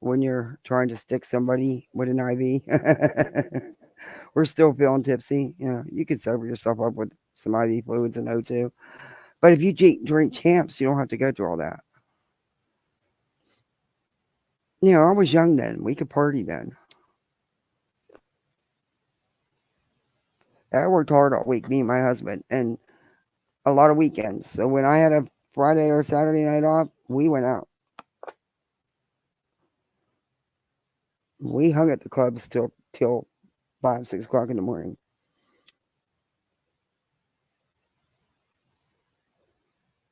when you're trying to stick somebody with an IV. We're still feeling tipsy. You know, you could sober yourself up with some IV fluids and O2. But if you drink champs, you don't have to go through all that. You know, I was young then. We could party then. I worked hard all week, me and my husband, and a lot of weekends. So when I had a Friday or Saturday night off, we went out. We hung at the clubs till 5, 6 o'clock in the morning.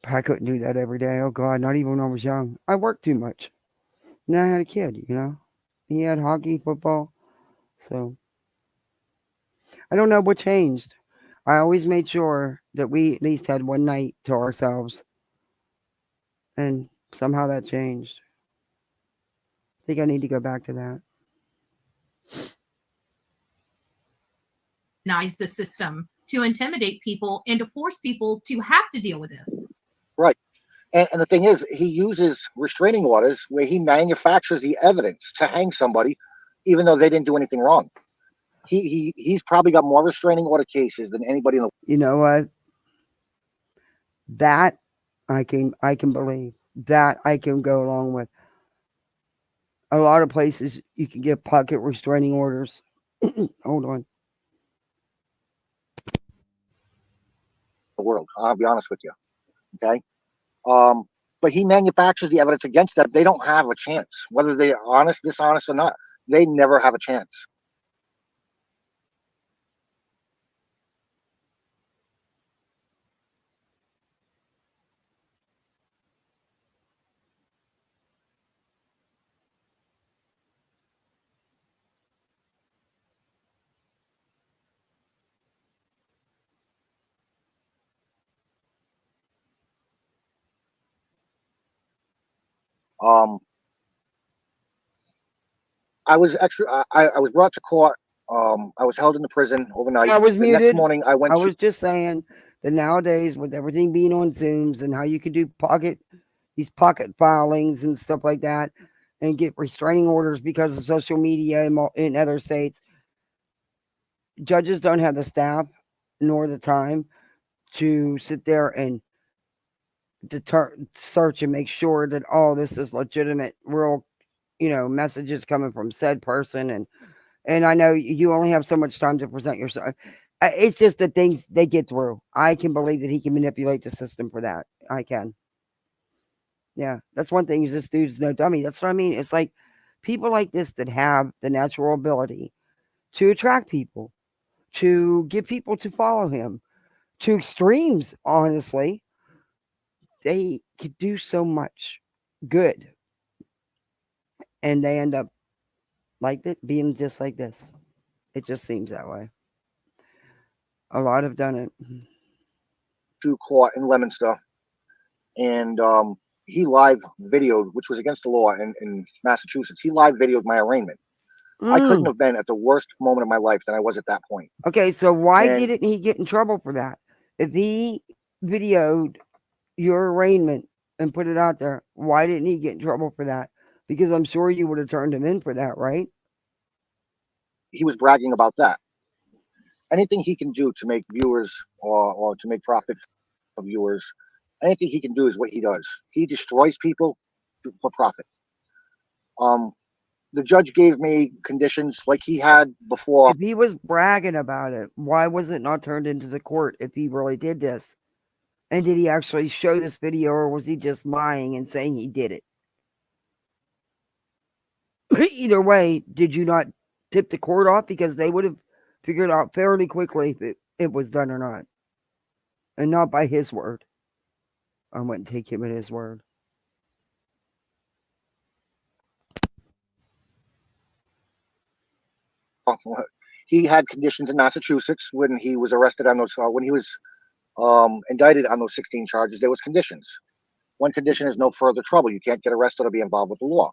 I couldn't do that every day. Oh God, not even when I was young. I worked too much. And then I had a kid, you know. He had hockey, football. So I don't know what changed. I always made sure that we at least had one night to ourselves. And somehow that changed. I think I need to go back to that. The system to intimidate people and to force people to have to deal with this. Right. And the thing is, he uses restraining orders where he manufactures the evidence to hang somebody, even though they didn't do anything wrong. He's probably got more restraining order cases than anybody in the. You know what? That I can believe. That I can go along with. A lot of places you can get pocket restraining orders. Hold on. The world. I'll be honest with you. Okay. But he manufactures the evidence against them. They don't have a chance, whether they're honest, dishonest, or not. They never have a chance. Um, I was I was brought to court. I was held in the prison overnight. I was The next muted. morning, I went. I was just saying that nowadays, with everything being on Zooms and how you can do these pocket filings and stuff like that, and get restraining orders because of social media in other states, judges don't have the staff nor the time to sit there and search and make sure that all this is legitimate, real, messages coming from said person. And I know you only have so much time to present yourself. It's just the things they get through. I can believe that he can manipulate the system for that. I can. Yeah, that's one thing. Is this dude's no dummy. That's what I mean. It's like people like this that have the natural ability to attract people, to get people to follow him, to extremes. Honestly, they could do so much good, and they end up like that, being just like this. It just seems that way. A lot have done it. To court in Leominster, and he live videoed, which was against the law in Massachusetts. He live videoed my arraignment. I couldn't have been at the worst moment of my life than I was at that point. Okay, so why And didn't he get in trouble for that? If he videoed your arraignment and put it out there, why didn't he get in trouble for that? Because I'm sure you would have turned him in for that, right? he was bragging about that. Anything he can do to make viewers or to make profit of viewers, anything he can do is what he does. He destroys people for profit. The judge gave me conditions like he had before. If he was bragging about it, why was it not turned into the court if he really did this? And did he actually show this video, or was he just lying and saying he did it? Either way, did you not tip the court off? Because they would have figured out fairly quickly if it was done or not. And not by his word. I wouldn't take him at his word. He had conditions in Massachusetts when he was arrested on those, when he was indicted on those 16 charges. There was conditions. One condition is no further trouble. You can't get arrested or be involved with the law.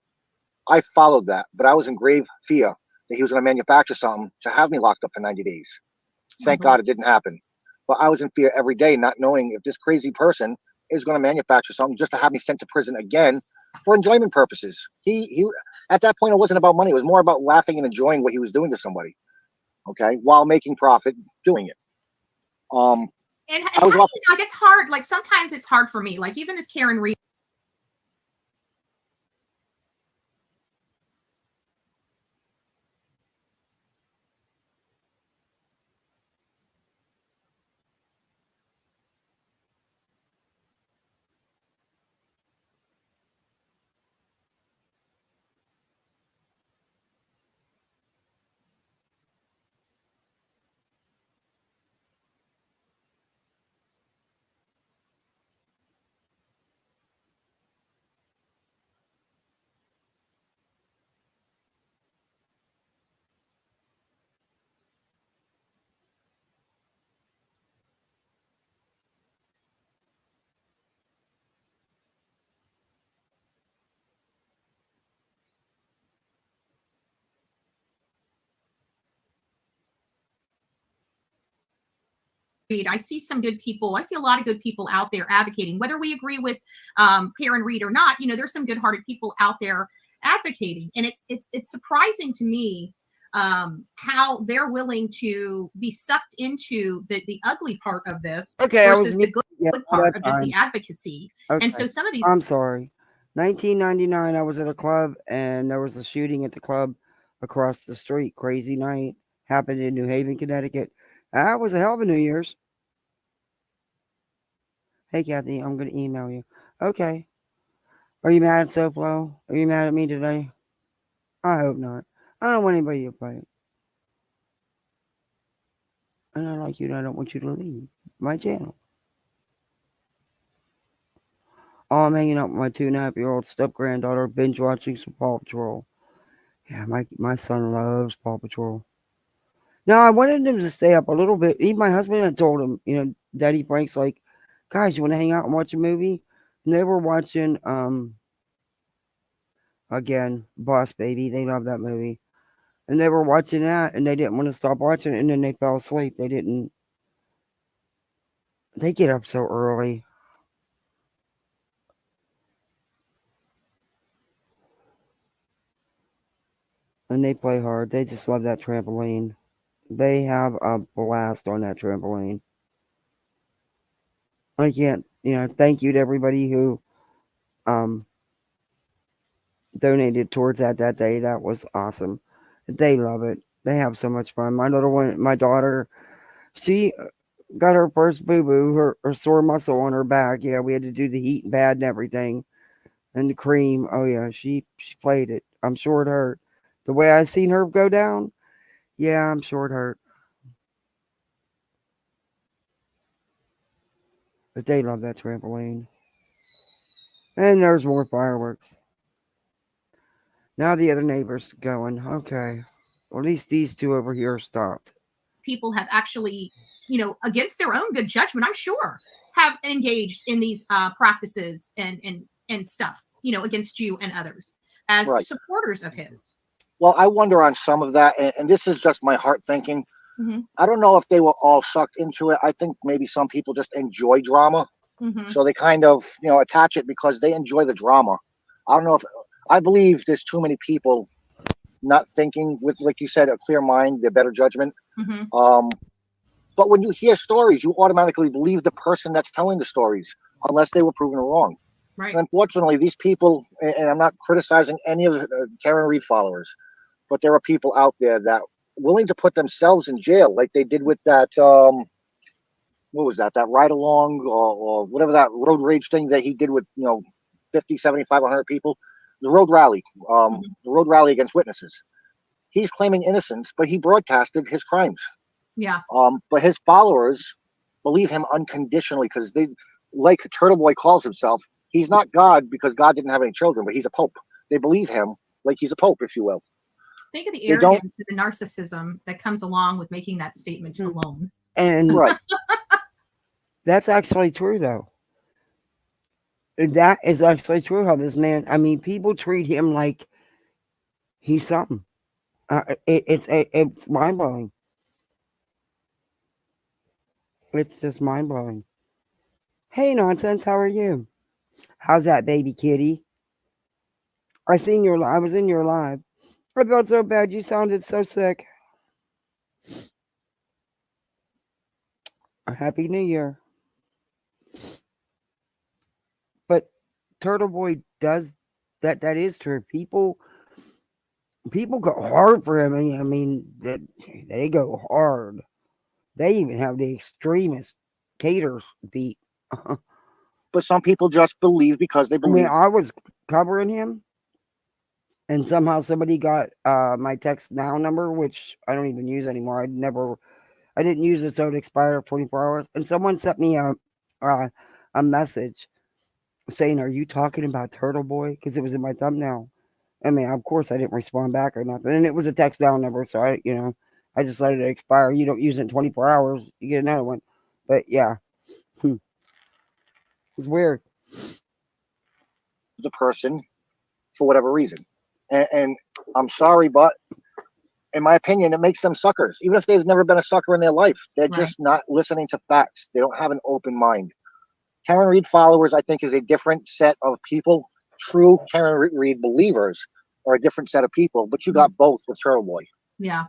I followed that, but I was in grave fear that he was going to manufacture something to have me locked up for 90 days. Thank God it didn't happen. But I was in fear every day, not knowing if this crazy person is going to manufacture something just to have me sent to prison again for enjoyment purposes. He at that point, it wasn't about money. It was more about laughing and enjoying what he was doing to somebody. Okay, while making profit doing it. And I was like, it's hard. Like sometimes it's hard for me. Like even as Karen Reed. I see some good people. I see a lot of good people out there advocating, whether we agree with Karen Reed or not. You know, there's some good-hearted people out there advocating, and it's surprising to me how they're willing to be sucked into the ugly part of this Okay, I was versus the good, yeah, good no, part that's of just the fine. advocacy. Okay. And so some of these I'm sorry. 1999, I was at a club and there was a shooting at the club across the street. Crazy night. Happened in New Haven, Connecticut. That was a hell of a New Year's. Hey, Kathy, I'm going to email you. Okay. Are you mad at SoFlo? Are you mad at me today? I hope not. I don't want anybody to fight. And I like you and I don't want you to leave my channel. Oh, I'm hanging out with my 2.5-year-old step granddaughter, binge watching some Paw Patrol. Yeah, my son loves Paw Patrol. Now, I wanted him to stay up a little bit. Even my husband had told him, Daddy Frank's like, guys, you want to hang out and watch a movie? And they were watching, again, Boss Baby. They love that movie. And they were watching that and they didn't want to stop watching it. And then they fell asleep. They get up so early. And they play hard. They just love that trampoline. They have a blast on that trampoline. I can't, thank you to everybody who donated towards that day. That was awesome. They love it. They have so much fun. My little one, my daughter, she got her first boo-boo, her sore muscle on her back. Yeah, we had to do the heat and bad and everything. And the cream. Oh, yeah, she played it. I'm sure it hurt. The way I seen her go down, yeah, I'm sure it hurt. But they love that trampoline. And there's more fireworks. Now the other neighbor's going, okay. Well, at least these two over here stopped. people have actually, against their own good judgment, I'm sure, have engaged in these practices and stuff, against you and others as Right. supporters of his. Well, I wonder on some of that, and this is just my heart thinking. Mm-hmm. I don't know if they were all sucked into it. I think maybe some people just enjoy drama. Mm-hmm. So they kind of, attach it because they enjoy the drama. I don't know if, I believe there's too many people not thinking with, like you said, a clear mind, their better judgment. Mm-hmm. But when you hear stories, you automatically believe the person that's telling the stories, unless they were proven wrong. Right. And unfortunately, these people, and I'm not criticizing any of the Karen Reed followers, but there are people out there that willing to put themselves in jail, like they did with that, what was that ride along or whatever, that road rage thing that he did with, 50, 75, 100 people, the road rally, the road rally against witnesses. He's claiming innocence, but he broadcasted his crimes. Yeah. But his followers believe him unconditionally because they, like Turtleboy calls himself, he's not God because God didn't have any children, but he's a pope. They believe him like he's a pope, if you will. Think of the They don't- arrogance and the narcissism that comes along with making that statement alone. And Right. that's actually true, though. That is actually true. How this man, I mean, people treat him like he's something. It's mind blowing. It's just mind blowing. Hey, nonsense. How are you? How's that, baby kitty? I was in your live. I felt so bad. You sounded so sick. A happy New Year. But Turtleboy does that. That is true. People go hard for him. I mean, they go hard. They even have the extremist caters beat. But some people just believe because they I believe. mean, I was covering him, and somehow somebody got my text now number, which I don't even use anymore. I didn't use it, so it expired 24 hours. And someone sent me a message saying, "Are you talking about Turtleboy?" Because it was in my thumbnail. I mean, of course, I didn't respond back or nothing, and it was a text down number, so I just let it expire. You don't use it in 24 hours, you get another one. But yeah, it's weird. The person for whatever reason. And I'm sorry, but in my opinion, it makes them suckers. Even if they've never been a sucker in their life, they're just not listening to facts. They don't have an open mind. Karen Reed followers, I think, is a different set of people. True Karen Reed believers are a different set of people, but you got both with Turtleboy. Yeah.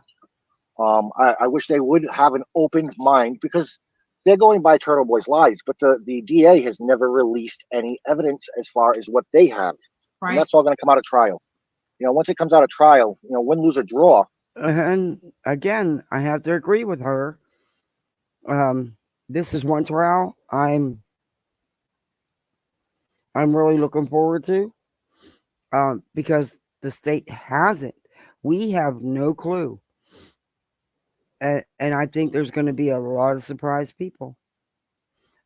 I wish they would have an open mind because they're going by Turtleboy's lies, but the DA has never released any evidence as far as what they have. Right. And that's all going to come out of trial. Once it comes out of trial, win, lose, or draw. And again, I have to agree with her. This is one trial I'm really looking forward to, because the state hasn't. We have no clue, and I think there's going to be a lot of surprised people.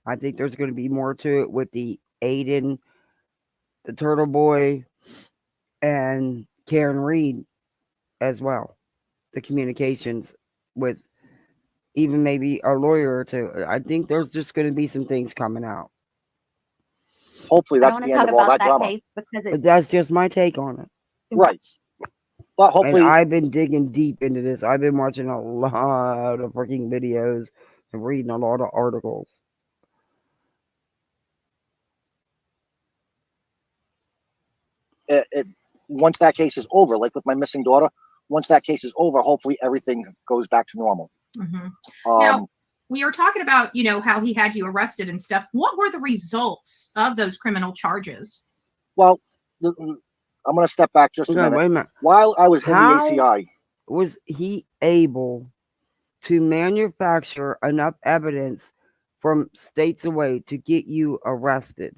I think there's going to be more to it with the Aiden, the Turtle Boy, and Karen Reed as well. The communications with even maybe a lawyer or two. I think there's just going to be some things coming out. Hopefully, I that's don't the want to end talk of all about that that drama. case because But it's that's just my take on it. Right. But And hopefully, I've been digging deep into this. I've been watching a lot of freaking videos and reading a lot of articles. once that case is over, like with my missing daughter, once that case is over, hopefully everything goes back to normal. Mm-hmm. Um, Now, we were talking about, how he had you arrested and stuff. What were the results of those criminal charges? Well, I'm going to step back just a Okay, minute. wait a minute. While I was in the How ACI, was he able to manufacture enough evidence from states away to get you arrested?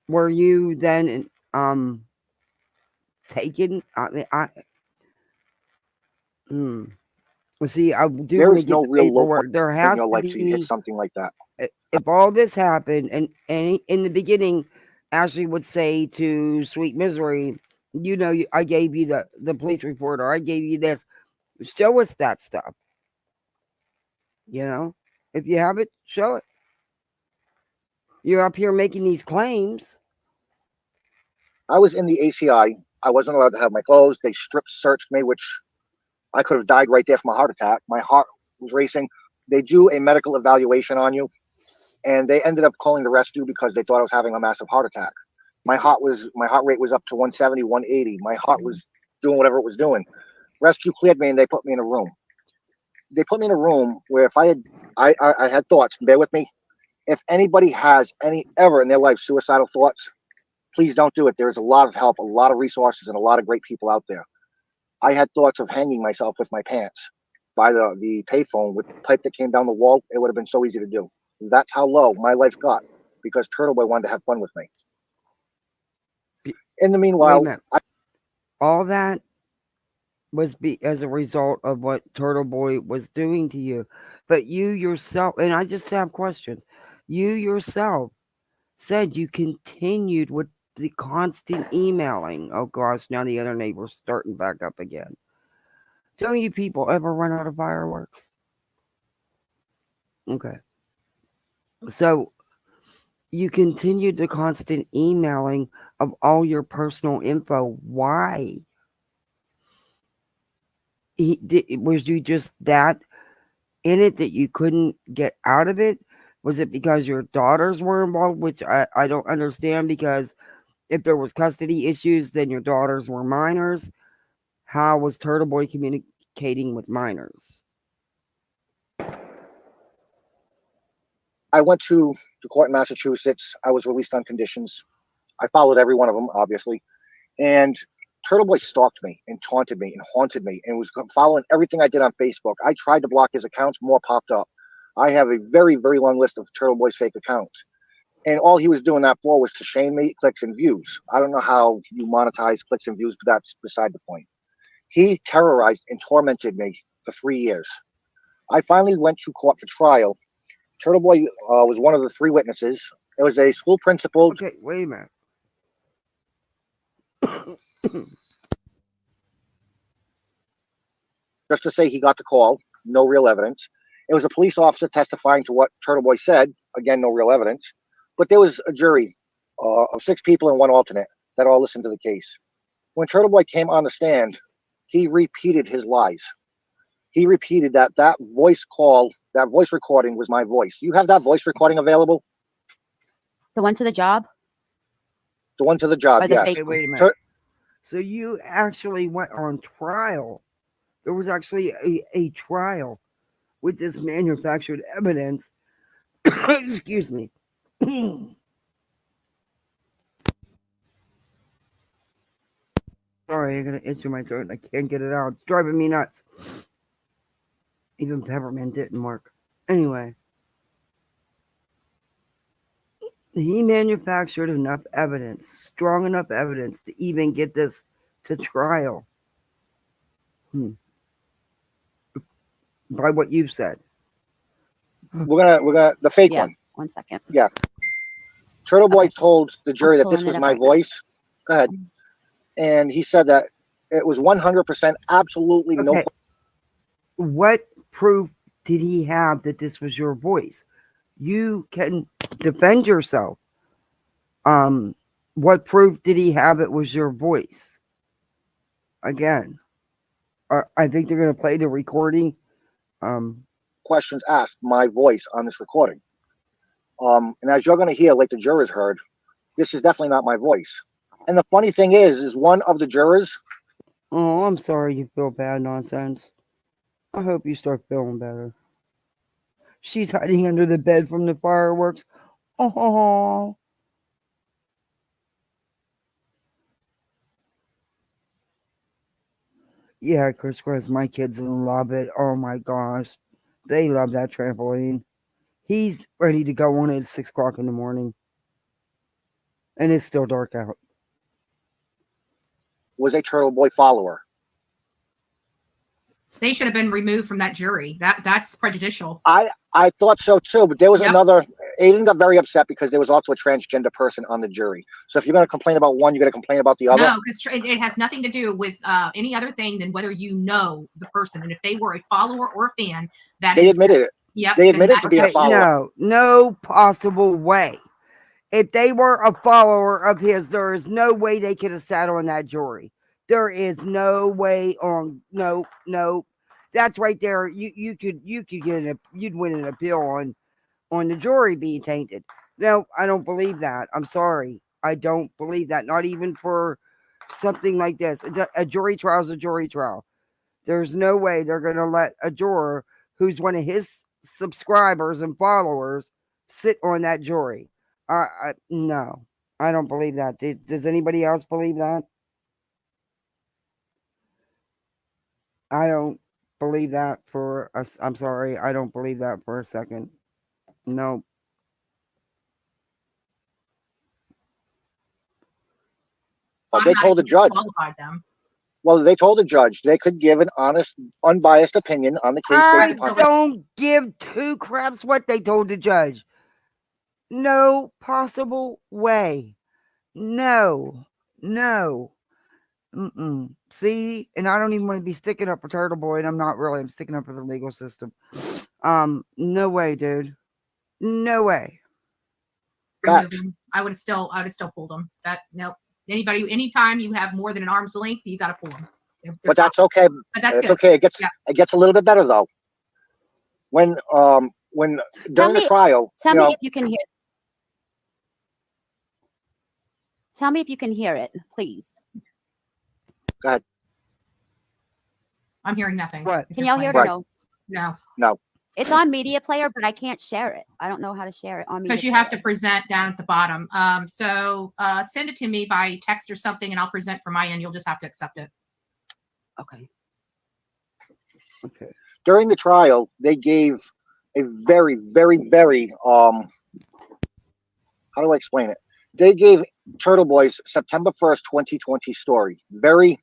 Were you then taken? See, I do there want to is get no the real low point paperwork. There in has your to life till you hit be. something like that. If all this happened, and in the beginning, Ashley would say to Sweet Misery, I gave you the police report, or I gave you this. Show us that stuff. If you have it, show it. You're up here making these claims. I was in the ACI. I wasn't allowed to have my clothes. They strip searched me, which I could have died right there from a heart attack. My heart was racing. They do a medical evaluation on you, and they ended up calling the rescue because they thought I was having a massive heart attack. My heart rate was up to 170, 180. My heart was doing whatever it was doing. Rescue cleared me, and they put me in a room. They put me in a room where if I had thoughts. Bear with me. If anybody has ever in their life suicidal thoughts, please don't do it. There's a lot of help, a lot of resources, and a lot of great people out there. I had thoughts of hanging myself with my pants by the payphone with the pipe that came down the wall. It would have been so easy to do. That's how low my life got because Turtleboy wanted to have fun with me. In the meanwhile, all that was as a result of what Turtleboy was doing to you. But you yourself, and I just have questions. You yourself said you continued with the constant emailing. Oh gosh, now the other neighbor's starting back up again. Don't you people ever run out of fireworks? Okay. So you continued the constant emailing of all your personal info. Why? Was you just that in it that you couldn't get out of it? Was it because your daughters were involved, which I don't understand, because if there was custody issues, then your daughters were minors. How was Turtleboy communicating with minors? I went to the court in Massachusetts. I was released on conditions. I followed every one of them, obviously. And Turtleboy stalked me and taunted me and haunted me and was following everything I did on Facebook. I tried to block his accounts, more popped up. I have a very, very long list of Turtleboy's fake accounts. And all he was doing that for was to shame me, clicks and views. I don't know how you monetize clicks and views, but that's beside the point. He terrorized and tormented me for 3 years. I finally went to court for trial. Turtleboy was one of the 3 witnesses. It was a school principal. Okay, wait a minute. Just to say he got the call, no real evidence. It was a police officer testifying to what Turtleboy said. Again, no real evidence. But there was a jury of 6 people and 1 alternate that all listened to the case. When Turtleboy came on the stand, he repeated his lies. He repeated that voice call, that voice recording was my voice. You have that voice recording available? The one to the job? The one to the job, Or the yes. fake Wait a minute. So you actually went on trial. There was actually a trial with this manufactured evidence. Excuse me. Sorry, I got an itch in my throat and I can't get it out. It's driving me nuts. Even peppermint didn't work. Anyway, he manufactured enough evidence, strong enough evidence to even get this to trial. By what you've said. We're gonna the fake Yeah, one. 1 second. Yeah. Turtleboy Okay. told the jury that pulling this it was up my right now. voice. Go ahead. And he said that it was 100% absolutely no. Okay. What proof did he have that this was your voice? You can defend yourself. What proof did he have it was your voice? Again, I think they're going to play the recording. Questions asked my voice on this recording. And as you're going to hear, like the jurors heard, this is definitely not my voice. And the funny thing is one of the jurors. Oh, I'm sorry you feel bad, nonsense. I hope you start feeling better. She's hiding under the bed from the fireworks. Oh. Yeah, Chris, my kids love it. Oh my gosh. They love that trampoline. He's ready to go on it at 6 o'clock in the morning. And it's still dark out. Was a Turtleboy follower. They should have been removed from that jury. That's prejudicial. I thought so too, but there was Yep. another. Aiden got very upset because there was also a transgender person on the jury. So if you're going to complain about one, you're going to complain about the other. No, because it has nothing to do with any other thing than whether you know the person. And if they were a follower or a fan, They admitted it. Yep. They admitted to being a follower. No possible way. If they were a follower of his, there is no way they could have sat on that jury. There is no way on. No. That's right there. You could get you'd win an appeal on the jury being tainted. No, I don't believe that. I'm sorry. I don't believe that. Not even for something like this. A jury trial is a jury trial. There's no way they're going to let a juror who's one of his subscribers and followers sit on that jury. No, I don't believe that. Does anybody else believe that? I don't believe that for us. I'm sorry. I don't believe that for a second. No. They told the judge. Well, they told the judge they could give an honest, unbiased opinion on the case. I don't give two craps what they told the judge. No possible way. No. See, and I don't even want to be sticking up for Turtleboy, and I'm not really. I'm sticking up for the legal system. No way, dude. No way. I would have still pulled them. Nope. Anytime you have more than an arm's length, you got to pull them. But that's okay. But that's good. Okay. It gets a little bit better though. When during the trial, tell me if you can hear. Tell me if you can hear it, please. Go ahead. I'm hearing nothing. What? Can y'all hear it or no? No. It's on media player, but I can't share it. I don't know how to share it on media Because you have to present down at the bottom. So send it to me by text or something, and I'll present from my end. You'll just have to accept it. Okay. During the trial, they gave a very, very, very how do I explain it? They gave Turtleboy's September 1st, 2020 story. Very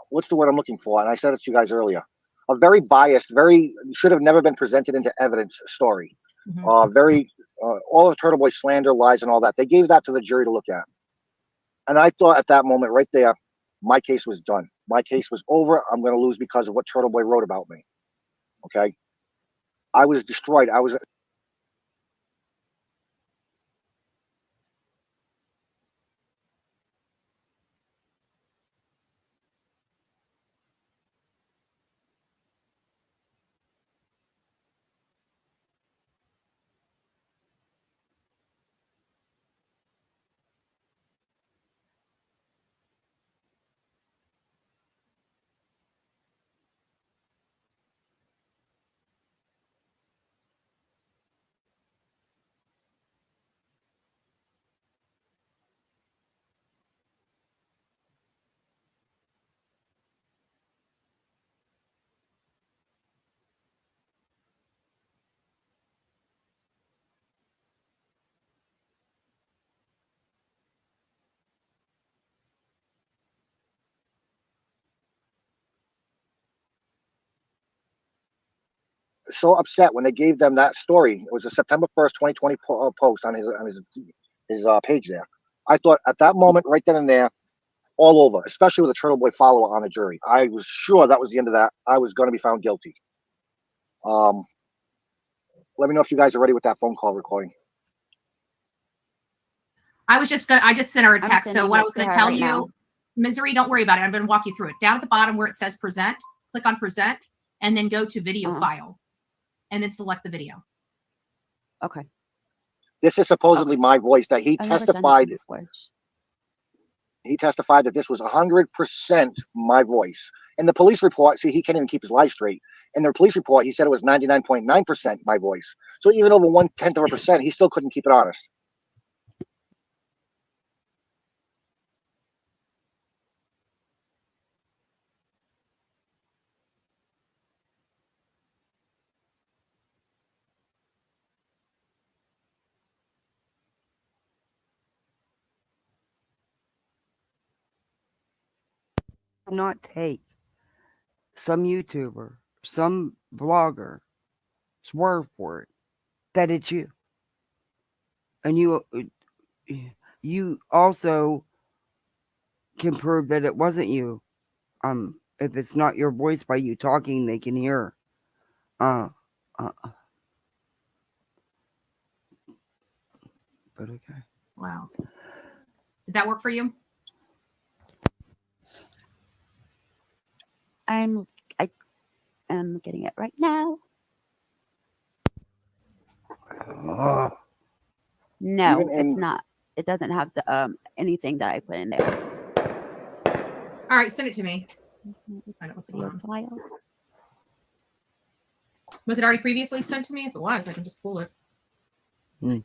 what's the word I'm looking for? And I said it to you guys earlier. A very biased, very should have never been presented into evidence story. Very all of Turtleboy's slander, lies, and all that. They gave that to the jury to look at. And I thought at that moment right there, my case was done. My case was over. I'm going to lose because of what Turtleboy wrote about me. Okay. I was destroyed. I was so upset when they gave them that story. It was a September 1st, 2020 post on his page there. I thought at that moment, right then and there, all over, especially with a Turtleboy follower on the jury. I was sure that was the end of that. I was going to be found guilty. Let me know if you guys are ready with that phone call recording. I just sent her a I'm text. So sending what I it was to going to her tell right you, now. Misery, don't worry about it. I'm going to walk you through it. Down at the bottom where it says present, click on present, and then go to video file, and then select the video. Okay. This is supposedly my voice that he I've never done testified. that before. He testified that this was 100% my voice. In the police report, see, he can't even keep his life straight. In the police report, he said it was 99.9% my voice. So even over 0.1%, he still couldn't keep it honest. Not take some YouTuber, some blogger, swear for it that it's you, and you also can prove that it wasn't you. If it's not your voice by you talking, they can hear. But okay. Wow. Did that work for you? I am getting it right now. Oh. No, it's not. It doesn't have the anything that I put in there. All right, send it to me. I don't know what's File. Was it already previously sent to me? If it was, I can just pull it.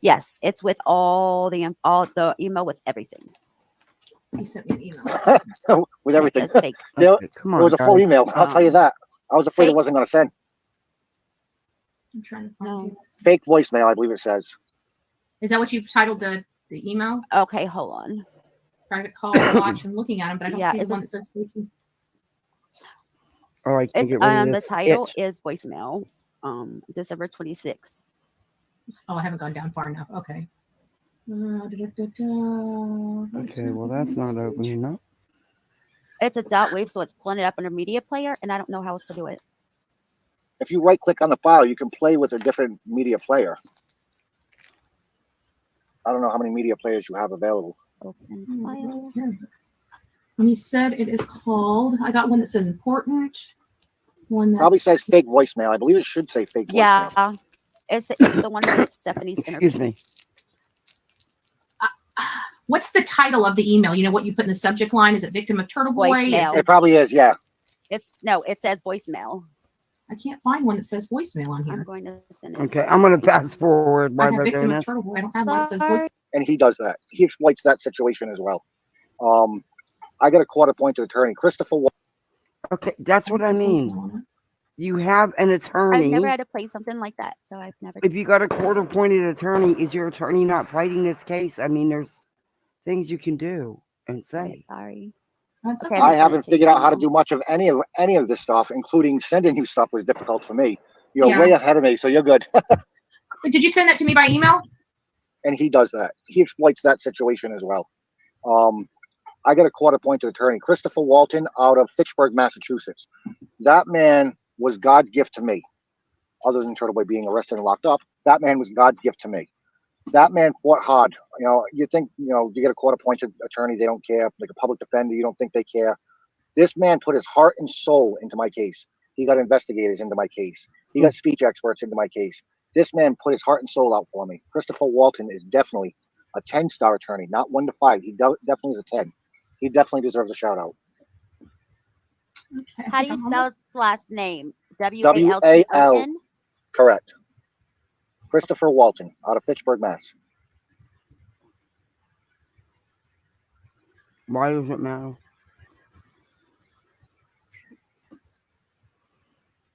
Yes, it's with all the email with everything. You sent me an email. With everything. It says fake. There, Come it on, was a full guys. email. I'll tell you that. I was afraid it wasn't going to send. I'm trying to find it. Fake voicemail, I believe it says. Is that what you titled the email? Okay, hold on. Private call, watch. I'm looking at them, but I don't see the it's one that says speaking. Oh, I can It's get rid of the this. title is voicemail. December 26th. Oh, I haven't gone down far enough. Okay. Okay, well that's not opening up. It's a .wave, so it's pulling it up under media player, and I don't know how else to do it. If you right click on the file, you can play with a different media player. I don't know how many media players you have available. Open file. And you said it is called, I got one that says important. One that Probably says fake voicemail. I believe it should say fake voicemail. Yeah, it's the one with Stephanie's interview. Excuse me. What's the title of the email? You know what you put in the subject line? Is it victim of Turtleboy? Voicemail. It probably is, yeah. It says voicemail. I can't find one that says voicemail on here. I'm going to send it. Okay, I'm going to fast forward I while have they're victim doing of this. Turtleboy. I don't have one that says voicemail. And he does that. He exploits that situation as well. I got a court-appointed attorney, Christopher. Okay, that's what I mean. You have an I've attorney. never had to play something like that, so I've never. If you got a court-appointed attorney, is your attorney not fighting this case? I mean, there's things you can do and say. Sorry. Okay, I haven't figured out how to do much of any of this stuff, including sending you stuff was difficult for me. You're way ahead of me, so you're good. Did you send that to me by email? And he does that. He exploits that situation as well. I got a court-appointed attorney, Christopher Walton, out of Fitchburg, Massachusetts. That man was God's gift to me. Other than Turtleboy being arrested and locked up, that man was God's gift to me. That man fought hard. You know, you think, you know, you get a court-appointed attorney, they don't care. Like a public defender, you don't think they care. This man put his heart and soul into my case. He got investigators into my case. He got speech experts into my case. This man put his heart and soul out for me. Christopher Walton is definitely a 10-star attorney, not 1 to 5. He definitely is a 10. He definitely deserves a shout out. Okay. How do you spell his last name? W-A-L. W-A-L-T-O-N? Correct. Christopher Walton out of Fitchburg, Mass. Why does it matter?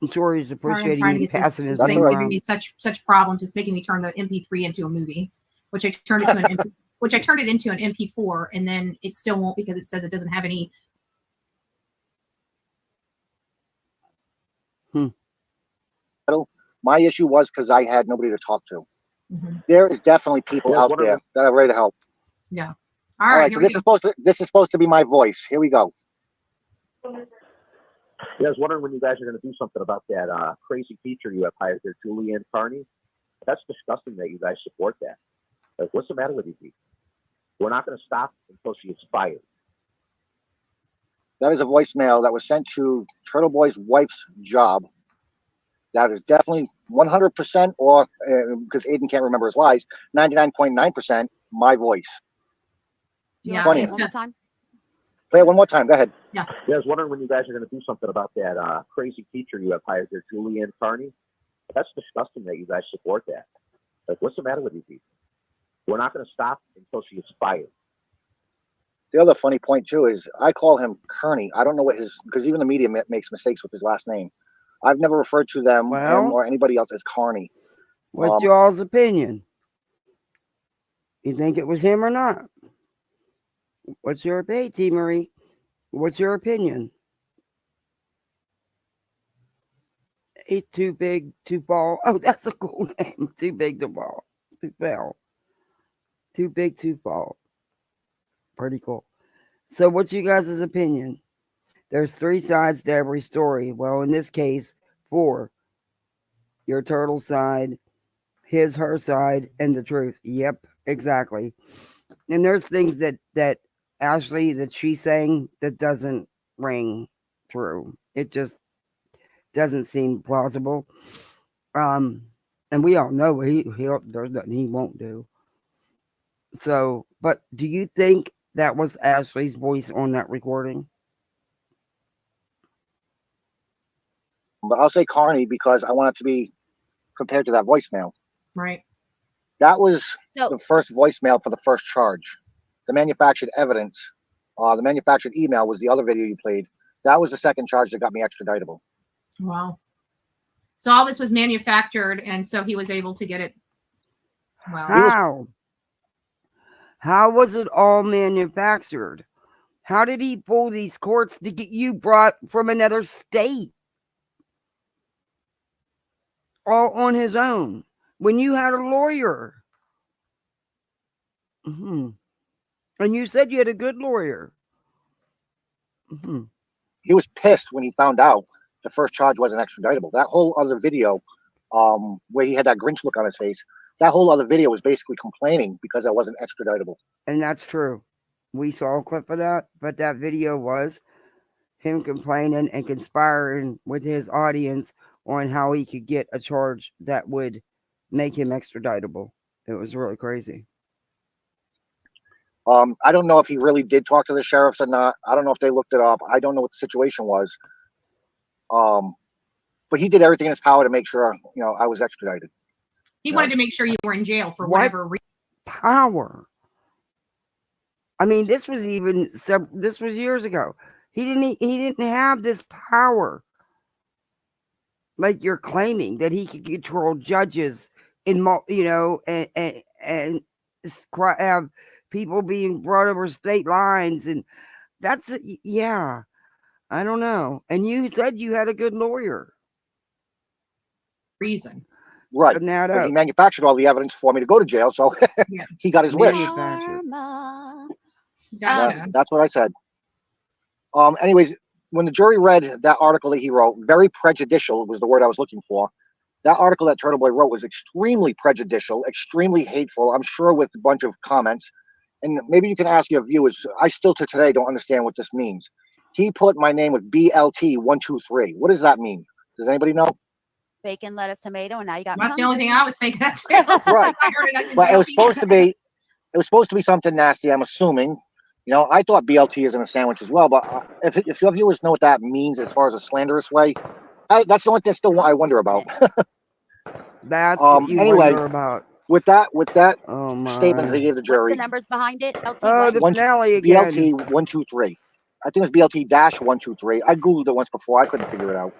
I'm sure he's Sorry, I'm appreciating trying to you get passing this his thing's name giving around. me such problems. It's making me turn the MP3 into a movie, which I turned into an which I turned it into an MP4, and then it still won't because it says it doesn't have any. My issue was because I had nobody to talk to. Mhm. There is definitely people Yeah, out what are there that are ready to help. Yeah. All All right, right. so Here we go. this is supposed to be my voice. Here we go. Yeah, I was wondering when you guys are going to do something about that crazy teacher you have hired there, Julianne Carney. That's disgusting that you guys support that. Like, what's the matter with you people? We're not going to stop until she is fired. That is a voicemail that was sent to Turtleboy's wife's job. That is definitely 100%, or because Aiden can't remember his lies, 99.9% my voice. Do you Yeah. want to Funny. say it one more time? Play it one more time. Go ahead. Yeah, I was wondering when you guys are going to do something about that crazy teacher you have hired there, Julianne Carney. That's disgusting that you guys support that. Like, what's the matter with you people? We're not going to stop until she is fired. The other funny point too is I call him Kearney. I don't know what his, because even the media makes mistakes with his last name. I've never referred to him Well, or anybody else as Carney. what's y'all's opinion? You think it was him or not? What's your opinion, T. Marie? What's your opinion? He's too big to fall. Oh, that's a cool name. Too big to fall. To fail. Too big to fall. Pretty cool. So, what's you guys' opinion? There's 3 sides to every story. Well, in this case, 4. Your turtle side, his, her side, and the truth. Yep, exactly. And there's things that Ashley, that she's saying that doesn't ring true. It just doesn't seem plausible. And we all know there's nothing he won't do. So, but do you think that was Ashley's voice on that recording? But I'll say Carney because I want it to be compared to that voicemail. Right. That was So- the first voicemail for the first charge. The manufactured evidence, the manufactured email was the other video you played. That was the second charge that got me extraditable. Wow. So all this was manufactured, and so he was able to get it. Wow. How was it all manufactured? How did he pull these courts to get you brought from another state? All on his own when you had a lawyer. Mm-hmm. And you said you had a good lawyer. Mm-hmm. He was pissed when he found out the first charge wasn't extraditable. That whole other video, where he had that Grinch look on his face, that whole other video was basically complaining because that wasn't extraditable. And that's true. We saw a clip of that, but that video was him complaining and conspiring with his audience on how he could get a charge that would make him extraditable. It was really crazy. I don't know if he really did talk to the sheriffs or not. I don't know if they looked it up. I don't know what the situation was. But he did everything in his power to make sure, I was extradited. He wanted to make sure you were in jail for What whatever reason. power? I mean, this was years ago. He didn't have this power. Like you're claiming that he could control judges and have people being brought over state lines, and that's yeah. I don't know. And you said you had a good lawyer. Reason. Right. Now But he manufactured all the evidence for me to go to jail, so he got his wish. That's what I said. Anyways, when the jury read that article that he wrote, very prejudicial was the word I was looking for. That article that Turtleboy wrote was extremely prejudicial, extremely hateful, I'm sure with a bunch of comments. And maybe you can ask your viewers, I still to today don't understand what this means. He put my name with BLT123. What does that mean? Does anybody know? Bacon, lettuce, tomato, and now you got That's me the only thing hungry. I was thinking of too. Right. But it was supposed to be something nasty, I'm assuming. I thought BLT is in a sandwich as well, but if your viewers know what that means as far as a slanderous way, that's the only thing still I wonder about. That's what you wonder about. With that Oh statement they gave the What's jury. the numbers behind it? LT Oh, the what? finale again. BLT 123. I think it was BLT-123. I googled it once before. I couldn't figure it out.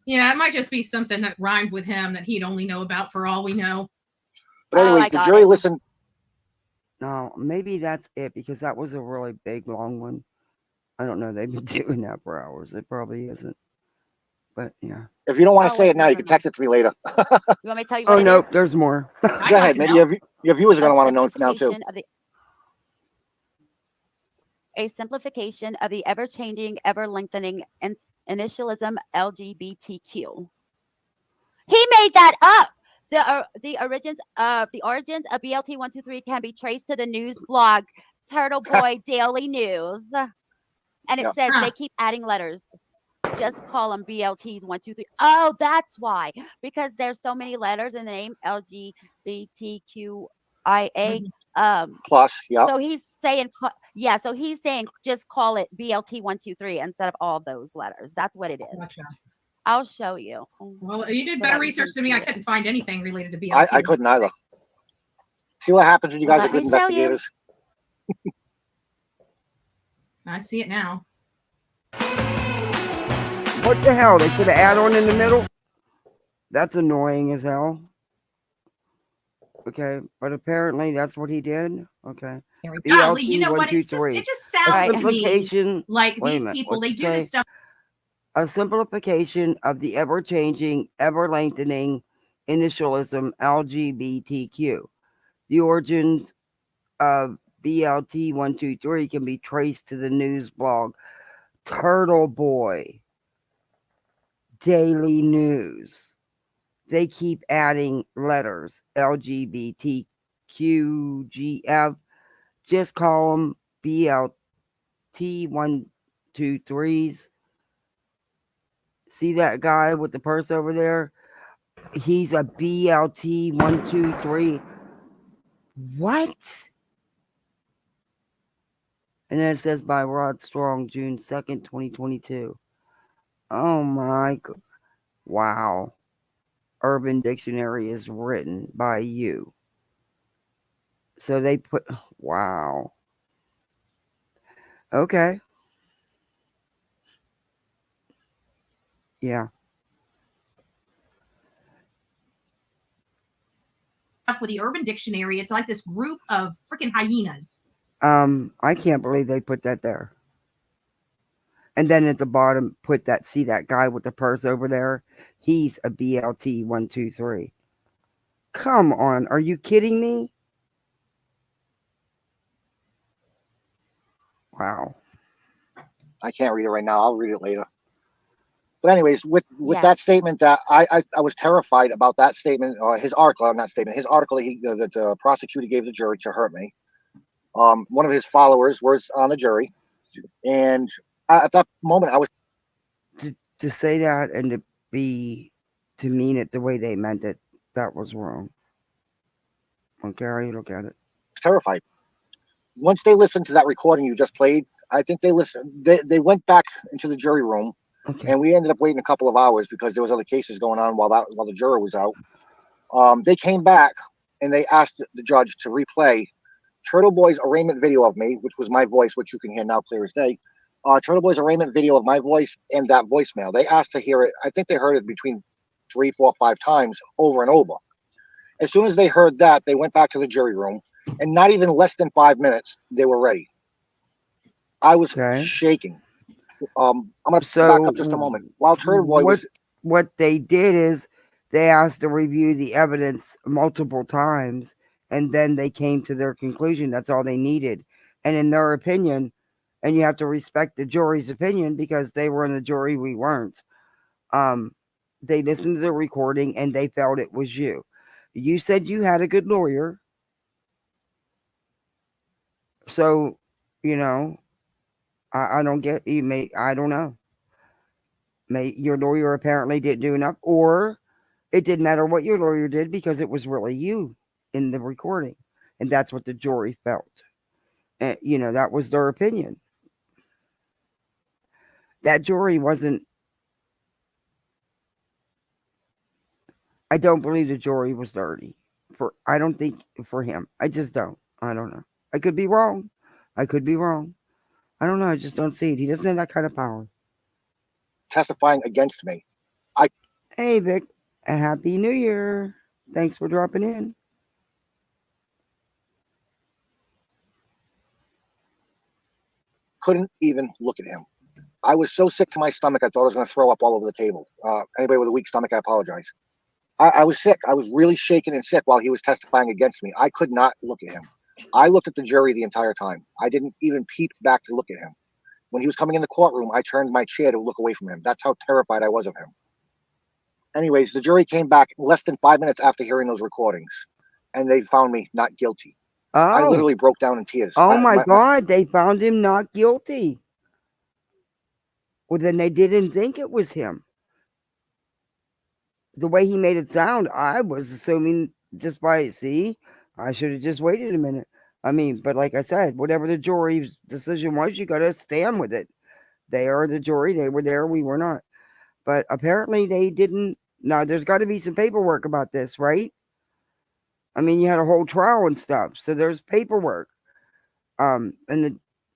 Yeah, it might just be something that rhymed with him that he'd only know about for all we know. But anyways, the jury listened. No, maybe that's it because that was a really big, long one. I don't know. They've been doing that for hours. It probably isn't. but yeah. If you don't want to Oh, say wait, it now, you never can text it to me later. You want me to tell you Oh what it no, is? there's more. Go ahead. Maybe your viewers are going to want to know now too. A simplification of the ever-changing, ever-lengthening initialism LGBTQ. He made that up. The origins of BLT 123 can be traced to the news blog Turtleboy Daily News, and it says they keep adding letters. Just call them BLTs 123. Oh, that's why, because there's so many letters in the name LGBTQIA. Plus, yeah. So he's saying, so he's saying just call it BLT 123 instead of all those letters. That's what it is. Gotcha. I'll show you. Well, you did so better that you research can than me. see I it. couldn't find anything related to BLT. I couldn't either. See what happens when you guys are Let good me show you. investigators. I see it now. What the hell? They put an add-on in the middle? That's annoying as hell. Okay, but apparently that's what he did. Okay. Golly, you know what? It just sounds to me like Wait a these minute, people, what'd they it do this say? stuff. A simplification of the ever-changing, ever-lengthening initialism LGBTQ. The origins of BLT 123 can be traced to the news blog Turtleboy Daily News. They keep adding letters LGBTQGF. Just call them BLT 123s. See that guy with the purse over there? He's a BLT 123. What? And then it says by Rod Strong, June 2nd, 2022. Oh my God. Wow. Urban Dictionary is written by you. So they put, wow. Okay. Yeah. With the Urban Dictionary, it's like this group of freaking hyenas. I can't believe they put that there. And then at the bottom, put that, see that guy with the purse over there? He's a BLT 123. Come on, are you kidding me? Wow. I can't read it right now. I'll read it later. But anyways, with Yes. that statement, that I was terrified about that statement, or his article, not statement, his article that the prosecutor gave the jury to hurt me. One of his followers was on the jury, and at that moment, I was To say that and to mean it the way they meant it, that was wrong. Okay, how you look at it? terrified. Once they listened to that recording you just played, I think they listened. They went back into the jury room, and we ended up waiting a couple of hours because there was other cases going on while the juror was out. They came back and they asked the judge to replay Turtleboy's arraignment video of me, which was my voice, which you can hear now clear as day. Turtleboy's arraignment video of my voice and that voicemail. They asked to hear it. I think they heard it between 3, 4, 5 times over and over. As soon as they heard that, they went back to the jury room, and not even less than 5 minutes, they were ready. I was shaking. I'm going to back up just a moment. While Turtleboy was what they did is they asked to review the evidence multiple times, and then they came to their conclusion. That's all they needed. And in their opinion, and you have to respect the jury's opinion because they were in the jury, we weren't. They listened to the recording and they felt it was you. You said you had a good lawyer. So, I don't get you. I don't know. Your lawyer apparently didn't do enough, or it didn't matter what your lawyer did because it was really you in the recording, and that's what the jury felt. And that was their opinion. That jury wasn't. I don't believe the jury was dirty. I don't think for him. I just don't. I don't know. I could be wrong. I could be wrong. I don't know. I just don't see it. He doesn't have that kind of power. testifying against me. Hey, Vic. A Happy New Year. Thanks for dropping in. Couldn't even look at him. I was so sick to my stomach, I thought I was going to throw up all over the table. Anybody with a weak stomach, I apologize. I was sick. I was really shaken and sick while he was testifying against me. I could not look at him. I looked at the jury the entire time. I didn't even peep back to look at him. When he was coming in the courtroom, I turned my chair to look away from him. That's how terrified I was of him. Anyways, the jury came back less than 5 minutes after hearing those recordings, and they found me not guilty. I Oh, literally broke down in tears. oh my God, they found him not guilty. Well, then they didn't think it was him. The way he made it sound, I was assuming just by, see, I should have just waited a minute. I mean, but like I said, whatever the jury's decision was, you got to stand with it. They are the jury. They were there. We were not. But apparently they didn't. Now, there's got to be some paperwork about this, right? I mean, you had a whole trial and stuff. So there's paperwork. And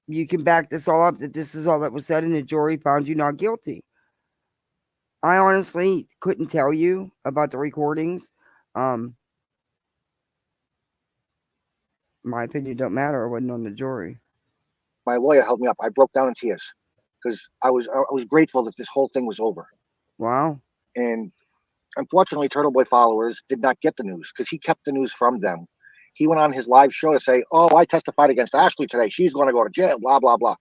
you can back this all up that this is all that was said and the jury found you not guilty. I honestly couldn't tell you about the recordings. My opinion don't matter. I wasn't on the jury. My lawyer held me up. I broke down in tears because I was grateful that this whole thing was over. Wow. And unfortunately, Turtleboy followers did not get the news because he kept the news from them. He went on his live show to say, "Oh, I testified against Ashley today. She's going to go to jail, blah, blah, blah."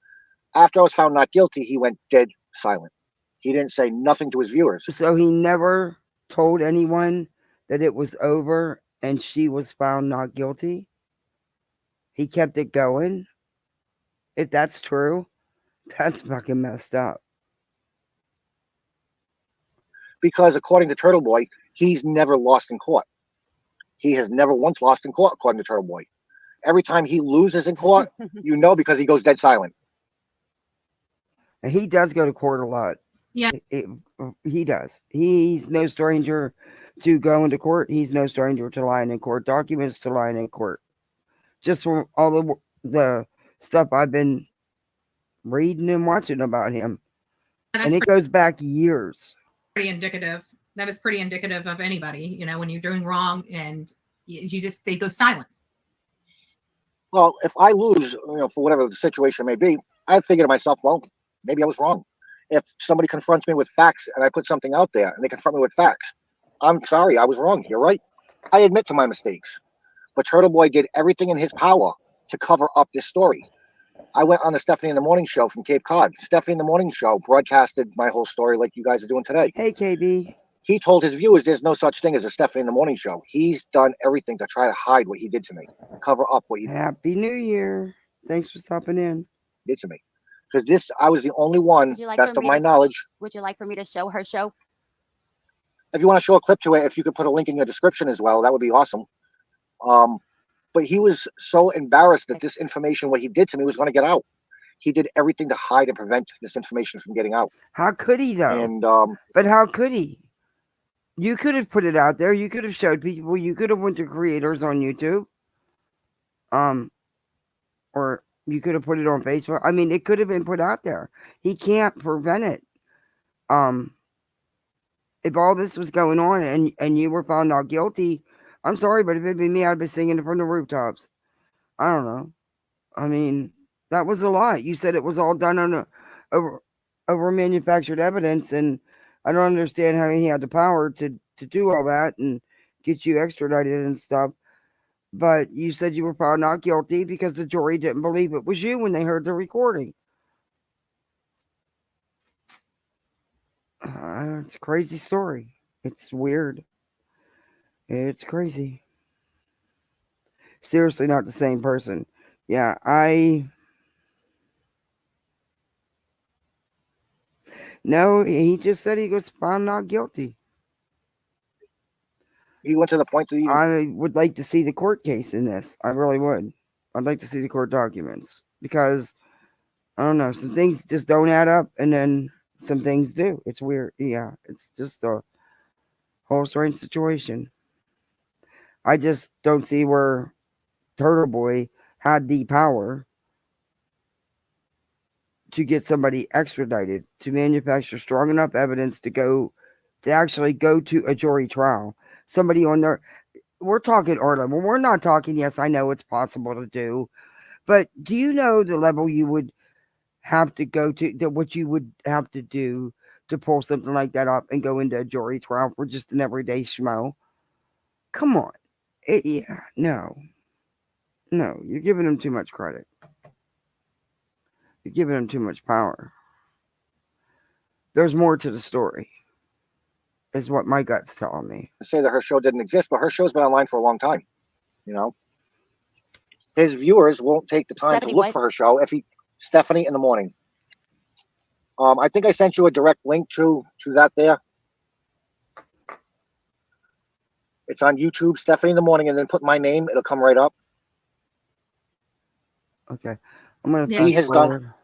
After I was found not guilty, he went dead silent. He didn't say nothing to his viewers. So he never told anyone that it was over and she was found not guilty? He kept it going? If that's true, that's fucking messed up. Because according to Turtleboy, he's never lost in court. He has never once lost in court, according to Turtleboy. Every time he loses in court, you know, because he goes dead silent. And he does go to court a lot. Yeah. He does. He's no stranger to going to court. He's no stranger to lying in court. Documents to lying in court. Just from all the stuff I've been reading and watching about him. And it goes back years. Pretty indicative. That is pretty indicative of anybody, you know, when you're doing wrong and they go silent. Well, if I lose, you know, for whatever the situation may be, I figure to myself, well, maybe I was wrong. If somebody confronts me with facts and I put something out there and they confront me with facts, I'm sorry, I was wrong. You're right. I admit to my mistakes. But Turtleboy did everything in his power to cover up this story. I went on the Stephanie in the Morning show from Cape Cod. Stephanie in the Morning show broadcasted my whole story like you guys are doing today. Hey, KB. He told his viewers there's no such thing as a Stephanie in the Morning show. He's done everything to try to hide what he did to me, cover up what he Happy New Year. Thanks for stopping in. did to me. Because I was the only one, best of my knowledge. Would you like for me to show her show? If you want to show a clip to it, if you could put a link in your description as well, that would be awesome. But he was so embarrassed that this information, what he did to me, was going to get out. He did everything to hide and prevent this information from getting out. How could he, though? And but how could he? You could have put it out there. You could have showed people. You could have went to creators on YouTube. Or you could have put it on Facebook. I mean, it could have been put out there. He can't prevent it. If all this was going on and you were found not guilty, I'm sorry, but if it'd been me, I'd be singing it from the rooftops. I don't know. I mean, that was a lot. You said it was all done on over manufactured evidence, and I don't understand how he had the power to do all that and get you extradited and stuff. But you said you were found not guilty because the jury didn't believe it was you when they heard the recording. It's a crazy story. It's weird. It's crazy. Seriously, not the same person. Yeah, No, he just said he was found not guilty. He went to the point that I would like to see the court case in this. I really would. I'd like to see the court documents because I don't know. Some things just don't add up, and then some things do. It's weird. Yeah, it's just a whole strange situation. I just don't see where Turtleboy had the power to get somebody extradited, to manufacture strong enough evidence to actually go to a jury trial. Somebody on there, we're talking art level. We're not talking, yes, I know it's possible to do, but do you know the level you would have to go to what you would have to do to pull something like that off and go into a jury trial for just an everyday schmo. Come on. Yeah, no. No, you're giving him too much credit. You're giving him too much power. There's more to the story, is what my gut's telling me. To say that her show didn't exist, but her show's been online for a long time. You know, his viewers won't take the time Stephanie to look White. for her show. Stephanie in the morning. I think I sent you a direct link to that there. It's on YouTube, Stephanie in the morning, and then put my name. It'll come right up. Okay, I'm gonna. Yeah, He has done.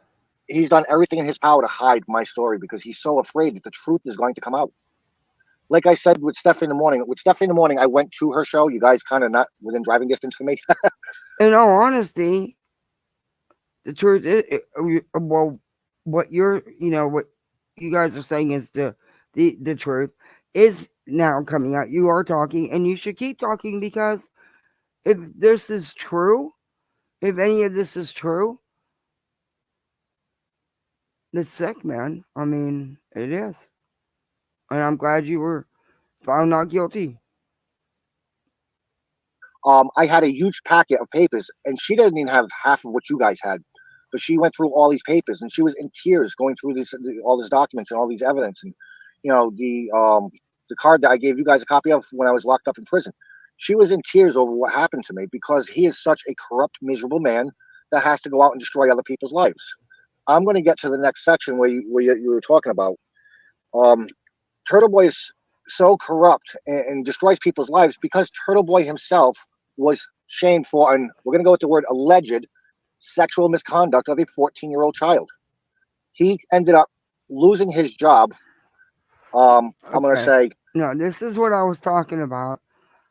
He's done everything in his power to hide my story because he's so afraid that the truth is going to come out. Like I said with Stephanie in the morning. With Stephanie in the morning, I went to her show. You guys kind of not within driving distance for me. In all honesty, the truth is, well, what you're, what you guys are saying is the truth is now coming out. You are talking, and you should keep talking, because if this is true, if any of this is true, it's sick, man. I mean, it is. And I'm glad you were found not guilty. I had a huge packet of papers, and she didn't even have half of what you guys had. But she went through all these papers, and she was in tears going through all these documents and all these evidence, and the card that I gave you guys a copy of when I was locked up in prison. She was in tears over what happened to me because he is such a corrupt, miserable man that has to go out and destroy other people's lives. I'm going to get to the next section where you were talking about. Turtleboy is so corrupt and destroys people's lives because Turtleboy himself was shamed for, and we're going to go with the word alleged, sexual misconduct of a 14-year-old child. He ended up losing his job. I'm going to say. No, this is what I was talking about.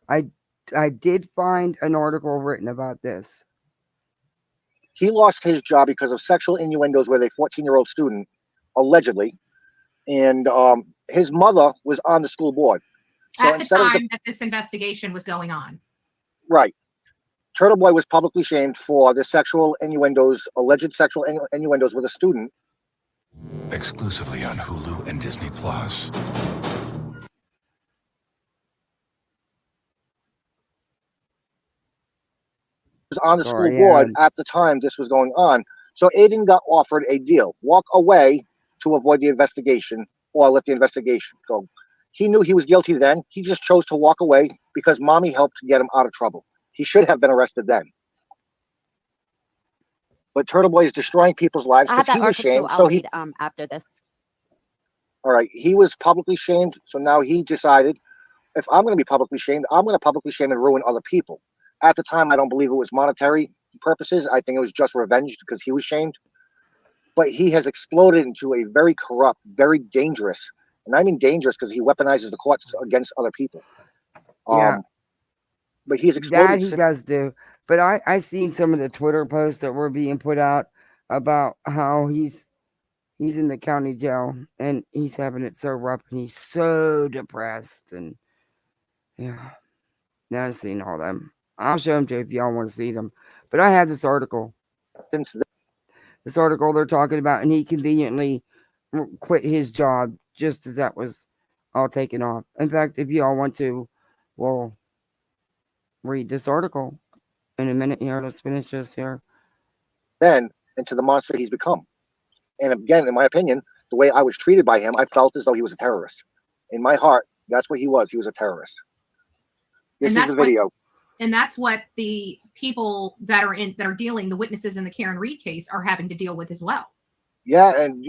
I did find an article written about this. He lost his job because of sexual innuendos with a 14-year-old student, allegedly. And his mother was on the school board. So at the time that this investigation was going on. Right. Turtleboy was publicly shamed for the sexual innuendos, alleged sexual innuendos with a student. Exclusively on Hulu and Disney Plus. Was on the school board at the time this was going on. So Aiden got offered a deal. Walk away to avoid the investigation, or let the investigation go. He knew he was guilty then. He just chose to walk away because mommy helped get him out of trouble. He should have been arrested then. But Turtleboy is destroying people's lives I have because that he was article shamed. I'll So read after this. All right, he was publicly shamed. So now he decided, if I'm going to be publicly shamed, I'm going to publicly shame and ruin other people. At the time, I don't believe it was monetary purposes. I think it was just revenge because he was shamed. But he has exploded into a very corrupt, very dangerous, and I mean dangerous because he weaponizes the courts against other people. Yeah. But he's exploded. That he does do. But I seen some of the Twitter posts that were being put out about how he's in the county jail and he's having it so rough and he's so depressed, and yeah. Now I've seen all them. I'll show them to you if y'all want to see them. But I had this article. This article they're talking about, and he conveniently quit his job just as that was all taken off. In fact, if y'all want to, we'll read this article in a minute here. Let's finish this here. Then into the monster he's become. And again, in my opinion, the way I was treated by him, I felt as though he was a terrorist. In my heart, that's what he was. He was a terrorist. This is the video. And that's what the people that are dealing, the witnesses in the Karen Reed case, are having to deal with as well. Yeah, and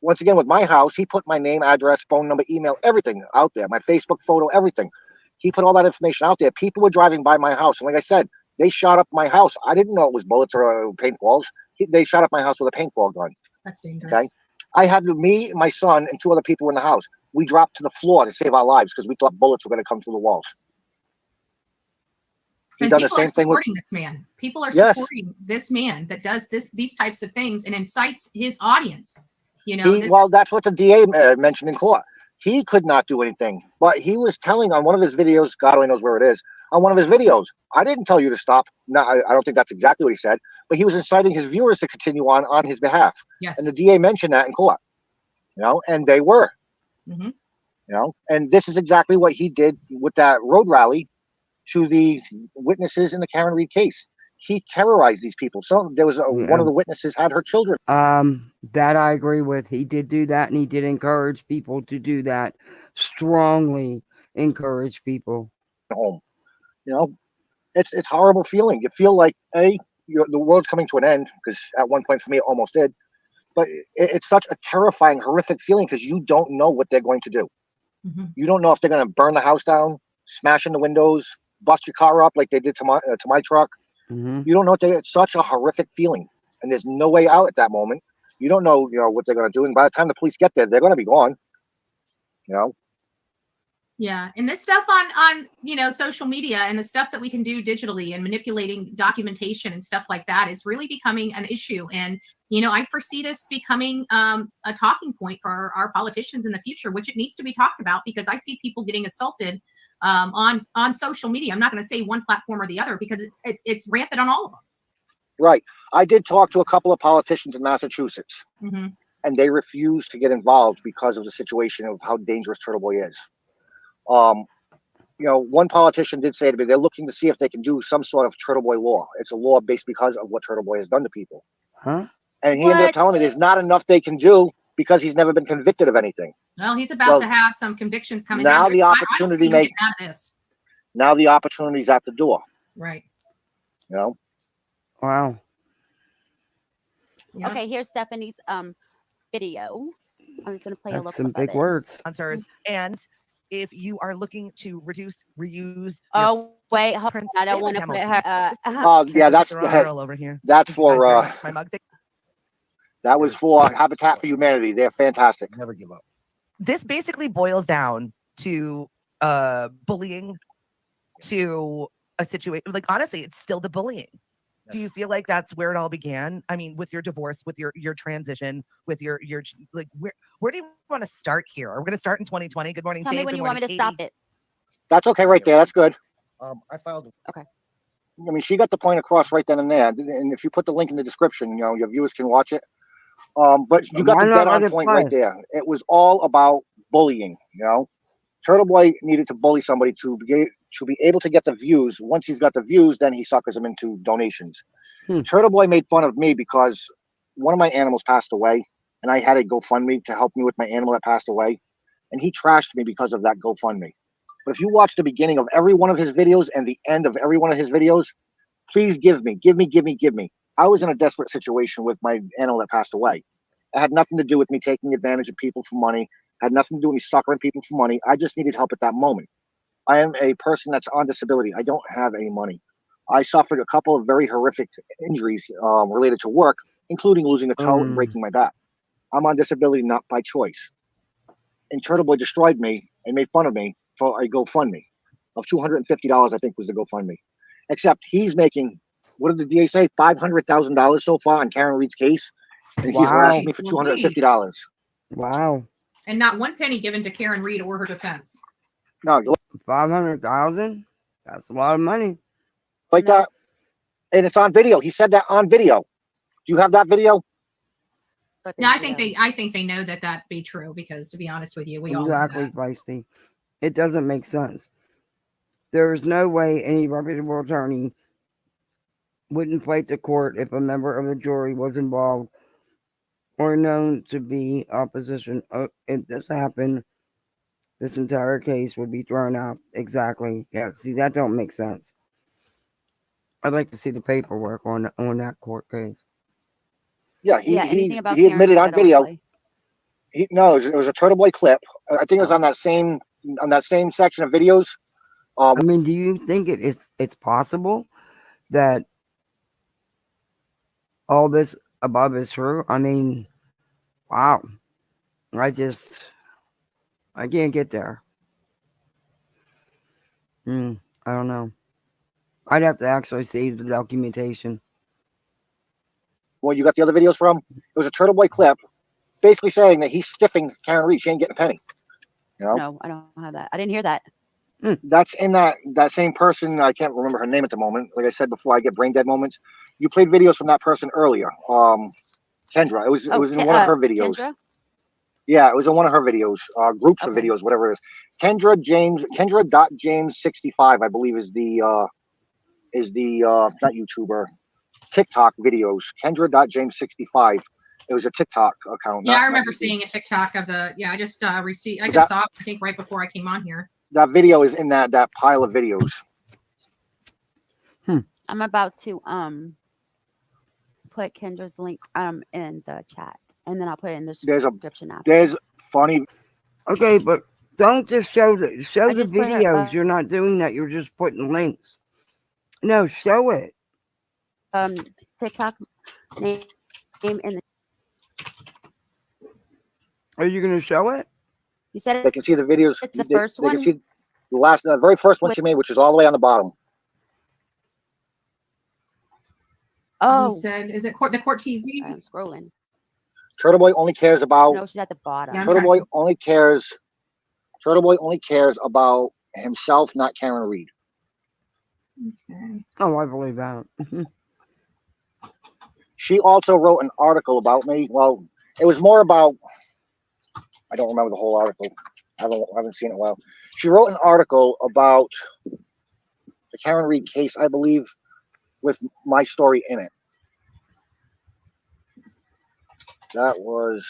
once again with my house, he put my name, address, phone number, email, everything out there. My Facebook photo, everything. He put all that information out there. People were driving by my house, and like I said, they shot up my house. I didn't know it was bullets or paintballs. They shot up my house with a paintball gun. That's dangerous. Okay, I had me, my son, and 2 other people in the house. We dropped to the floor to save our lives because we thought bullets were going to come through the walls. He's done the same thing with this man. People are supporting this man that does these types of things and incites his audience. That's what the DA mentioned in court. He could not do anything, but he was telling on one of his videos, God only knows where it is, on one of his videos, I didn't tell you to stop. not, I don't think that's exactly what he said, but he was inciting his viewers to continue on his behalf. Yes. And the DA mentioned that in court, and they were, Mm-hmm. and this is exactly what he did with that road rally to the witnesses in the Karen Reed case. He terrorized these people. So there was one of the witnesses had her children. That I agree with. He did do that, and he did encourage people to do that. Strongly encourage people. Home, it's a horrible feeling. You feel like the world's coming to an end, because at one point for me it almost did. But it's such a terrifying, horrific feeling because you don't know what they're going to do. Mm-hmm. You don't know if they're going to burn the house down, smash in the windows, bust your car up like they did to my truck. Mm-hmm. You don't know it's such a horrific feeling, and there's no way out at that moment. You don't know, what they're going to do, and by the time the police get there, they're going to be gone. Yeah, and this stuff on social media and the stuff that we can do digitally and manipulating documentation and stuff like that is really becoming an issue. And I foresee this becoming a talking point for our politicians in the future, which it needs to be talked about, because I see people getting assaulted on social media. I'm not going to say one platform or the other, because it's rampant on all of them. Right. I did talk to a couple of politicians in Massachusetts, Mm-hmm. and they refused to get involved because of the situation of how dangerous Turtleboy is. One politician did say to me, they're looking to see if they can do some sort of Turtleboy law. It's a law based because of what Turtleboy has done to people. Huh? And he ended up telling me there's not enough they can do because he's never been convicted of anything. Well, he's about to have some convictions coming now down. the I opportunity don't see him getting out of this. Now the opportunity's at the door. Right. Wow. Yeah. Okay, here's Stephanie's video. I'm just going to play a That's little some clip big of it. words. Sponsors, and if you are looking to reduce, reuse. Oh wait, hold on. I don't want to put her. Yeah, that's girl over here. That's for my mug. That was for Habitat for Humanity. They're fantastic. Never give up. This basically boils down to bullying, to a situation. Like, honestly, it's still the bullying. Do you feel like that's where it all began? I mean, with your divorce, with your transition, with your like, where do you want to start here? Are we going to start in 2020? Good morning, Tell me Dave. when Good you want me morning, to stop Katie. it. That's okay right there. That's good. I filed. Okay. I mean, she got the point across right then and there. And if you put the link in the description, your viewers can watch it. But you got Why the not dead on let it point play? right there. It was all about bullying. Turtleboy needed to bully somebody to be able to get the views. Once he's got the views, then he suckers them into donations. Turtleboy made fun of me because one of my animals passed away, and I had a GoFundMe to help me with my animal that passed away, and he trashed me because of that GoFundMe. But if you watch the beginning of every one of his videos and the end of every one of his videos, please give me. I was in a desperate situation with my animal that passed away. It had nothing to do with me taking advantage of people for money. It had nothing to do with me suckering people for money. I just needed help at that moment. I am a person that's on disability. I don't have any money. I suffered a couple of very horrific injuries related to work, including losing a toe and breaking my back. I'm on disability, not by choice. And Turtleboy destroyed me and made fun of me for a GoFundMe of $250, I think was the GoFundMe. Except he's making, what did the DA say, $500,000 so far on Karen Reed's case? And he's harassing me for $250. Wow. And not one penny given to Karen Reed or her defense. No, 500,000? That's a lot of money. Like that. And it's on video. He said that on video. Do you have that video? No, I think they know that be true, because to be honest with you, we all know Exactly, that. Feisty. It doesn't make sense. There is no way any reputable attorney wouldn't fight the court if a member of the jury was involved or known to be opposition. If this happened, this entire case would be thrown out. Exactly. Yeah, see, that don't make sense. I'd like to see the paperwork on that court case. Yeah, he admitted on video. It was a Turtleboy clip. I think it was on that same section of videos. I mean, do you think it's possible that all this above is true? I mean, wow. I can't get there. I don't know. I'd have to actually see the documentation. Well, you got the other videos from? It was a Turtleboy clip, basically saying that he's stiffing Karen Reed. She ain't getting a penny. No, I don't have that. I didn't hear that. That's in that same person. I can't remember her name at the moment. Like I said before, I get brain dead moments. You played videos from that person earlier. Kendra. It was in one of her videos. Kendra? Yeah, it was in one of her videos, groups of Okay. videos, whatever it is. Kendra.James65, I believe, is the not YouTuber, TikTok videos. Kendra.James65. It was a TikTok account. Yeah, I not remember YouTube. seeing a TikTok of the. Yeah, I just received. I But just saw it. I think right before I came on here. that video is in that pile of videos. I'm about to put Kendra's link in the chat, and then I'll put it in the description after. There's funny. Okay, but don't just show the I the just put her, videos. You're not doing that. You're just putting links. No, show it. TikTok name in the. Are you going to show it? You said They can see the videos. it's the they, first they one. can see the very first one she made, which is all the way on the bottom. Oh, You said, is it the Court TV? I'm scrolling. Turtleboy only cares about. No, she's at the bottom. Yeah, Turtleboy only cares. Turtleboy only cares about himself, not Karen Reed. Okay. Oh, I believe that. She also wrote an article about me. Well, it was more about. I don't remember the whole article. I haven't seen it in a while. She wrote an article about the Karen Reed case, I believe, with my story in it. That was.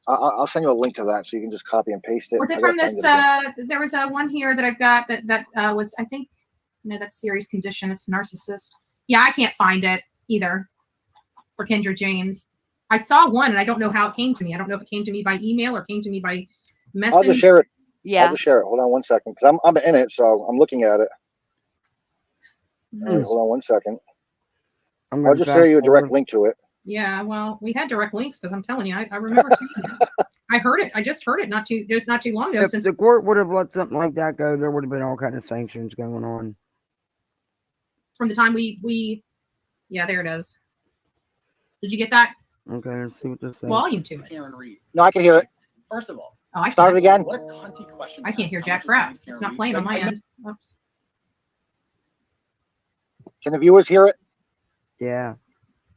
I'll send you a link to that so you can just copy and paste it. Was it I gotta from find this? it again. There was a one here that I've got that was, I think, no, that's serious condition. It's narcissist. Yeah, I can't find it either for Kendra James. I saw one and I don't know how it came to me. I don't know if it came to me by email or came to me by message. I'll just share it. Yeah. I'll just share it. Hold on one second, because I'm in it, so I'm looking at it. All right, hold on one second. I'll just share you a direct link to it. Yeah, well, we had direct links because I'm telling you, I remember seeing it. I heard it. I just heard it not too long ago. If Since the court would have let something like that go, there would have been all kind of sanctions going on. from the time we yeah, there it is. Did you get that Okay, let's see what this says. volume to it? Karen Reed. No, I can hear it. First of all, Oh, I Start it again. what a cunty question. I can't hear jack crap. It's not playing on my end. Oops. Can the viewers hear it? Yeah.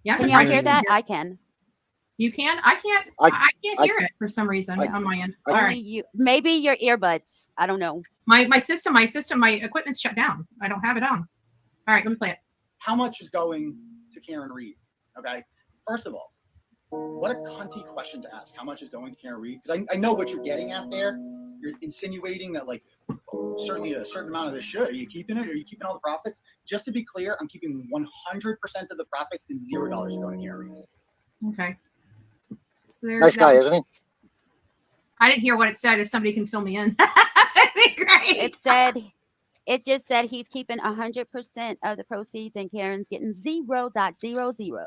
Yeah, Can y'all hear that? I can. You can? I can't. I can't hear it for some reason on my end. All Only right. you. Maybe your earbuds. I don't know. My equipment's shut down. I don't have it on. All right, let me play it. How much is going to Karen Reed? Okay. First of all, what a cunty question to ask. How much is going to Karen Reed? Because I know what you're getting at there. You're insinuating that like certainly a certain amount of this should. Are you keeping it? Are you keeping all the profits? Just to be clear, I'm keeping 100% of the profits and $0 are going to Karen Reed. Okay. So there's Nice guy, isn't he? I didn't hear what it said. If somebody can fill me in, that'd be great. It just said he's keeping 100% of the proceeds and Karen's getting 0.00.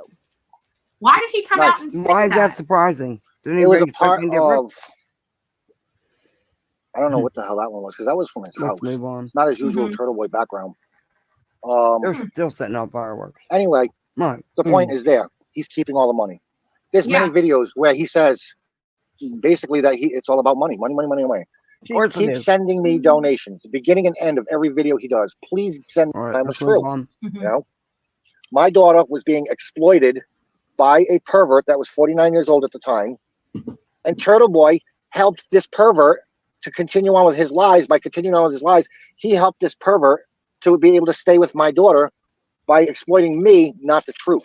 Why did he come out and say Why is that surprising? Didn't It was a anybody part expect anything different? of. I don't know what the hell that one was, because that was from his house. Let's move on. It's not his usual Turtleboy background. They're still setting off fireworks. Anyway, Right. the point is there. He's keeping all the money. There's many videos where he says basically that it's all about money, money, money, money, money. He course it keeps is. sending me donations, the beginning and end of every video he does. Please send All me. right, I'm let's true. move on. You know, my daughter was being exploited by a pervert that was 49 years old at the time, and Turtleboy helped this pervert to continue on with his lies. By continuing on with his lies, he helped this pervert to be able to stay with my daughter by exploiting me, not the truth.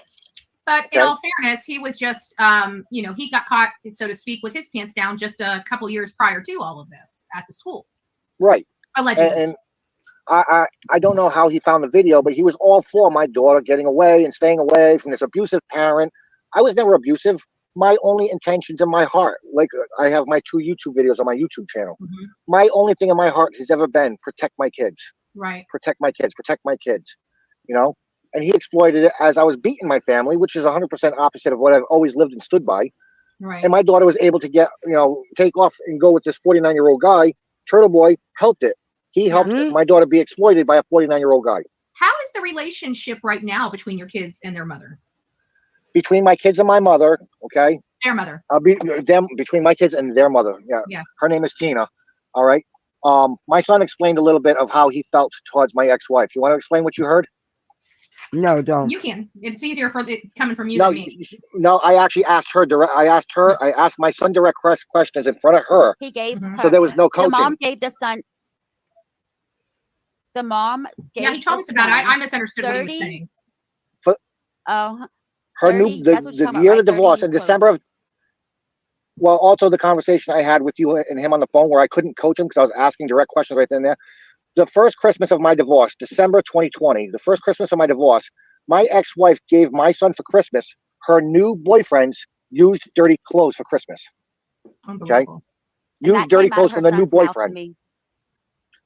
But in all fairness, he was just, he got caught, so to speak, with his pants down just a couple years prior to all of this at the school. Right. Allegedly. And I don't know how he found the video, but he was all for my daughter getting away and staying away from this abusive parent. I was never abusive. My only intentions in my heart, like I have my 2 YouTube videos on my YouTube channel. My only thing in my heart has ever been protect my kids. Right. Protect my kids. Protect my kids. You know? And he exploited it as I was beating my family, which is 100% opposite of what I've always lived and stood by. Right. And my daughter was able to get, take off and go with this 49-year-old guy. Turtleboy helped it. He helped my daughter be exploited by a 49-year-old guy. How is the relationship right now between your kids and their mother? Between my kids and my mother, okay? Their mother. Between my kids and their mother. Yeah. Yeah. Her name is Tina. All right. My son explained a little bit of how he felt towards my ex-wife. You want to explain what you heard? No, don't. You can. It's easier for it coming from you No, than me. no. I actually asked her direct. I asked my son direct questions in front of her. He gave So her. there was no The mom coaching. gave the son. The mom gave Yeah, he told the us about it. I son misunderstood what he was 30 saying. Oh, Her 30. new That's what you're the talking about, year right? of 30 divorce new in clothes. December of. Well, also the conversation I had with you and him on the phone where I couldn't coach him because I was asking direct questions right then and there. The first Christmas of my divorce, December 2020, the first Christmas of my divorce, my ex-wife gave my son for Christmas her new boyfriend's used dirty clothes for Christmas. Okay, Unbelievable. And used that dirty came out clothes of her from the new son's mouth to boyfriend. me.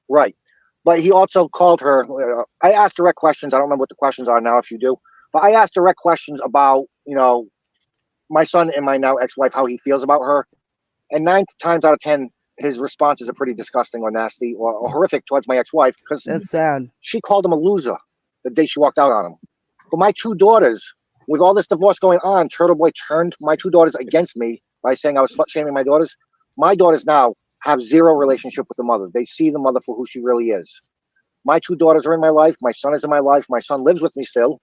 Right. But he also called her. I asked direct questions. I don't remember what the questions are now if you do. But I asked direct questions about, my son and my now ex-wife, how he feels about her. And 9 times out of 10, his responses are pretty disgusting or nasty or horrific towards my ex-wife because That's sad. she called him a loser the day she walked out on him. But my 2 daughters, with all this divorce going on, Turtleboy turned my 2 daughters against me by saying I was slut-shaming my daughters. My daughters now have zero relationship with the mother. They see the mother for who she really is. My 2 daughters are in my life. My son is in my life. My son lives with me still.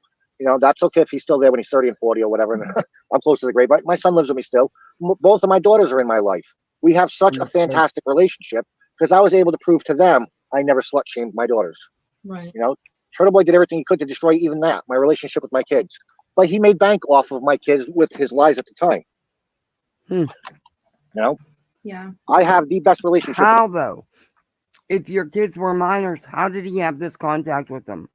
That's okay if he's still there when he's 30 and 40 or whatever. And I'm close to the grave. But my son lives with me still. Both of my daughters are in my life. We have such a fantastic relationship because I was able to prove to them I never slut shamed my daughters. Right. Turtleboy did everything he could to destroy even that, my relationship with my kids. But he made bank off of my kids with his lies at the time. Yeah. I have the best relationship. How though? If your kids were minors, how did he have this contact with them?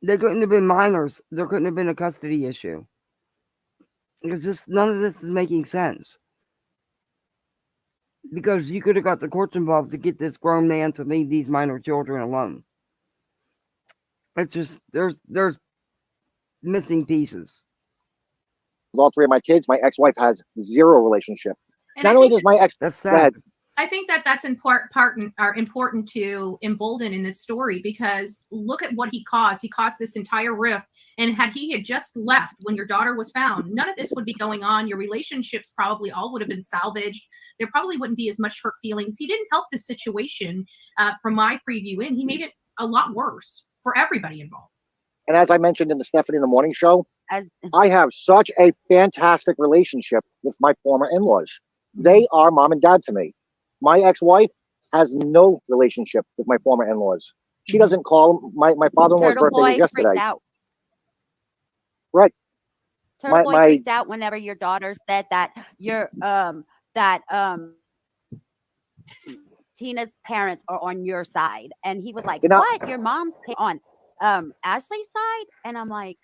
They couldn't have been minors. There couldn't have been a custody issue. It's just none of this is making sense. Because you could have got the courts involved to get this grown man to leave these minor children alone. It's just there's missing pieces. With all 3 of my kids, my ex-wife has zero relationship. And Not I only think does my ex. That's Go ahead. I think that's important to embolden in this story because look at what he caused. He caused this entire rift. And had he had just left when your daughter was found, none of this would be going on. Your relationships probably all would have been salvaged. There probably wouldn't be as much hurt feelings. He didn't help the situation from my preview in. He made it a lot worse for everybody involved. And as I mentioned in the Stephanie in the Morning show, I have such a fantastic relationship with my former in-laws. They are mom and dad to me. My ex-wife has no relationship with my former in-laws. She doesn't call them. My father-in-law's birthday was Turtleboy yesterday. freaked out. Right. Turtleboy freaked out whenever your daughter said that Tina's parents are on your side, and he was like, "What? Your mom's on Ashley's side?" And I'm like,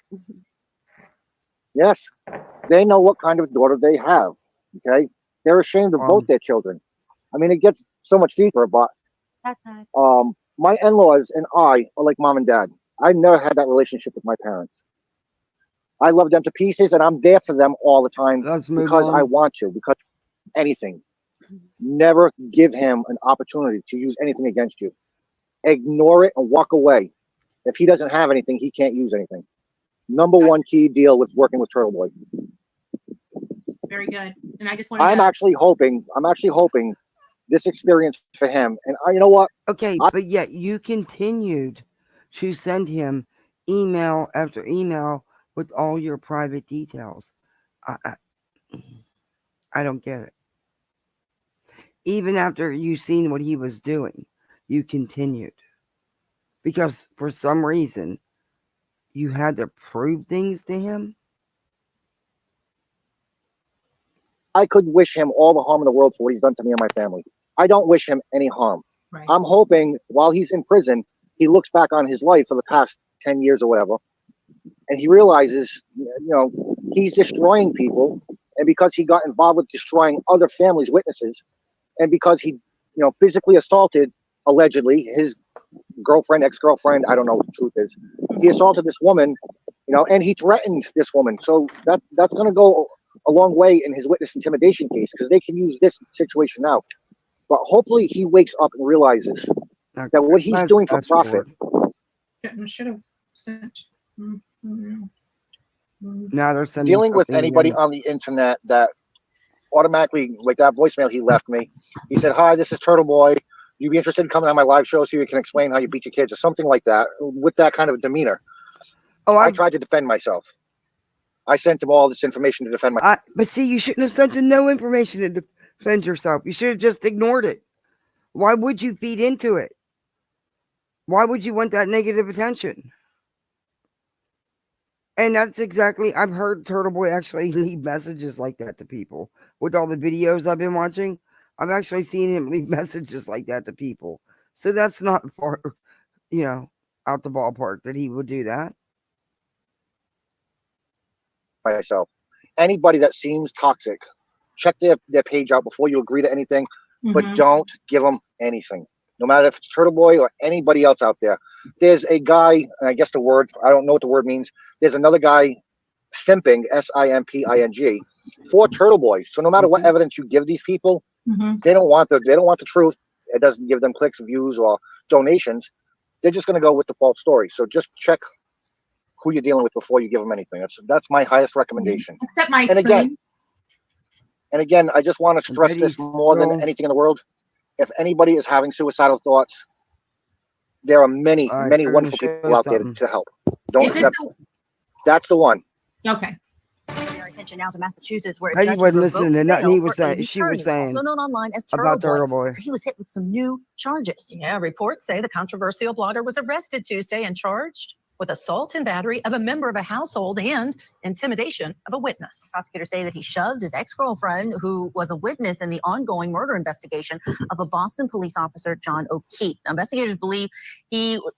Yes, they know what kind of daughter they have. Okay, they're ashamed of both their children. I mean, it gets so much deeper, but "That's not." my in-laws and I are like mom and dad. I never had that relationship with my parents. I love them to pieces, and I'm there for them all the time because I want to. Because anything, never give him an opportunity to use anything against you. Ignore it and walk away. If he doesn't have anything, he can't use anything. Number one key deal with working with Turtleboy. Very good. And I just wanted I'm actually hoping this experience for him. And you know what? Okay, but yet you continued to send him email after email with all your private details. I don't get it. Even after you seen what he was doing, you continued. Because for some reason, you had to prove things to him. I could wish him all the harm in the world for what he's done to me and my family. I don't wish him any harm. Right. I'm hoping while he's in prison, he looks back on his life for the past 10 years or whatever, and he realizes, he's destroying people. And because he got involved with destroying other families' witnesses, and because he, physically assaulted, allegedly, his girlfriend, ex-girlfriend, I don't know what the truth is. He assaulted this woman, and he threatened this woman. So that's going to go a long way in his witness intimidation case because they can use this situation now. But hopefully he wakes up and realizes that what he's doing for profit. Should have sent. Now they're sending Dealing with something anybody in. on the internet that automatically, like that voicemail he left me. He said, "Hi, this is Turtleboy. You be interested in coming on my live show so you can explain how you beat your kids," or something like that, with that kind of demeanor. Oh, I tried to defend myself. I sent him all this information to defend myself. But see, you shouldn't have sent him no information to defend yourself. You should have just ignored it. Why would you feed into it? Why would you want that negative attention? And that's exactly, I've heard Turtleboy actually leave messages like that to people. With all the videos I've been watching, I've actually seen him leave messages like that to people. So that's not far, out the ballpark that he would do that. Myself. Anybody that seems toxic, check their page out before you agree to anything, but don't give them anything. No matter if it's Turtleboy or anybody else out there. There's a guy, and I guess the word, I don't know what the word means. There's another guy simping, simping, for Turtleboy. So no matter what evidence you give these people, they don't want the truth. It doesn't give them clicks, views, or donations. They're just going to go with the false story. So just check who you're dealing with before you give them anything. That's my highest recommendation. Except my and again, I just want to stress this more than anything in the world. If anybody is having suicidal thoughts, there are many wonderful people out there to help. Don't accept. That's the one. Okay. Our attention now to Massachusetts, where He wasn't listening to nothing he was saying. She was saying also known online as about Turtleboy. Turtleboy. He was hit with some new charges. Yeah, reports say the controversial blogger was arrested Tuesday and charged with assault and battery of a member of a household and intimidation of a witness. Prosecutors say that he shoved his ex-girlfriend, who was a witness in the ongoing murder investigation of a Boston police officer, John O'Keefe. Now, investigators believe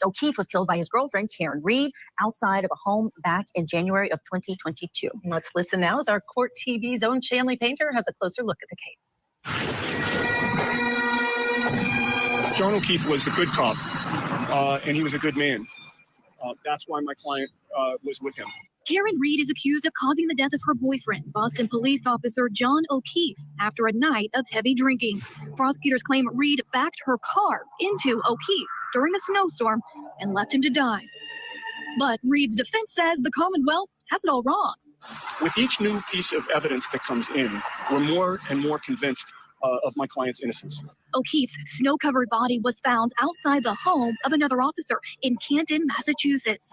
O'Keefe was killed by his girlfriend, Karen Reed, outside of a home back in January of 2022. Let's listen now as our Court TV's own Shanley Painter has a closer look at the case. John O'Keefe was a good cop, and he was a good man. That's why my client was with him. Karen Reed is accused of causing the death of her boyfriend, Boston police officer John O'Keefe, after a night of heavy drinking. Prosecutors claim Reed backed her car into O'Keefe during a snowstorm and left him to die. But Reed's defense says the Commonwealth has it all wrong. With each new piece of evidence that comes in, we're more and more convinced of my client's innocence. O'Keefe's snow-covered body was found outside the home of another officer in Canton, Massachusetts.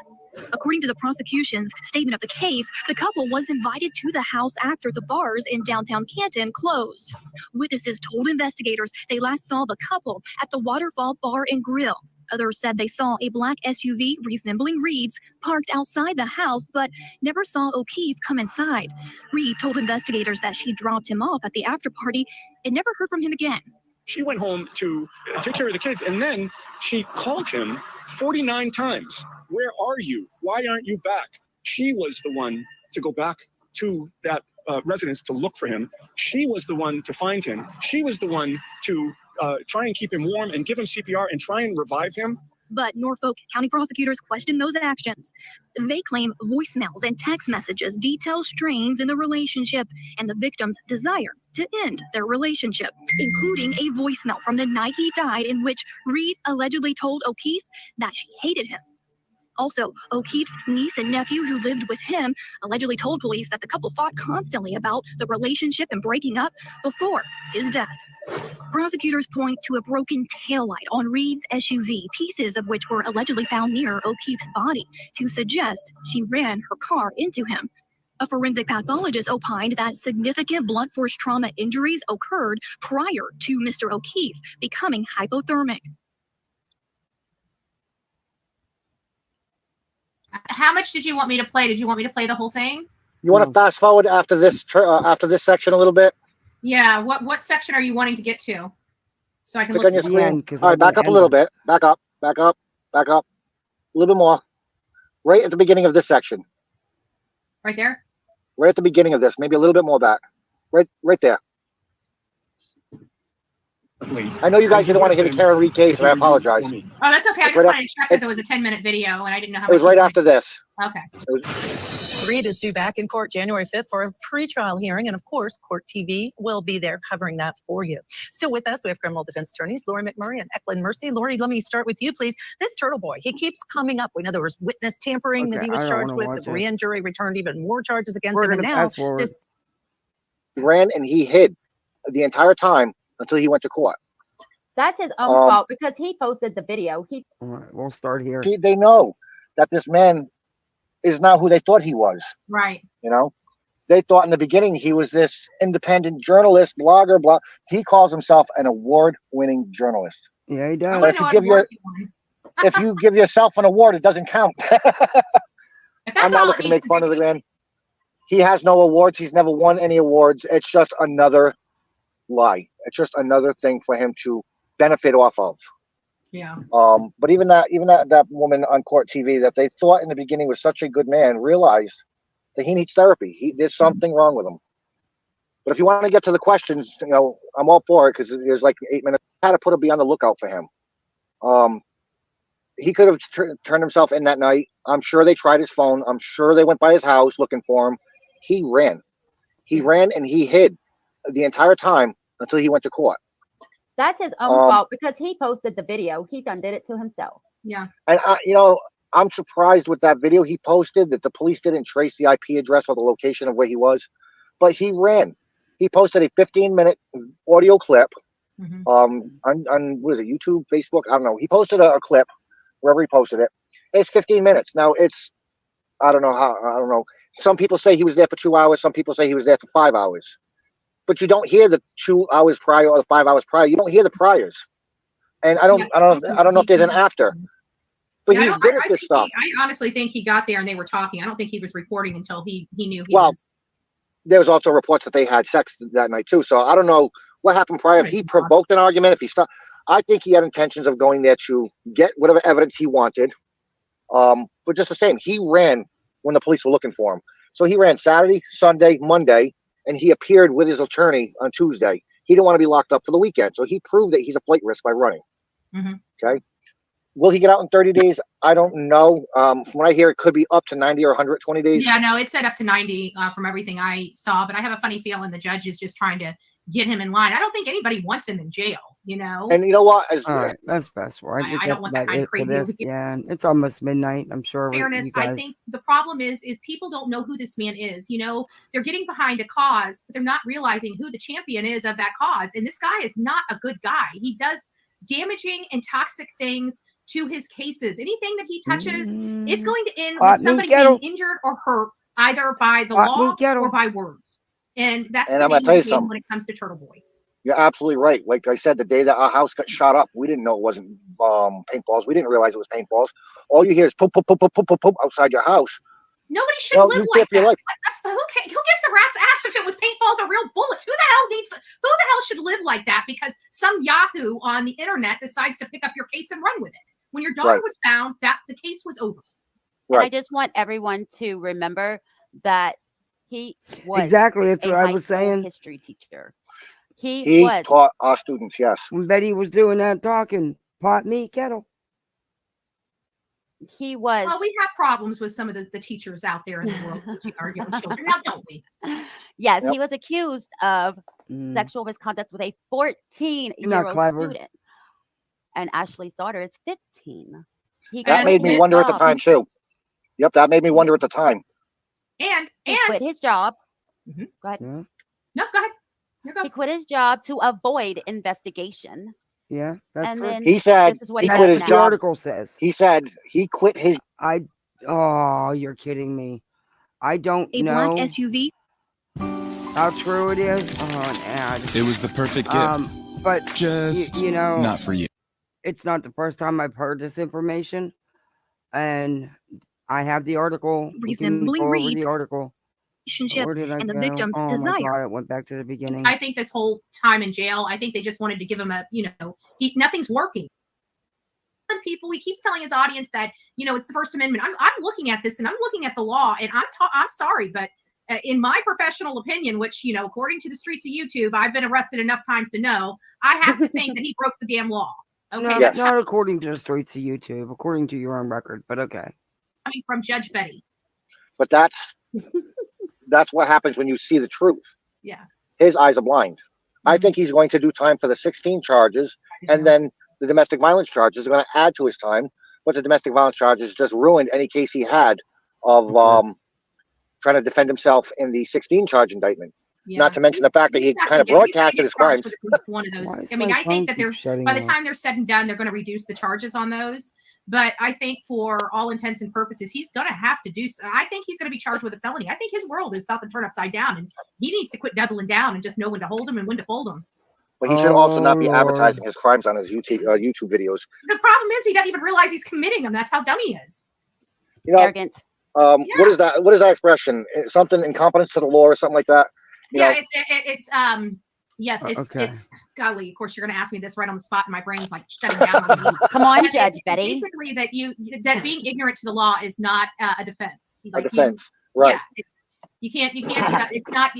According to the prosecution's statement of the case, the couple was invited to the house after the bars in downtown Canton closed. Witnesses told investigators they last saw the couple at the Waterfall Bar and Grill. Others said they saw a black SUV resembling Reed's parked outside the house, but never saw O'Keefe come inside. Reed told investigators that she dropped him off at the after party and never heard from him again. She went home to take care of the kids, and then she called him 49 times. Where are you? Why aren't you back? She was the one to go back to that residence to look for him. She was the one to find him. She was the one to try and keep him warm and give him CPR and try and revive him. But Norfolk County prosecutors questioned those actions. They claim voicemails and text messages detail strains in the relationship and the victim's desire to end their relationship, including a voicemail from the night he died in which Reed allegedly told O'Keefe that she hated him. Also, O'Keefe's niece and nephew who lived with him allegedly told police that the couple fought constantly about the relationship and breaking up before his death. Prosecutors point to a broken taillight on Reed's SUV, pieces of which were allegedly found near O'Keefe's body, to suggest she ran her car into him. A forensic pathologist opined that significant blunt force trauma injuries occurred prior to Mr. O'Keefe becoming hypothermic. How much did you want me to play? Did you want me to play the whole thing? You want to fast forward after this section a little bit? Yeah. What section are you wanting to get to? So I can Click look on your for screen. All right, back up a little bit. Back up. A little bit more. Right at the beginning of this section. right there. Right at the beginning of this, maybe a little bit more back. Right there. I know you guys didn't want to hear the Karen Reed case, and I apologize. Oh, that's okay. I It's just right wanted to check because it was a 10-minute video and I didn't know how It was much right you after this. Okay. Reed is due back in court January 5th for a pre-trial hearing, and of course, Court TV will be there covering that for you. Still with us, we have criminal defense attorneys Lori McMurray and Eklund Mercy. Lori, let me start with you, please. This Turtleboy, he keeps coming up. We know there was witness tampering that he was charged with. The grand jury returned even more charges against him, and now this. ran and he hid the entire time until he went to court. That's his own fault because he posted the video. All right, we'll start here. They know that this man is not who they thought he was. Right. You know, they thought in the beginning he was this independent journalist, blogger, blah. He calls himself an award-winning journalist. Yeah, he I does. want to know what awards he won. If you give yourself an award, it doesn't count. If I'm that's not all it looking to needs make fun of the man. He has no awards. He's never won any awards. It's just another lie. It's just another thing for him to benefit off of. Yeah. But even that woman on court TV that they thought in the beginning was such a good man realized that he needs therapy. There's something wrong with him. But if you want to get to the questions, you know, I'm all for it because there's like 8 minutes. I had to be on the lookout for him. He could have turned himself in that night. I'm sure they tried his phone. I'm sure they went by his house looking for him. He ran. He ran and he hid the entire time until he went to court. That's his own fault because he posted the video. He done did it to himself. Yeah. And I'm surprised with that video he posted that the police didn't trace the IP address or the location of where he was, but he ran. He posted a 15-minute audio clip on what is it, YouTube, Facebook? I don't know. He posted a clip wherever he posted it. It's 15 minutes. Now I don't know. Some people say he was there for 2 hours. Some people say he was there for 5 hours. But you don't hear the 2 hours prior or the 5 hours prior. You don't hear the priors. And I don't know if there's an after. But Yeah, he's good at this stuff. I honestly think he got there and they were talking. I don't think he was recording until he knew he Well, was. there was also reports that they had sex that night too. So I don't know what happened prior. If he provoked an argument, if he stopped, I think he had intentions of going there to get whatever evidence he wanted. But just the same, he ran when the police were looking for him. So he ran Saturday, Sunday, Monday, and he appeared with his attorney on Tuesday. He didn't want to be locked up for the weekend. So he proved that he's a flight risk by running. Okay. Will he get out in 30 days? I don't know. From what I hear, it could be up to 90 or 120 days. Yeah, no, it said up to 90 from everything I saw, but I have a funny feeling the judge is just trying to get him in line. I don't think anybody wants him in jail, you know? And you know what? All right, that's best. I think I that's don't want that about kind of it for crazy this. over here. Yeah, it's almost midnight. I'm sure. Fairness, you guys... I think the problem is people don't know who this man is. You know, they're getting behind a cause, but they're not realizing who the champion is of that cause. And this guy is not a good guy. He does damaging and toxic things to his cases. Anything that he touches, it's going to end with somebody being injured or hurt, either by the law or by words. And that's And the I'm gonna name tell you of the game something. when it comes to Turtleboy. You're absolutely right. Like I said, the day that our house got shot up, we didn't know it wasn't paintballs. We didn't realize it was paintballs. All you hear is poop, poop, poop, poop, poop, poop, poop outside your house. Nobody should live you like fear for your that. life. Who gives a rat's ass if it was paintballs or real bullets? Who the hell should live like that? Because some Yahoo on the internet decides to pick up your case and run with it. When your daughter was found, the case was over. And I just want everyone to remember that he was Exactly, that's a what I high was school saying. history teacher. He was taught our students, yes. When Betty was doing that talking, pot, meat, kettle. He was. Well, we have problems with some of the teachers out there in the world who argue with children. Now, don't we? Yes, Yep. he was accused of sexual misconduct with a You're not 14-year-old clever. student. And Ashley's daughter is 15. That made me wonder at the time too. Yep, that made me wonder at the time. And he quit his job. Go ahead. No, go ahead. He quit his job to avoid investigation. Yeah, that's And correct. then He said this is what he he quit does his now. The job. article says. He said he quit his. Oh, you're kidding me. I don't A know black SUV. how true it is. Oh, and It was the perfect gift. but Just you know, not for you. It's not the first time I've heard this information, and I have the article. We can Reasonably go over reads the article. relationship Where did I and the go? victim's Oh my desire. God, it went back to the beginning. I think this whole time in jail, I think they just wanted to give him nothing's working. People, he keeps telling his audience that, it's the First Amendment. I'm looking at this and I'm looking at the law, and I'm sorry, but in my professional opinion, which, according to the streets of YouTube, I've been arrested enough times to know, I have to think that he broke the damn law. Okay, No, that's not according to the streets of YouTube, according to your own record, but okay. coming from Judge Betty. But that's what happens when you see the truth. Yeah. His eyes are blind. I think he's going to do time for the 16 charges, and then the domestic violence charges are going to add to his time. But the domestic violence charges just ruined any case he had of trying to defend himself in the 16 charge indictment. Not to mention the fact that he kind of broadcasted his crimes. With at least one of those. I mean, I think that there's by the time they're said and done, they're going to reduce the charges on those. But I think for all intents and purposes, he's going to have to do so. I think he's going to be charged with a felony. I think his world is about to turn upside down, and he needs to quit doubling down and just know when to hold him and when to fold him. But he should also not be advertising his crimes on his YouTube videos. The problem is he doesn't even realize he's committing them. That's how dumb he is. You know, Arrogant. What is that? What is that expression? Something incompetence to the law or something like that? You know? Yes, Okay. it's golly. Of course, you're going to ask me this right on the spot, and my brain's like shutting down. On me. Come on, But Judge it's Betty. Basically, that being ignorant to the law is not a defense. Like A defense, right? Yeah, you can't. It's not.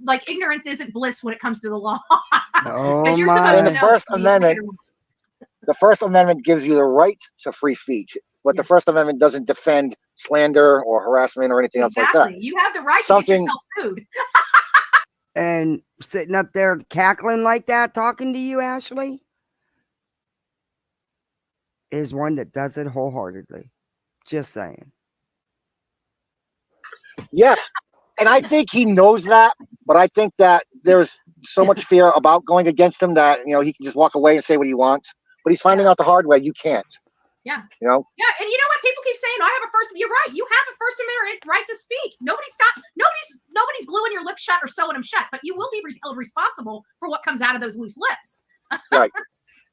Like ignorance isn't bliss when it comes to the law. Oh 'Cause you're my! supposed to And know the First what you Amendment, can do. the First Amendment gives you the right to free speech, but the First Amendment doesn't defend slander or harassment or anything else like Exactly. that. You have the right to Something- get yourself sued. And sitting up there cackling like that, talking to you, Ashley, is one that does it wholeheartedly. Just saying. Yes, and I think he knows that, but I think that there's so much fear about going against him that he can just walk away and say what he wants. But he's finding out the hard way you can't. Yeah. You know. Yeah, and you know what? People keep saying, "I have a first." You're right. You have a First Amendment right to speak. Nobody's gluing your lips shut or sewing them shut, but you will be held responsible for what comes out of those loose lips. Right.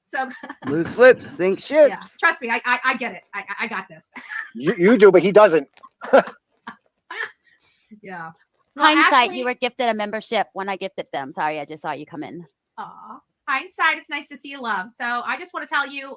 So Loose lips sink ships. yeah, trust me, I get it. I got this. You do, but he doesn't. Yeah. Hindsight, Ashley- you were gifted a membership when I gifted them. Sorry, I just saw you come in. Aw. Hindsight, it's nice to see you, love. So I just want to tell you,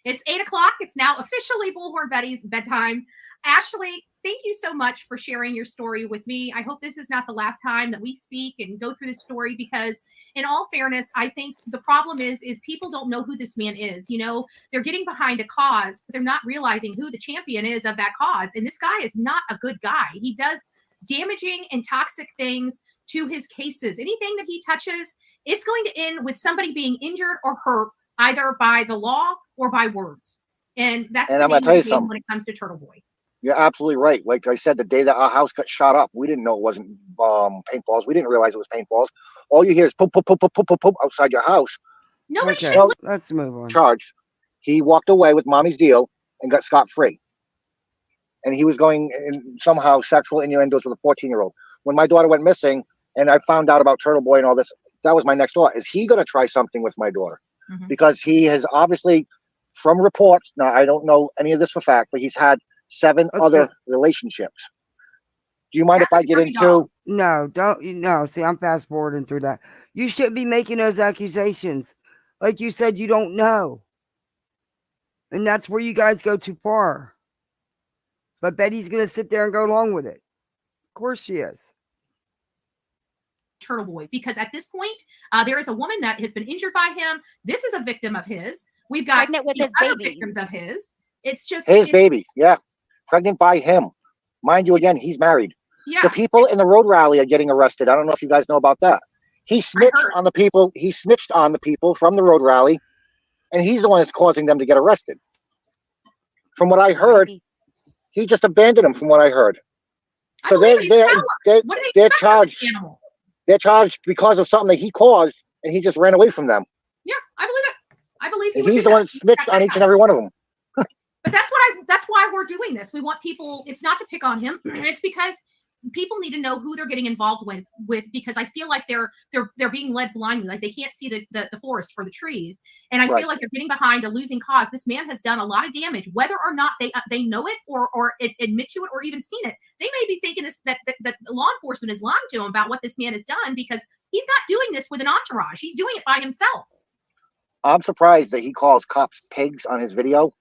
it's 8:00. It's now officially Bullhorn Betty's bedtime. Ashley, thank you so much for sharing your story with me. I hope this is not the last time that we speak and go through this story, because in all fairness, I think the problem is people don't know who this man is. They're getting behind a cause, but they're not realizing who the champion is of that cause. And this guy is not a good guy. He does damaging and toxic things to his cases. Anything that he touches, it's going to end with somebody being injured or hurt, either by the law or by words. And that's And the I'm gonna name tell you of the game something. when it comes to Turtleboy. You're absolutely right. Like I said, the day that our house got shot up, we didn't know it wasn't paintballs. We didn't realize it was paintballs. All you hear is poop, poop, poop, poop, poop, poop, poop outside your house. Nobody Okay, should live. let's move on. Charged. He walked away with mommy's deal and got scot-free. And he was going in somehow sexual innuendos with a 14-year-old. When my daughter went missing and I found out about Turtleboy and all this, that was my next thought. Is he going to try something with my daughter? Mhm. Because he has obviously, from reports, now I don't know any of this for fact, but he's had 7 other relationships. Do you mind if I get into? No, don't. No, see, I'm fast forwarding through that. You shouldn't be making those accusations. Like you said, you don't know. And that's where you guys go too far. But Betty's going to sit there and go along with it. Of course she is. Turtleboy, because at this point, there is a woman that has been injured by him. This is a victim of his. We've got Pregnant with his other baby. victims of his. It's just His it's- baby, yeah. Pregnant by him. Mind you, again, he's married. Yeah. The people in the road rally are getting arrested. I don't know if you guys know about that. He snitched on the people. He snitched on the people from the road rally, and he's the one that's causing them to get arrested. From what I heard, he just abandoned them. From what I heard, so they're What do they they're expect from charged. this animal? They're charged because of something that he caused, and he just ran away from them. Yeah, I believe it. I believe he And would he's do the one that. that snitched on each and every one of them. But that's why we're doing this. We want people. It's not to pick on him. It's because people need to know who they're getting involved with because I feel like they're being led blindly. Like they can't see the forest for the trees. And I Right. feel like they're getting behind a losing cause. This man has done a lot of damage, whether or not they know it or admit to it or even seen it. They may be thinking that law enforcement is lying to him about what this man has done because he's not doing this with an entourage. He's doing it by himself. I'm surprised that he calls cops pigs on his video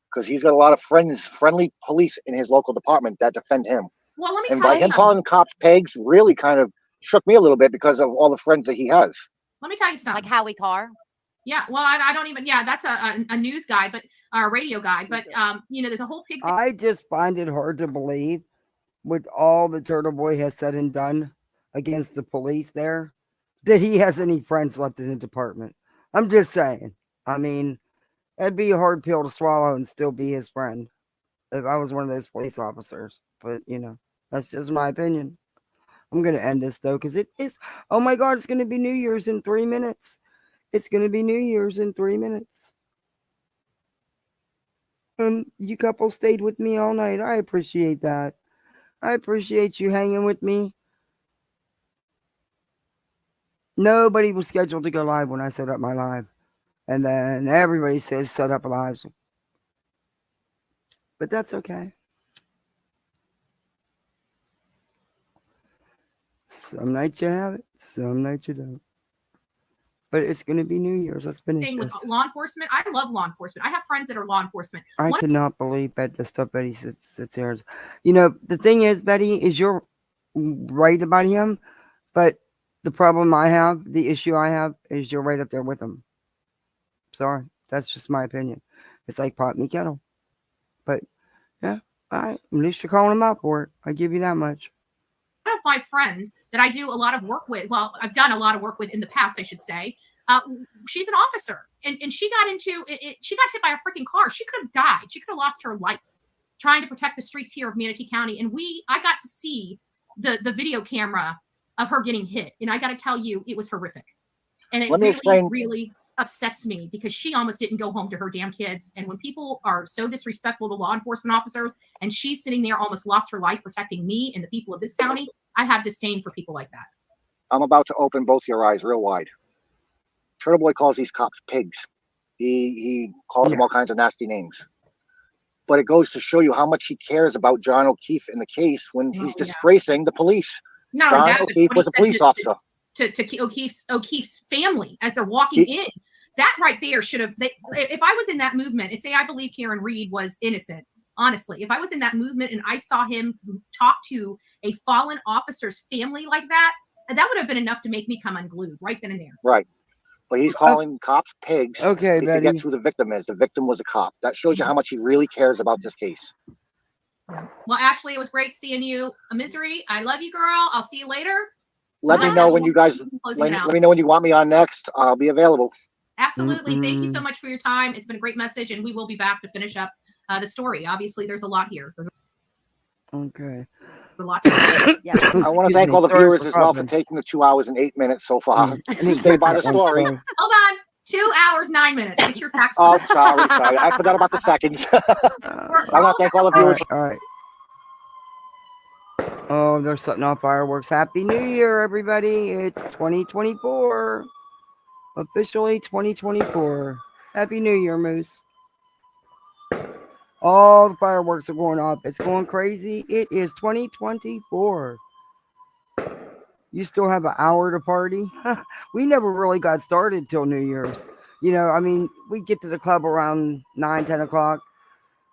because he's got a lot of friendly police in his local department that defend him. Well, let me And tell by you him something. calling cops pigs really kind of shook me a little bit because of all the friends that he has. Let me tell you something. Like Howie Carr. Yeah, well, I don't even. Yeah, that's a news guy, but a radio guy. But the whole pig. I just find it hard to believe with all the Turtleboy has said and done against the police there that he has any friends left in the department. I'm just saying. I mean, it'd be a hard pill to swallow and still be his friend if I was one of those police officers. But, that's just my opinion. I'm gonna end this though, because it is. Oh my God, it's gonna be New Year's in 3 minutes. It's gonna be New Year's in 3 minutes. And you couple stayed with me all night. I appreciate that. I appreciate you hanging with me. Nobody was scheduled to go live when I set up my live. And then everybody says set up lives. But that's okay. Some nights you have it, some nights you don't. But it's going to be New Year's. Let's finish Thing with this. law enforcement. I love law enforcement. I have friends that are law enforcement. I One could not believe the stuff Betty sits here. You know, the thing is, Betty, is you're right about him, but the problem I have, the issue I have, is you're right up there with him. Sorry, that's just my opinion. It's like pot and kettle. But yeah, at least you're calling him out for it. I give you that much. of my friends that I do a lot of work with, well, I've done a lot of work with in the past, I should say. She's an officer, and she got into it. She got hit by a freaking car. She could have died. She could have lost her life trying to protect the streets here of Manatee County. And I got to see the video camera of her getting hit, and I got to tell you, it was horrific. And it really upsets me because she almost didn't go home to her damn kids. And when people are so disrespectful to law enforcement officers, and she's sitting there almost lost her life protecting me and the people of this county, I have disdain for people like that. I'm about to open both your eyes real wide. Turtleboy calls these cops pigs. He calls them all kinds of nasty names. But it goes to show you how much he cares about John O'Keefe in the case when he's disgracing the police. No, John that, O'Keefe was a police officer. To O'Keefe's family as they're walking in. That right there should have. If I was in that movement and say I believe Karen Reed was innocent, honestly, if I was in that movement and I saw him talk to a fallen officer's family like that, that would have been enough to make me come unglued right then and there. Right. But he's calling cops pigs. Okay, he Betty. forgets who the victim is. The victim was a cop. That shows you how much he really cares about this case. Well, Ashley, it was great seeing you. A misery. I love you, girl. I'll see you later. Let me know when you guys. Let me know when you want me on next. I'll be available. Absolutely. Thank you so much for your time. It's been a great message, and we will be back to finish up the story. Obviously, there's a lot here. Okay. A lot. Yeah. I want to thank all the viewers as well for taking the 2 hours and 8 minutes so far. Stay by the story. Hold on. 2 hours, 9 minutes. Get your facts. Oh, sorry. I forgot about the seconds. I want to thank all the viewers. All right. Oh, they're setting off fireworks. Happy New Year, everybody. It's 2024. Officially 2024. Happy New Year, Moose. All the fireworks are going off. It's going crazy. It is 2024. You still have an hour to party? We never really got started till New Year's. You know, I mean, we get to the club around 9, 10 o'clock.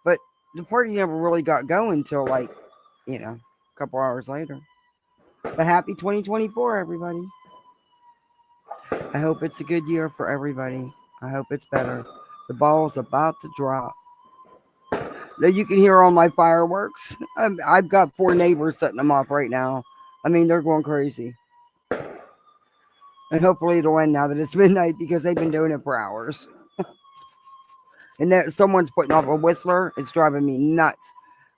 But the party never really got going till like, you know, a couple hours later. But happy 2024, everybody. I hope it's a good year for everybody. I hope it's better. The ball's about to drop. Now you can hear all my fireworks. I've got 4 neighbors setting them off right now. I mean, they're going crazy. And hopefully it'll end now that it's midnight because they've been doing it for hours. And then someone's putting off a whistler. It's driving me nuts.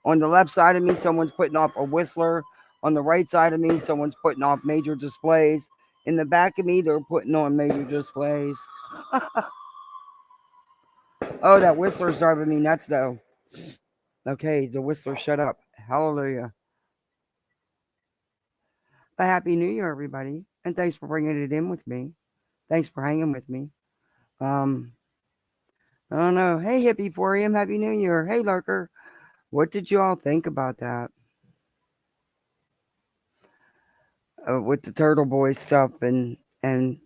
On the left side of me, someone's putting off a whistler. On the right side of me, someone's putting off major displays. In the back of me, they're putting on major displays. Oh, that whistler's driving me nuts, though. Okay, the whistler, shut up. Hallelujah. A happy New Year, everybody. And thanks for bringing it in with me. Thanks for hanging with me. I don't know. Hey, Hippie 4am, Happy New Year. Hey, Lurker. What did you all think about that? With the Turtleboy stuff and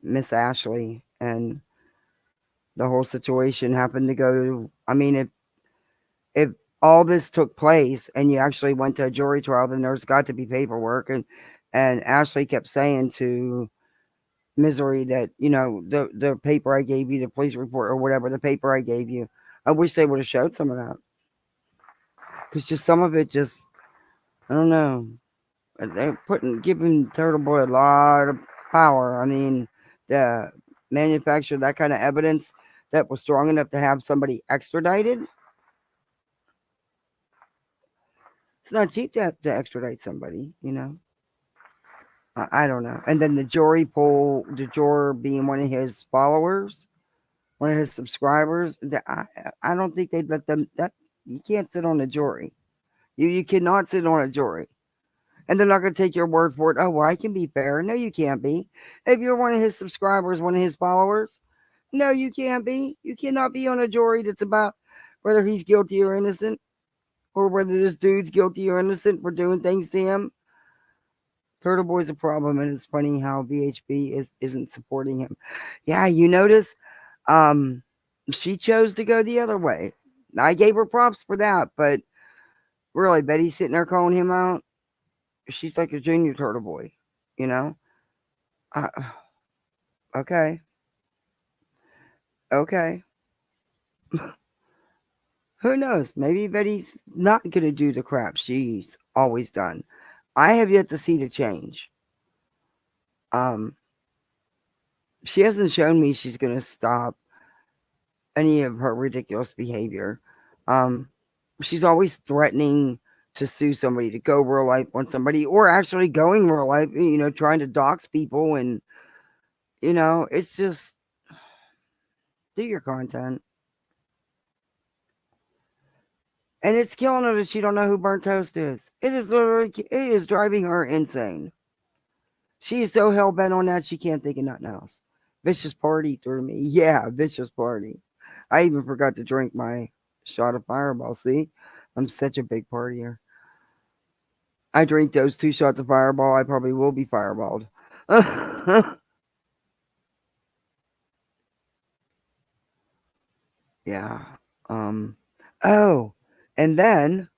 Miss Ashley and the whole situation happened to go. I mean, if all this took place and you actually went to a jury trial, then there's got to be paperwork. And Ashley kept saying to Misery that, you know, the paper I gave you, the police report or whatever, the paper I gave you, I wish they would have showed some of that. Because just some of it just, I don't know. They're giving Turtleboy a lot of power. I mean, the manufacture that kind of evidence that was strong enough to have somebody extradited. It's not cheap to extradite somebody, you know. I don't know. And then the jury poll, the juror being one of his followers, one of his subscribers. I don't think they'd let them. That you can't sit on a jury. You cannot sit on a jury. And they're not going to take your word for it. Oh, well, I can be fair. No, you can't be. If you're one of his subscribers, one of his followers, no, you can't be. You cannot be on a jury that's about whether he's guilty or innocent, or whether this dude's guilty or innocent for doing things to him. Turtleboy's a problem, and it's funny how VHB isn't supporting him. Yeah, you notice, she chose to go the other way. I gave her props for that, but really, Betty's sitting there calling him out. She's like a junior Turtleboy, you know. Uh, okay, okay. Who knows? Maybe Betty's not going to do the crap she's always done. I have yet to see the change. She hasn't shown me she's going to stop any of her ridiculous behavior. She's always threatening to sue somebody, to go real life on somebody, or actually going real life, trying to dox people. And, it's just do your content. And it's killing her that she don't know who Burnt Toast is. It is driving her insane. She is so hell bent on that she can't think of nothing else. Vicious party through me. Yeah, vicious party. I even forgot to drink my shot of Fireball. See, I'm such a big partier. I drink those 2 shots of Fireball, I probably will be fireballed. Yeah. Oh, and then,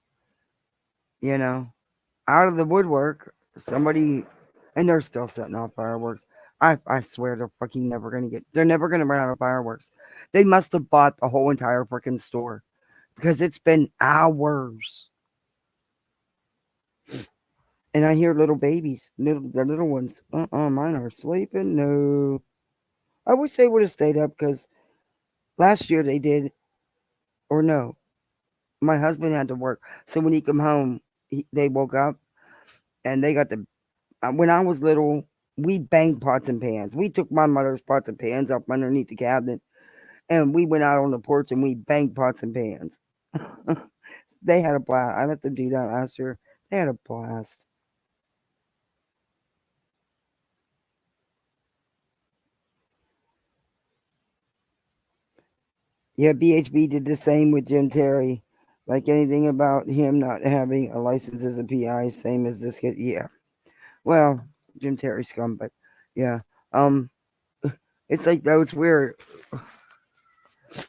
out of the woodwork, somebody, and they're still setting off fireworks. I swear they're never gonna run out of fireworks. They must have bought the whole entire freaking store because it's been hours. And I hear little babies, the little ones. Mine are sleeping. No. I wish they would have stayed up because last year they did, or no, my husband had to work. So when he come home, they woke up and they got the. When I was little, we banged pots and pans. We took my mother's pots and pans up underneath the cabinet, and we went out on the porch and we banged pots and pans. They had a blast. I let them do that last year. They had a blast. Yeah, BHB did the same with Jim Terry. Like anything about him not having a license as a PI, same as this kid. Yeah. Well, Jim Terry scum, but yeah. It's like though it's weird.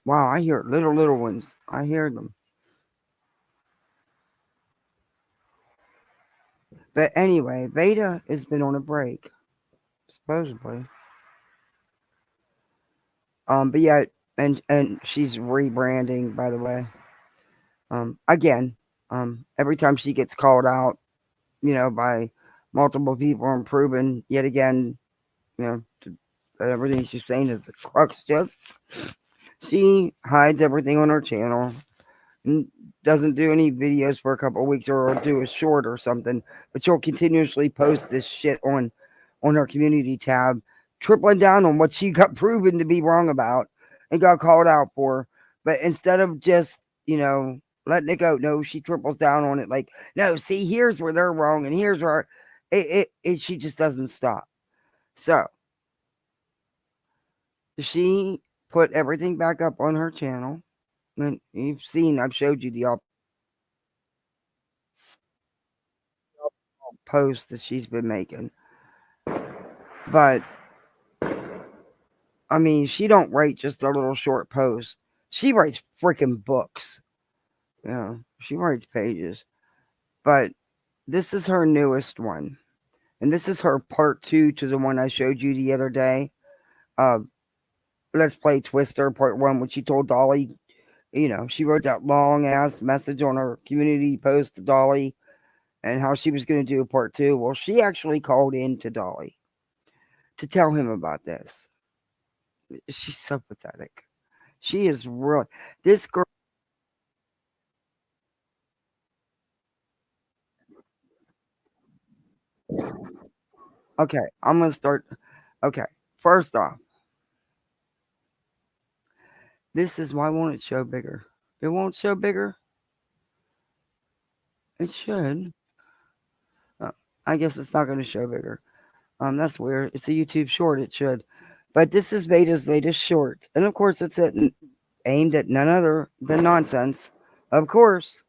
Wow, I hear little ones. I hear them. But anyway, Veda has been on a break, supposedly. But yeah, and she's rebranding, by the way. Again, every time she gets called out, by multiple people and proven yet again, that everything she's saying is a crux. Just she hides everything on her channel and doesn't do any videos for a couple of weeks or do a short or something, but she'll continuously post this shit on her community tab, tripling down on what she got proven to be wrong about and got called out for. But instead of just, letting it go, no, she triples down on it like, no, see, here's where they're wrong and here's where she just doesn't stop. So she put everything back up on her channel. And you've seen, I've showed you the posts that she's been making. But I mean, she don't write just a little short post. She writes freaking books. Yeah, she writes pages. But this is her newest one. And this is her part 2 to the one I showed you the other day. Let's Play Twister part 1, when she told Dolly, she wrote that long ass message on her community post to Dolly and how she was going to do a part 2. Well, she actually called in to Dolly to tell him about this. She's so pathetic. She is really, this girl. Okay, I'm gonna start. Okay, first off, this is why won't it show bigger? It won't show bigger. It should. Uh, I guess it's not going to show bigger. That's weird. It's a YouTube short. It should, but this is Veda's latest short, and of course, it's aimed at none other than nonsense. Of course,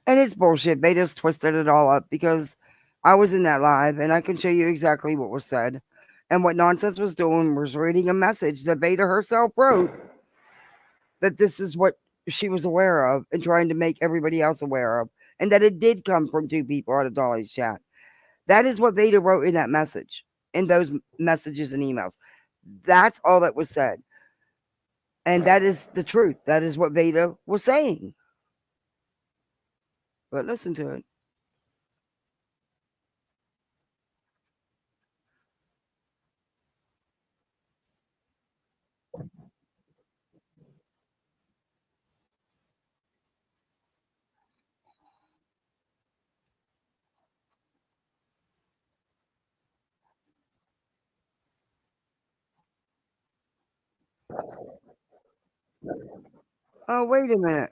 and it's bullshit. Veda's twisted it all up because I was in that live, and I can show you exactly what was said, and what nonsense was doing was reading a message that Veda herself wrote. That this is what she was aware of and trying to make everybody else aware of, and that it did come from two people out of Dolly's chat. That is what Veda wrote in that message, in those messages and emails. That's all that was said. And that is the truth. That is what Veda was saying. But listen to it. Oh, wait a minute.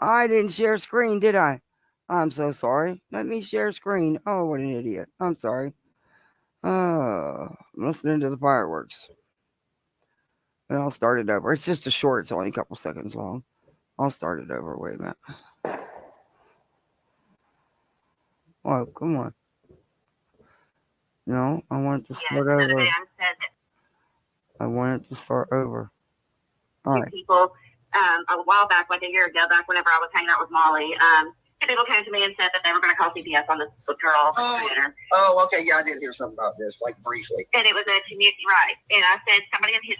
I didn't share screen, did I? I'm so sorry. Let me share screen. Oh, what an idiot. I'm sorry. I'm listening to the fireworks. And I'll start it over. It's just a short. It's only a couple seconds long. I'll start it over. Wait a minute. Oh, come on. No, I want it to start over. I want it to start over. All right. People a while back, like a year ago, back whenever I was hanging out with Molly, people came to me and said that they were going to call CPS on this girl. Oh, okay. Yeah, I did hear something about this, like briefly. And it was a community, right? And I said somebody in his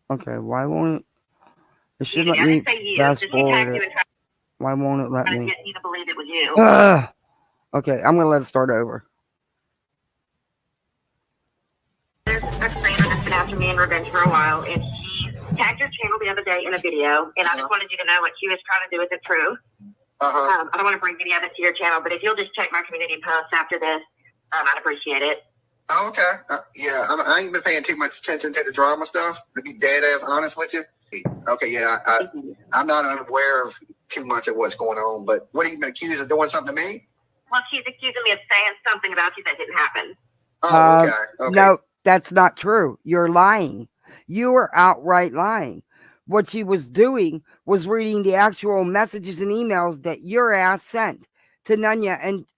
Okay, why won't it? It should community, let I me didn't say you, fast so she tagged forward you it. and tried Why won't it let to me? get you to believe it was you. Okay, I'm gonna let it start over. There's a trainer that's been after me in revenge for a while, and she tagged your channel the other day in a video, and I just wanted you to know what she was trying to do with the truth. I don't want to bring any of it to your channel, but if you'll just check my community post after this, I'd appreciate it. Oh, okay. Yeah, I ain't been paying too much attention to the drama stuff, to be dead ass honest with you. Okay, yeah, I'm not unaware of too much of what's going on, but what, have you been accused of doing something to me? Well, she's accusing me of saying something about you that didn't happen. Oh, okay. No, that's not true. You're lying. You are outright lying. What she was doing was reading the actual messages and emails that your ass sent to Nunya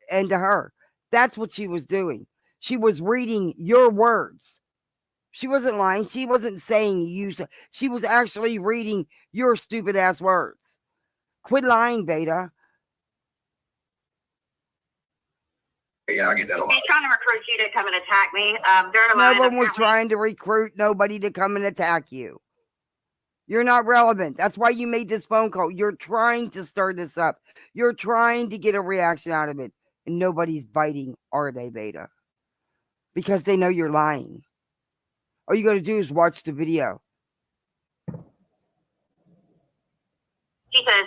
and to her. That's what she was doing. She was reading your words. She wasn't lying. She wasn't saying you. She was actually reading your stupid ass words. Quit lying, Veda. Yeah, I get that a lot. She's trying to recruit you to come and attack me. During a No line, one was trying to recruit nobody to come and attack you. You're not relevant. That's why you made this phone call. You're trying to stir this up. You're trying to get a reaction out of it. And nobody's biting, are they, Veda? Because they know you're lying. All you got to do is watch the video. She says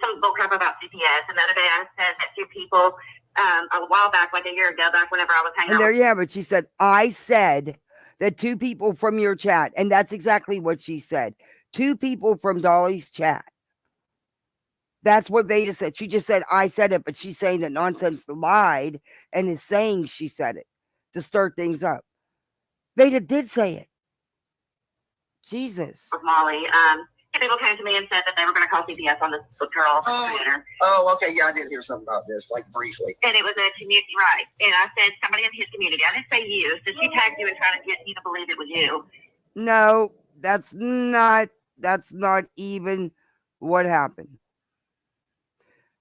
some bullcrap about CPS. And the other day I said that two people a while back, like a year ago, back whenever I was hanging And out there with you have it. She said, I said that two people from your chat. And that's exactly what she said. Two people from Dolly's chat. That's what Veda said. She just said, I said it, but she's saying that Nonsense lied and is saying she said it to stir things up. Veda did say it. Jesus. with Molly. People came to me and said that they were going to call CPS on this girl. Oh, okay. Yeah, I did hear something about this, like briefly. And it was a community, right? And I said somebody in his community. I didn't say you. So she tagged you and tried to get you to believe it was you. No, that's not even what happened.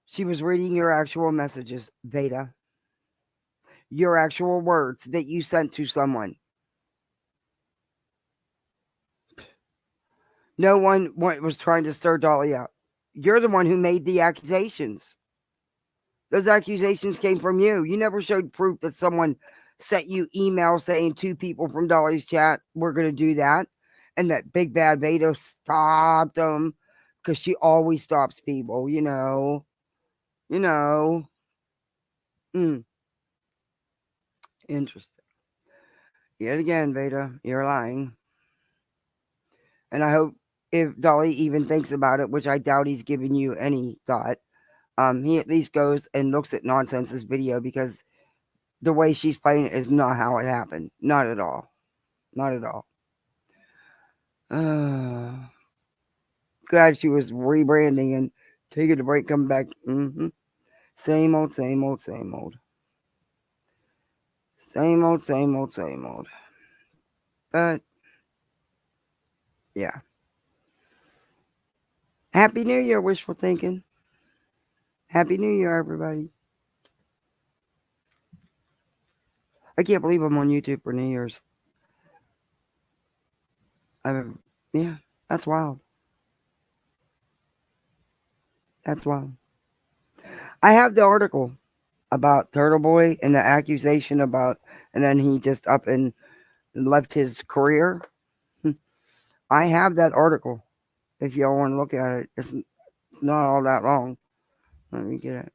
She was reading your actual messages, Veda. Your actual words that you sent to someone. No one was trying to stir Dolly up. You're the one who made the accusations. Those accusations came from you. You never showed proof that someone sent you email saying two people from Dolly's chat were going to do that. And that big bad Veda stopped them because she always stops people, you know. Interesting. Yet again, Veda, you're lying. And I hope if Dolly even thinks about it, which I doubt he's giving you any thought, he at least goes and looks at Nonsense's video, because the way she's playing it is not how it happened. Not at all. Not at all. Glad she was rebranding and taking a break, coming back. Same old, same old, same old. Same old, same old, same old. But, yeah. Happy New Year, wishful thinking. Happy New Year, everybody. I can't believe I'm on YouTube for New Year's. Yeah, that's wild. That's wild. I have the article about Turtleboy and the accusation about, and then he just up and left his career. I have that article. If y'all want to look at it, it's not all that long. Let me get it.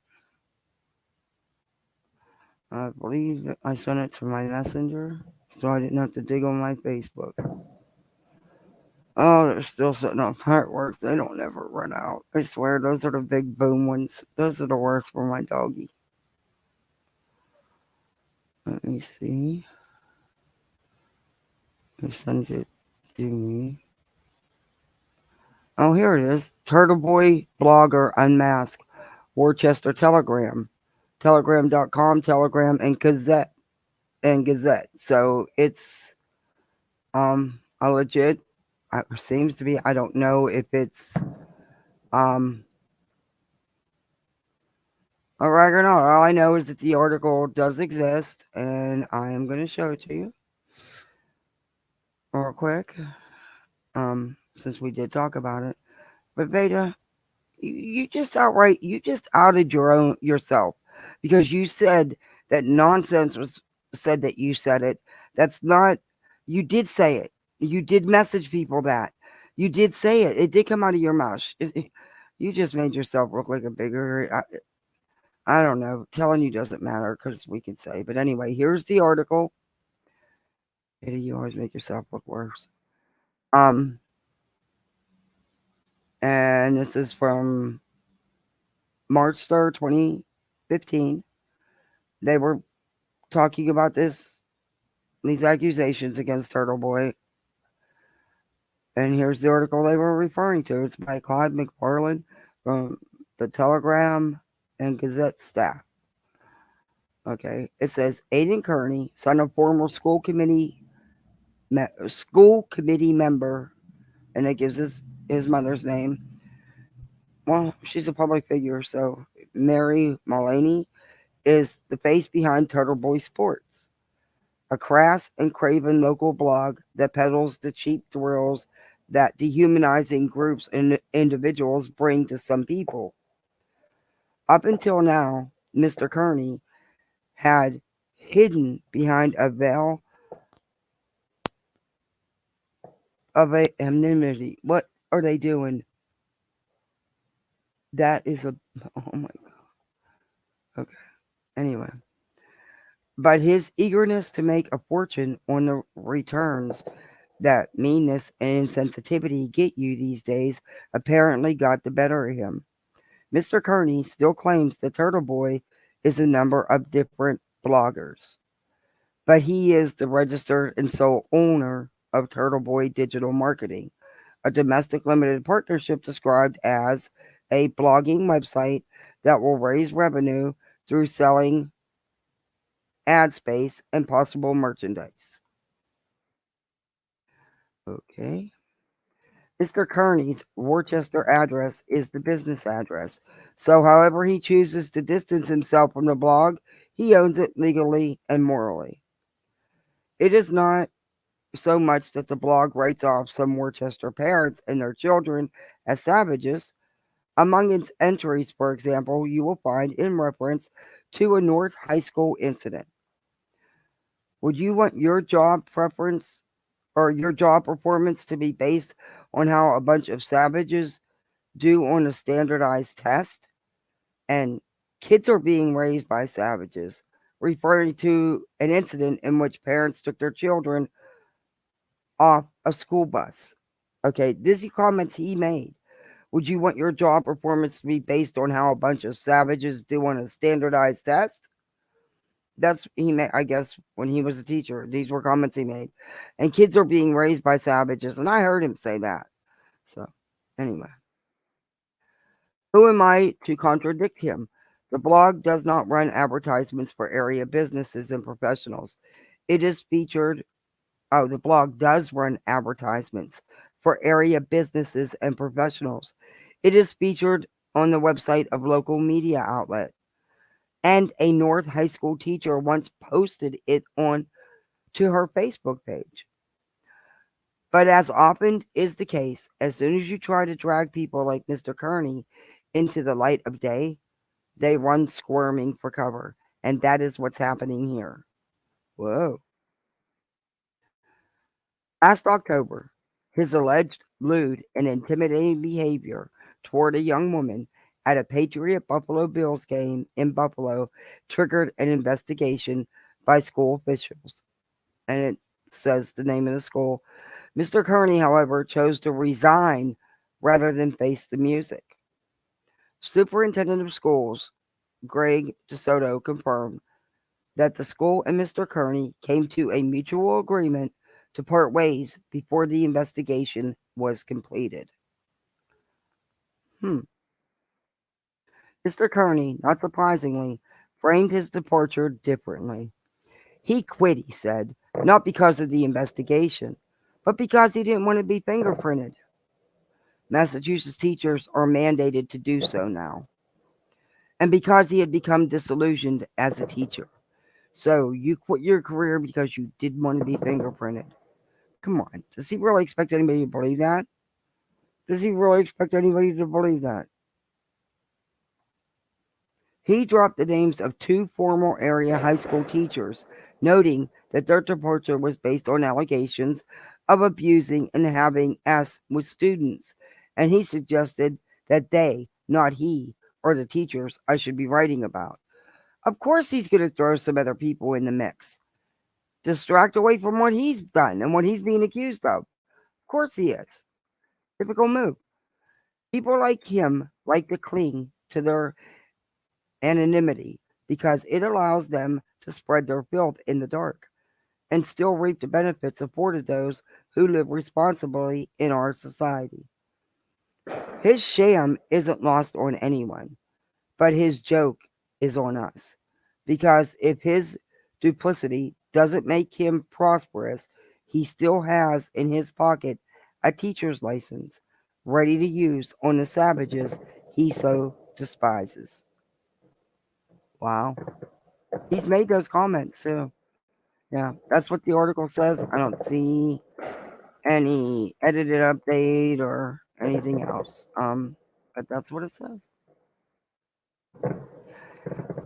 I believe that I sent it to my messenger, so I didn't have to dig on my Facebook. Oh, they're still setting up fireworks. They don't ever run out. I swear, those are the big boom ones. Those are the worst for my doggy. Let me see. I sent it to me. Oh, here it is. Turtleboy blogger unmasked. Worcester Telegram. Telegram.com, Telegram, and Gazette. So it's a legit. Seems to be. I don't know if it's a rag or not. All I know is that the article does exist, and I am going to show it to you real quick. Since we did talk about it, but Veda, you just outed yourself, because you said that Nonsense said that you said it. That's not. You did say it. You did message people that. You did say it. It did come out of your mouth. You just made yourself look like a bigger. I don't know. Telling you doesn't matter, because we can say. But anyway, here's the article. You always make yourself look worse. And this is from March 3rd, 2015. They were talking about these accusations against Turtleboy. And here's the article they were referring to. It's by Clyde McFarland from the Telegram and Gazette staff. Okay. It says Aiden Kearney, son of former school committee member, and it gives his mother's name. Well, she's a public figure, so Mary Mullaney is the face behind Turtleboy Sports, a crass and craven local blog that peddles the cheap thrills that dehumanizing groups and individuals bring to some people. Up until now, Mr. Kearney had hidden behind a veil of anonymity. What are they doing? That is oh my God. Okay. Anyway. But his eagerness to make a fortune on the returns that meanness and insensitivity get you these days apparently got the better of him. Mr. Kearney still claims that Turtleboy is a number of different bloggers, but he is the registered and sole owner of Turtleboy Digital Marketing, a domestic limited partnership described as a blogging website that will raise revenue through selling ad space and possible merchandise. Okay. Mr. Kearney's Worcester address is the business address, so however he chooses to distance himself from the blog, he owns it legally and morally. It is not so much that the blog writes off some Worcester parents and their children as savages. Among its entries, for example, you will find in reference to a North High School incident. Would you want your job preference or your job performance to be based on how a bunch of savages do on a standardized test? And Kids are being raised by savages, referring to an incident in which parents took their children off a school bus. Okay, these are comments he made. Would you want your job performance to be based on how a bunch of savages do on a standardized test? That's he made, I guess, when he was a teacher. These were comments he made. And kids are being raised by savages, and I heard him say that. So, anyway. Who am I to contradict him? The blog does not run advertisements for area businesses and professionals. It is featured. Oh, the blog does run advertisements for area businesses and professionals. It is featured on the website of local media outlet. And a North High School teacher once posted it on to her Facebook page. But as often is the case, as soon as you try to drag people like Mr. Kearney into the light of day, they run squirming for cover. And that is what's happening here. Whoa. Last October, his alleged lewd and intimidating behavior toward a young woman at a Patriot Buffalo Bills game in Buffalo triggered an investigation by school officials. And it says the name of the school. Mr. Kearney, however, chose to resign rather than face the music. Superintendent of Schools, Greg DeSoto, confirmed that the school and Mr. Kearney came to a mutual agreement to part ways before the investigation was completed. Mr. Kearney, not surprisingly, framed his departure differently. He quit, he said, not because of the investigation, but because he didn't want to be fingerprinted. Massachusetts teachers are mandated to do so now. And because he had become disillusioned as a teacher. So you quit your career because you didn't want to be fingerprinted. Come on. Does he really expect anybody to believe that? Does he really expect anybody to believe that? He dropped the names of 2 former area high school teachers, noting that their departure was based on allegations of abusing and having sex with students. And he suggested that they, not he, are the teachers I should be writing about. Of course he's going to throw some other people in the mix. Distract away from what he's done and what he's being accused of. Of course he is. Typical move. People like him like to cling to their anonymity because it allows them to spread their filth in the dark and still reap the benefits afforded those who live responsibly in our society. His sham isn't lost on anyone, but his joke is on us. Because if his duplicity doesn't make him prosperous, he still has in his pocket a teacher's license ready to use on the savages he so despises. Wow. He's made those comments too. Yeah, that's what the article says. I don't see any edited update or anything else. But that's what it says.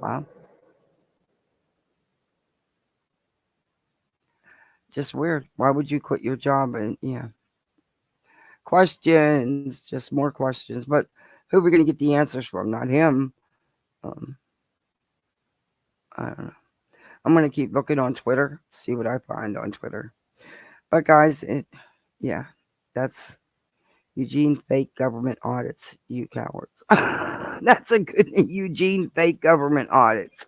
Wow. Just weird. Why would you quit your job? And yeah. Questions, just more questions. But who are we going to get the answers from? Not him. I don't know. I'm going to keep looking on Twitter, see what I find on Twitter. But guys, that's Eugene fake government audits, you cowards. That's a good name, Eugene fake government audits.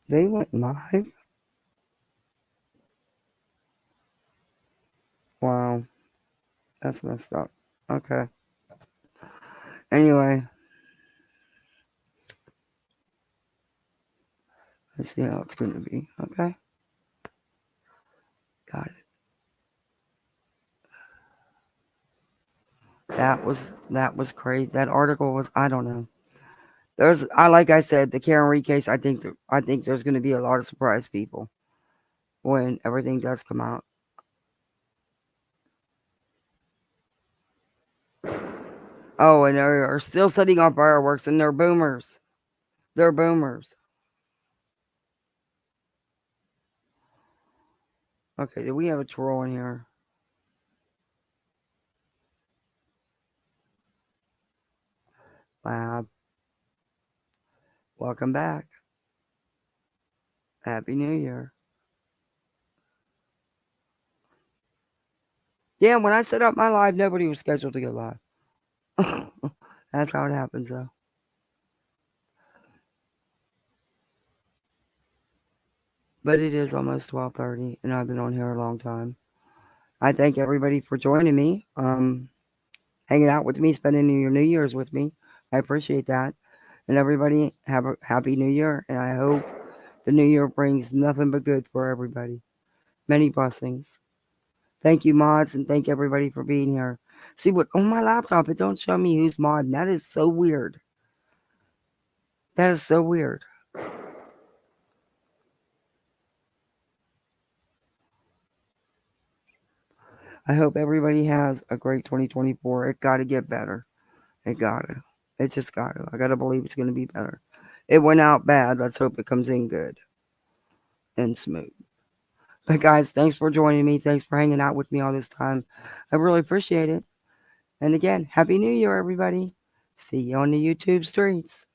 They went live? Wow. That's messed up. Okay. Anyway. Let's see how it's going to be. Okay. Got it. That was crazy. That article was, I don't know. Like I said, the Karen Reed case, I think there's going to be a lot of surprise people when everything does come out. Oh, and they are still setting off fireworks, and they're boomers. They're boomers. Okay, do we have a troll in here? Lab. Welcome back. Happy New Year. Yeah, when I set up my live, nobody was scheduled to go live. That's how it happens, though. But it is almost 12:30, and I've been on here a long time. I thank everybody for joining me, hanging out with me, spending your New Year's with me. I appreciate that. And everybody, have a happy New Year, and I hope the New Year brings nothing but good for everybody. Many blessings. Thank you, mods, and thank everybody for being here. See what on my laptop, it don't show me who's modding. That is so weird. That is so weird. I hope everybody has a great 2024. It got to get better. It got to. It just got to. I got to believe it's going to be better. It went out bad. Let's hope it comes in good and smooth. But guys, thanks for joining me. Thanks for hanging out with me all this time. I really appreciate it. And again, Happy New Year, everybody. See you on the YouTube streets.